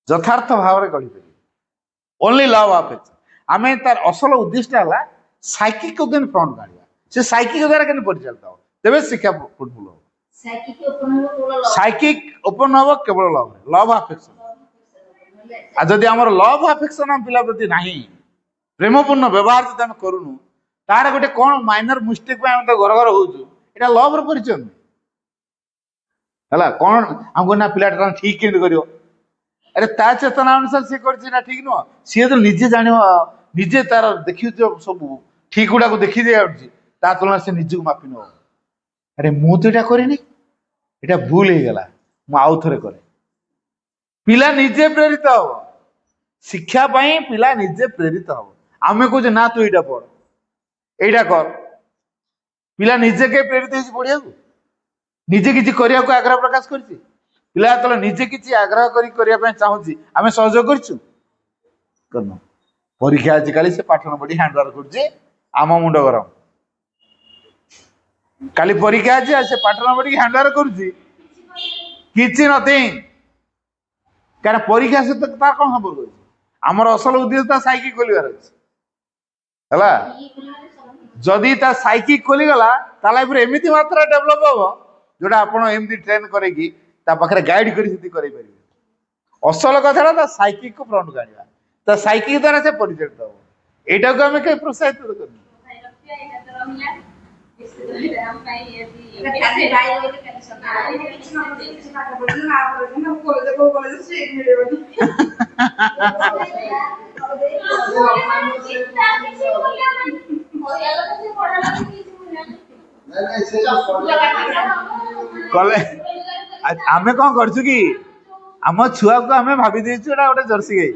ଯଥାର୍ଥ ଭାବରେ ଗଢ଼ିପାରିବେ। Only love affection. ଆମେ ତାର ଅସଲ ଉଦ୍ଦେଶ୍ୟ ହେଲା ସାଇକିକ କେମିତି ଫ୍ରଣ୍ଟ ଆଣିବା, ସେ ସାଇକିକ ଦ୍ୱାରା କେମିତି ପରିଚାଳିତ ହବ, ତେବେ ଶିକ୍ଷା ଫୁଟଫୁଲ ହବ। ସାଇକିକ ଓପନ ହବ କେବଳ ଲଭ ଆଫେକ୍ସନ। ଆଉ ଯଦି ଆମର ଲଭ ଆଫେକ୍ସନ ଆମ ପିଲା ପ୍ରତି ନାହିଁ, ପ୍ରେମପୂର୍ଣ୍ଣ ବ୍ୟବହାର ଯଦି ଆମେ କରୁନୁ, ତାର ଗୋଟେ କଣ ମାଇନର ମିଷ୍ଟେକ୍ ପାଇଁ ଆମେ ତ ଘର ଘର ହଉଛୁ, ଏଇଟା ଲଭର ପରିଚୟ ନୁହେଁ। ହେଲା କଣ ଆମକୁ ନା ପିଲାଟା ଠିକ କେମିତି କରିବ, ଆରେ ତା ଚେତନା ଅନୁସାରେ ସିଏ କରିଛି ନା ଠିକ ନୁହଁ। ସିଏ ତ ନିଜେ ଜାଣିବ, ନିଜେ ତାର ଦେଖିଥିବ ସବୁ ଠିକ ଗୁଡାକୁ ଦେଖି ଦିଆଯାଉଛି, ତା ତୁଳନାରେ ସେ ନିଜକୁ ମାପି ନବ। ଆରେ ମୁଁ ତ ଏଇଟା କରିନି, ଏଇଟା ଭୁଲ ହେଇଗଲା, ମୁଁ ଆଉ ଥରେ କରେ। ପିଲା ନିଜେ ପ୍ରେରିତ ହବ ଶିକ୍ଷା ପାଇଁ, ପିଲା ନିଜେ ପ୍ରେରିତ ହବ। ଆମେ କହୁଛେ ନା ତୁ ଏଇଟା ପଢ, ଏଇଟା କର। ପିଲା ନିଜେ କେ ପ୍ରେରିତ ହେଇଛି ପଢିବାକୁ, ନିଜେ କିଛି କରିବାକୁ ଆଗ୍ରହ ପ୍ରକାଶ କରିଛି। ପିଲା ଯେତେବେଳେ ନିଜେ କିଛି ଆଗ୍ରହ କରି କରିବା ପାଇଁ ଚାହୁଁଛି, ଆମେ ସହଯୋଗ କରିଛୁ କରିନୁ। ପରୀକ୍ଷା ଆଜିକାଲି ସେ ପାଠ ନ ପଢି ହ୍ୟାଣ୍ଡୱାର୍କ କରୁଛି, ଆମ ମୁଣ୍ଡ ଗରମ। କାଲି ପରୀକ୍ଷା ଅଛି ଆଉ ସେ ପାଠ ନ ପଢିକି ହ୍ୟାଣ୍ଡୱାର୍କ କରୁଛି, କିଛି ନଥିଙ୍ଗ। କାରଣ ପରୀକ୍ଷା ସହିତ ତାର କଣ ସମ୍ପର୍କ ଅଛି? ଆମର ଅସଲ ଉଦ୍ଦେଶ୍ୟ ତା ସାଇକି ଖୋଲିବାର ଅଛି। ହେଲା, ଯଦି ତା ସାଇକି ଖୋଲିଗଲା, ତା ଲାଇଫରେ ଏମିତି ମାତ୍ରା ଡେଭଲପ ହବ ଯୋଉଟା ଆପଣ ଏମିତି ଟ୍ରେନ କରିକି ତା ପାଖରେ ଗାଇଡ କରି ସେଠି କରେଇ ପାରିବେ। ଅସଲ କଥାଟା ତା ସାଇକିକୁ ଫ୍ରଣ୍ଟକୁ ଆଣିବା, ତା ସାଇକି ଦ୍ୱାରା ସେ ପରିଚାଳିତ ହବ। ଏଇଟାକୁ ଆମେ କେହି ପ୍ରୋତ୍ସାହିତ କରୁନୁ। କଲେ ଆମେ କଣ କରୁଛୁ କି, ଆମ ଛୁଆକୁ ଆମେ ଭାବି ଦେଇଛୁ ଏଟା ଗୋଟେ ଜର୍ସି ଗାଈ।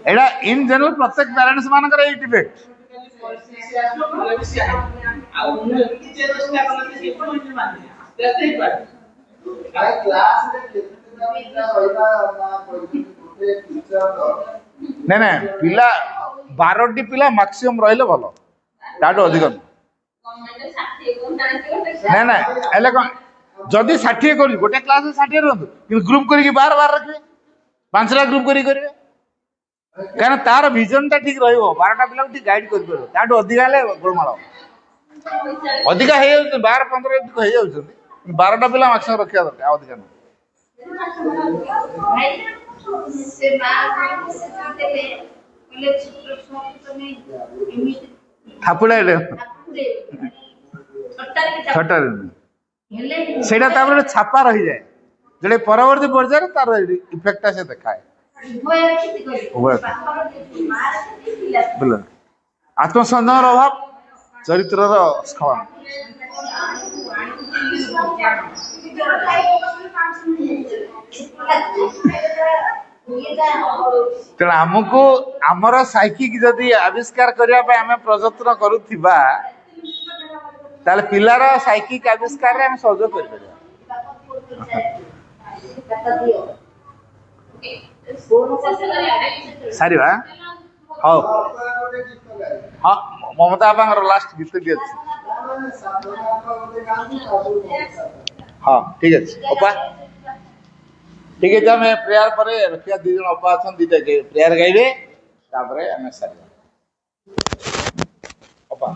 ଏଇଟା ଇନ ଜେନେରାଲ ପ୍ରତ୍ୟେକ ପ୍ୟାରେଣ୍ଟସ ମାନଙ୍କର ଏଇ ଡିବେଟ। ନାଇଁ ନାଇଁ, ପିଲା 12ଟି ପିଲା ମାକ୍ସିମମ୍ ରହିଲେ ଭଲ, ତାଠୁ ଅଧିକ ନୁହଁ। ନାଇଁ ନାଇଁ, ହେଲେ କଣ ଯଦି 60 କରୁଛି, ଗୋଟେ କ୍ଲାସରେ 60 ରୁହନ୍ତୁ, କିନ୍ତୁ ଗ୍ରୁପ କରିକି 12 ରଖିବେ, 5ଟା ଗ୍ରୁପ କରିକି କରିବେ। କାରଣ ତାର ଭିଜନ ଟା ଠିକ ରହିବ, 12ଟା ପିଲାକୁ ଠିକ ଗାଇଡ କରିପାରିବ। ତାଠୁ ଅଧିକା ହେଲେ ଗୋଳମାଳ, ଅଧିକା ହେଇଯାଉଛନ୍ତି 12-15 ହେଇଯାଉଛନ୍ତି, 12ଟା ପିଲା ମାକ୍ସିମମ୍ ରଖିବା ଦରକାର, ଅଧିକା ନୁହଁ। ଥାପୁଡ଼ାଇଲେ ଛଟାରେ ସେଇଟା ତାପରେ ଗୋଟେ ଛାପା ରହିଯାଏ, ଯୋଉଟା ପରବର୍ତ୍ତୀ ପର୍ଯ୍ୟାୟରେ ତାର ଇଫେକ୍ଟଟା ସେ ଦେଖାଏ। ଆତ୍ମସନ୍ଦେହର ଅଭାବ, ଚରିତ୍ରର ସ୍ଖଳନ। ତେଣୁ ଆମକୁ ଆମର ସାଇକିକ ଯଦି ଆବିଷ୍କାର କରିବା ପାଇଁ ଆମେ ପ୍ରଯତ୍ନ କରୁଥିବା, ତାହେଲେ ପିଲାର ସାଇକିକ ଆବିଷ୍କାରରେ ଆମେ ସହଯୋଗ କରିପାରିବା। ସାରିବା। ହଉ, ହଁ, ମମତା ବାପାଙ୍କର ଲାଷ୍ଟ ଗୀତଟି ଅଛି। ହଁ ଠିକ ଅଛି ଅପା, ଠିକ ଅଛି। ଆମେ ପ୍ରେୟାର ପରେ ରଖିବା, 2 ଜଣ ଅପା ଅଛନ୍ତି, 2ଟା ପ୍ରେୟାର ଗାଇବେ, ତାପରେ ଆମେ ସାରିବା। ଅପା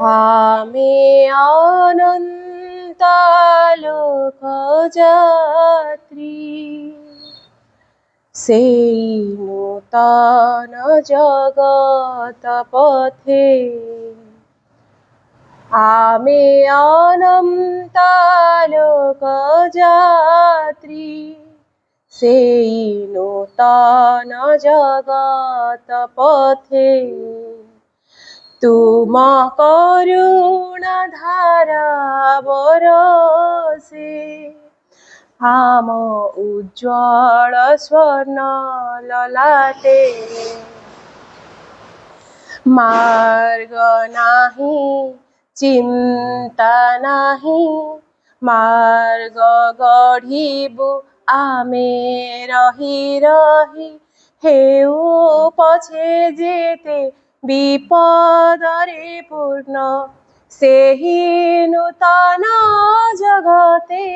ଆମେ ଅନନ୍ତ ଲୋକ ଯାତ୍ରୀ ସେଇ ନୂତନ ଜଗତ ପଥେ ଆମେ ଅନନ୍ତ ଲୋକ ଯାତ୍ରୀ ସେଇ ନୂତନ ଜଗତ ପଥେ ତୁମ କରୁଣା ଧାରା ବରଷେ ଆମ ଉଜ୍ଜ୍ୱଳ ସ୍ୱର୍ଣ୍ଣ ଲଲାଟେ ମାର୍ଗ ନାହିଁ ଚିନ୍ତା ନାହିଁ ମାର୍ଗ ଗଢ଼ିବୁ ଆମେ ରହି ରହି ହେଉ ପଛେ ଯେତେ ବିପଦରେ ପୂର୍ଣ୍ଣ ସେହି ନୂତନ ଜଗତେ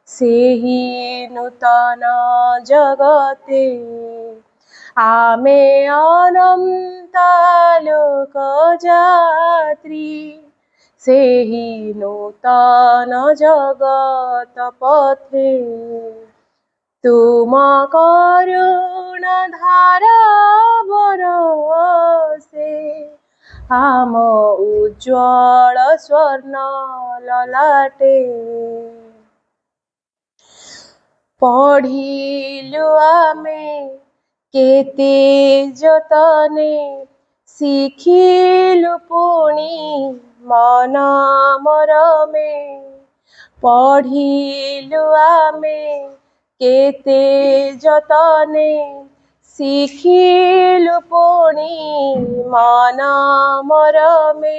ସେହି ନୂତନ ଜଗତେ ଆମେ ଅନନ୍ତ ଲୋକ ଯାତ୍ରୀ ସେହି ନୂତନ ଜଗତ ପଥେ ତୁମ କରୁଣା ଧାରା ବରଷେ ଆମ ଉଜ୍ଜ୍ୱଳ ସ୍ୱର୍ଣ୍ଣ ଲଲାଟେ ପଢ଼ିଲୁ ଆମେ କେତେ ଯତନେ ଶିଖିଲୁ ପୁଣି ମନ ମରମେ ପଢ଼ିଲୁ ଆମେ କେତେ ଯତନେ ଶିଖିଲୁ ପୁଣି ମନ ମରମେ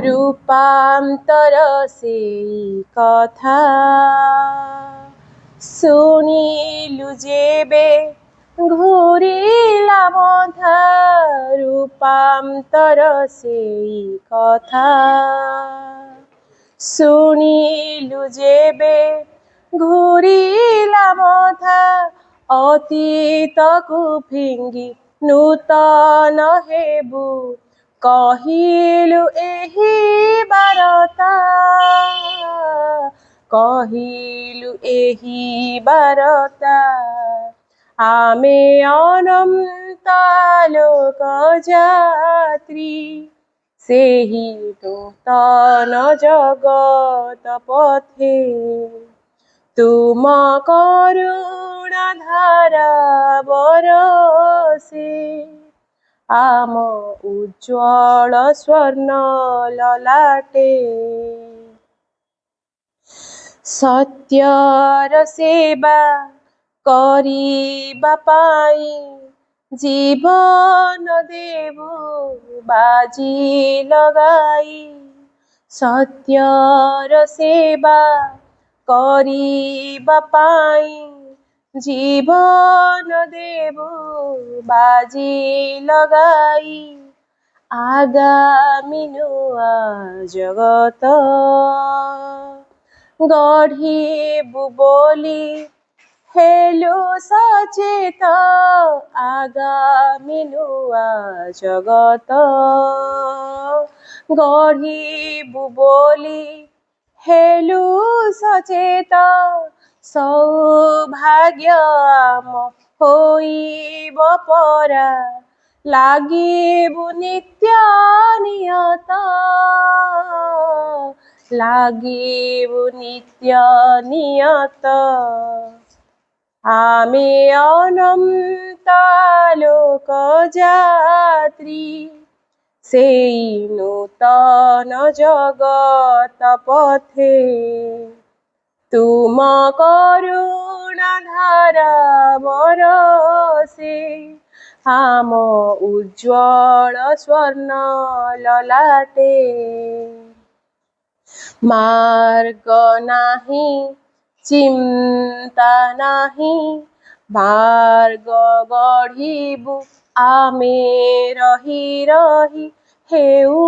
ରୂପାନ୍ତର ସେଇ କଥା ଶୁଣିଲୁ ଯେବେ ଘୂରିଲା ମଥା ରୂପାନ୍ତର ସେଇ କଥା ଶୁଣିଲୁ ଯେବେ ଘୂରିଲା ମଥା ଅତୀତକୁ ଫିଙ୍ଗି ନୂତନ ହେବୁ କହିଲୁ ଏହି ବାରତା କହିଲୁ ଏହି ବାରତା ଆମେ ଅନନ୍ତ ଲୋକ ଯାତ୍ରୀ ସେହି ନୂତନ ଜଗତ ପଥେ ତୁମ କରୁଣା ଧାରା ବରଷେ ଆମ ଉଜ୍ଜ୍ୱଳ ସ୍ୱର୍ଣ୍ଣ ଲଲାଟେ ସତ୍ୟର ସେବା କରିବା ପାଇଁ ଜୀବନ ଦେବୁ ବାଜି ଲଗାଇ ସତ୍ୟର ସେବା କରିବା ପାଇଁ ଜୀବନ ଦେବୁ ବାଜି ଲଗାଇ ଆଗାମୀ ନୂଆ ଜଗତ ଗଢ଼ିବୁ ବୋଲି ହେଲୁ ସଚେତ ଆଗାମୀ ନୂଆ ଜଗତ ଗଢ଼ିବୁ ବୋଲି ହେଲୁ ସଚେତ ସୌଭାଗ୍ୟ ଆମ ହୋଇବ ପରା ଲାଗିବୁ ନିତ୍ୟ ନିୟତ ଲାଗିବୁ ନିତ୍ୟ ନିୟତ ଆମେ ଅନନ୍ତ ଲୋକ ଯାତ୍ରୀ ସେଇ ନୂତନ ଜଗତ ପଥେ ତୁମ କରୁଣା ଧାରା ବରଷେ ଆମ ଉଜ୍ଜ୍ୱଳ ସ୍ୱର୍ଣ୍ଣ ଲଲାଟେ ମାର୍ଗ ନାହିଁ ଚିନ୍ତା ନାହିଁ ମାର୍ଗ ଗଢ଼ିବୁ ଆମେ ରହି ରହି ହେଉ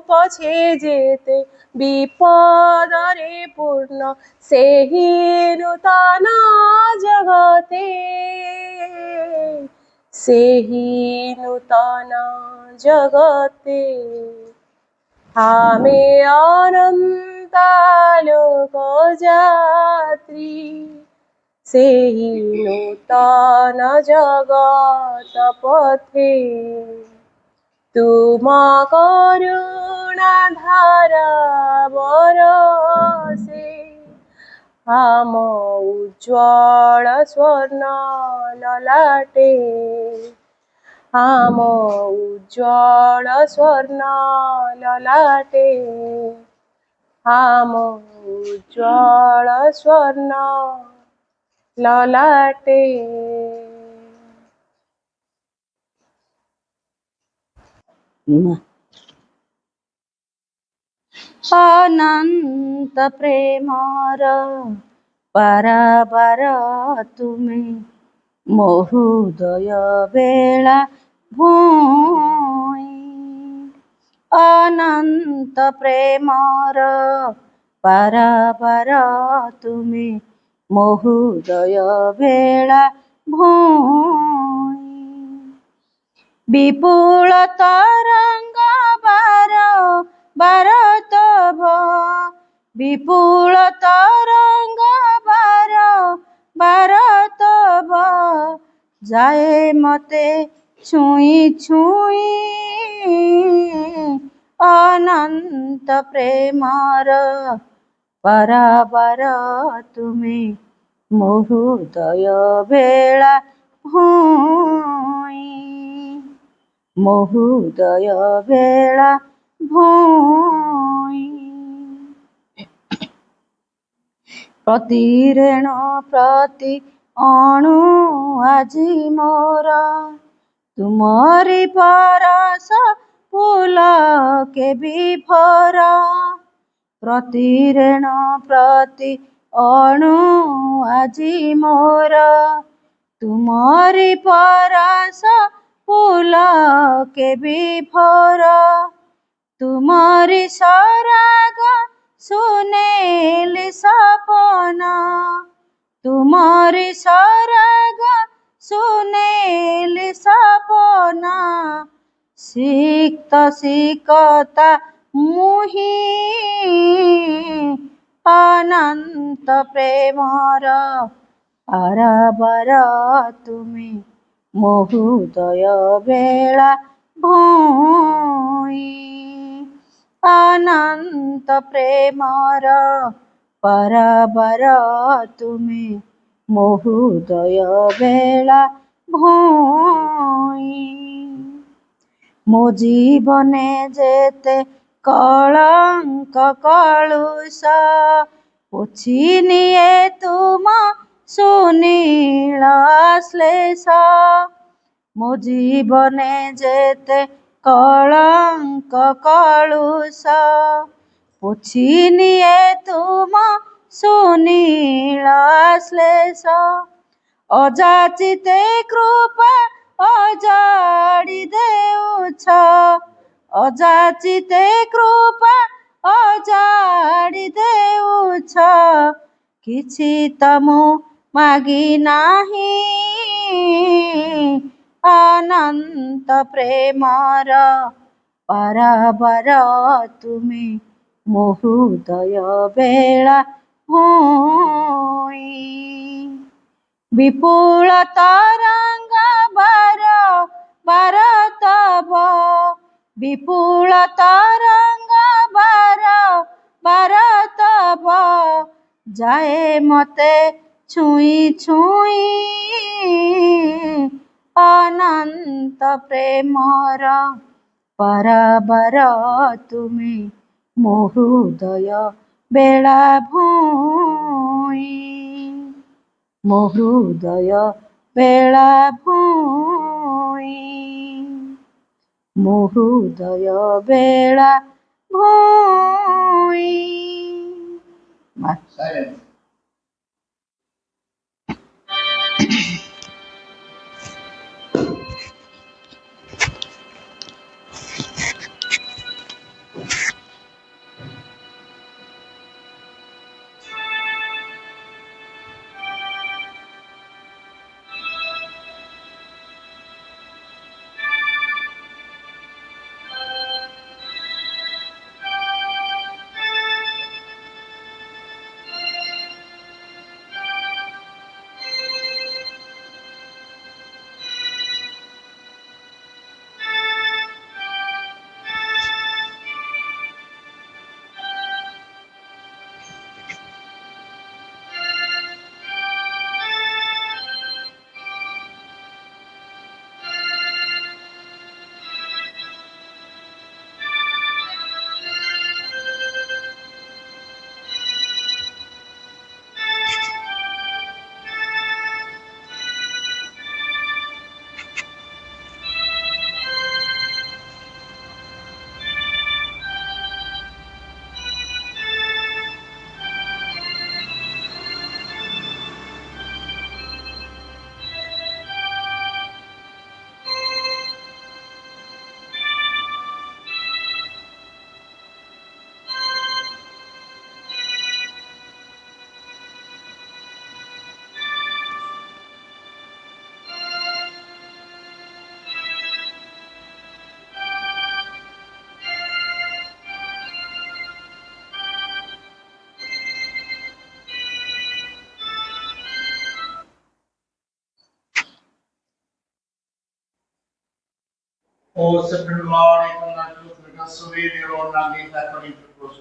ପଛେ ଯେତେ ବିପଦରେ ପୂର୍ଣ୍ଣ ସେହି ନୂତନ ଜଗତେ ସେହି ନୂତନ ଜଗତେ ଆମେ ଅନନ୍ତାଲୋକ ଯାତ୍ରୀ। ସେହି ନୂତନ ଜଗତ ପଥେ ତୁମ କରୁଣା ଧାରା ବରଷେ। ଆମ ଉଜ୍ଜ୍ୱଳ ସ୍ୱର୍ଣ୍ଣ ଲଲାଟେ, ଆମ ଉଜ୍ଜ୍ୱଳ ସ୍ୱର୍ଣ୍ଣ ଲଲାଟେ, ଆମ ଉଜ୍ଜ୍ୱଳ ସ୍ୱର୍ଣ୍ଣ ଲଲାଟେ। ଅନନ୍ତ ପ୍ରେମର ପାରାବାର ତୁମେ, ମୋ ହୃଦୟ ବେଳା ଭୂଇଁ। ଅନନ୍ତ ପ୍ରେମର ପାରାବାର ତୁମେ, ମୋ ହୃଦୟ ବେଳା ଭୂଇଁ। ବିପୁଳ ତରଙ୍ଗ ବାର ବାର ତବ, ବିପୁଳ ତରଙ୍ଗ ବାର ବାର ତବ, ଯାଏ ମତେ ଛୁଇଁ ଛୁଇଁ। ଅନନ୍ତ ପ୍ରେମର ପାରାବାର ତୁମେ, ମୋ ହୃଦୟ ବେଳା ଭୂଇଁ, ମୋ ହୃଦୟ ବେଳା ଭୂଇଁ। ପ୍ରତି ରେଣ ପ୍ରତି ଅଣୁ ଆଜି ମୋର, ତୁମରି ପରଶ ପୁଲକେ ବିଭୋର। ପ୍ରତି ରେଣ ପ୍ରତି ଅଣୁ ଆଜି ମୋର, ତୁମରି ପରଶ ପୁଲକେ ବିଭୋର। ତୁମରି ସରାଗ ସୁନେଲି ସପନ, ତୁମରି ସରାଗ ସୁନେଲି ସପନ। ସିକ୍ତ ସିକତା ମୁହିଁ, ଅନନ୍ତ ପ୍ରେମର ପାରାବାର ତୁମେ, ମୋ ହୃଦୟ ବେଳା ଭୂଇଁ। ଅନନ୍ତ ପ୍ରେମର ପାରାବାର ତୁମେ, ମୋ ହୃଦୟ ବେଳା ଭୂଇଁ। ମୋ ଜୀବନେ ଯେତେ କଳଙ୍କ କଳୁଷ, ପୋଛି ନିଏ ତୁମ ସୁନୀଳ ଶ୍ଲେଷ। ମୋ ଜୀବନେ ଯେତେ କଳଙ୍କ କଳୁଷ, ପୋଛି ନିଏ ତୁମ ସୁନୀଳ ଶ୍ଲେଷ। ଅଯାଚିତେ କୃପା ଅଜାଡ଼ି ଦେଉଛ, ଅଯାଚିତେ କୃପା ଅଜାଡ଼ି ଦେଉଛ। କିଛି ତ ମୁଁ ମାଗି ନାହିଁ, ଅନନ୍ତ ପ୍ରେମର ପାରାବାର ତୁମେ, ମୋ ହୃଦୟ ବେଳା ଭୂଇଁ। ବିପୁଳ ତରଙ୍ଗ ବାର ବାର ତବ, ବିପୁଳ ତରଙ୍ଗ ବାର ବାର ତବ, ଯାଏ ମତେ ଛୁଇଁ ଛୁଇଁ। ଅନନ୍ତ ପ୍ରେମର ପାରାବାର ତୁମେ, ମୋ ହୃଦୟ ବେଳା ଭୂଇଁ, ମୋ ହୃଦୟ ବେଳା ଭୂଇଁ, ମୋ ହୃଦୟ ବେଳା ଭୂଇଁ। O supreme Lord, eternal truth, let us survey your own knowledge according to truth.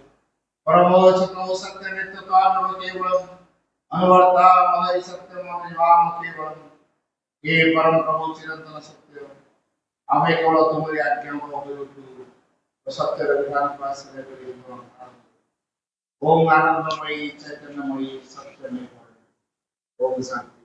परमोच्च सत्य नित्य काल केवलम अनुवर्ता महै सत्यम निवाम केवलम ये परम प्रभु चिरंतन सत्य हमें केवल तुम्हारी आज्ञा को अभिरुचि सत्य विधान पास करी ओम आनंदमयी चैतन्यमयी सत्यमय ओम शांति।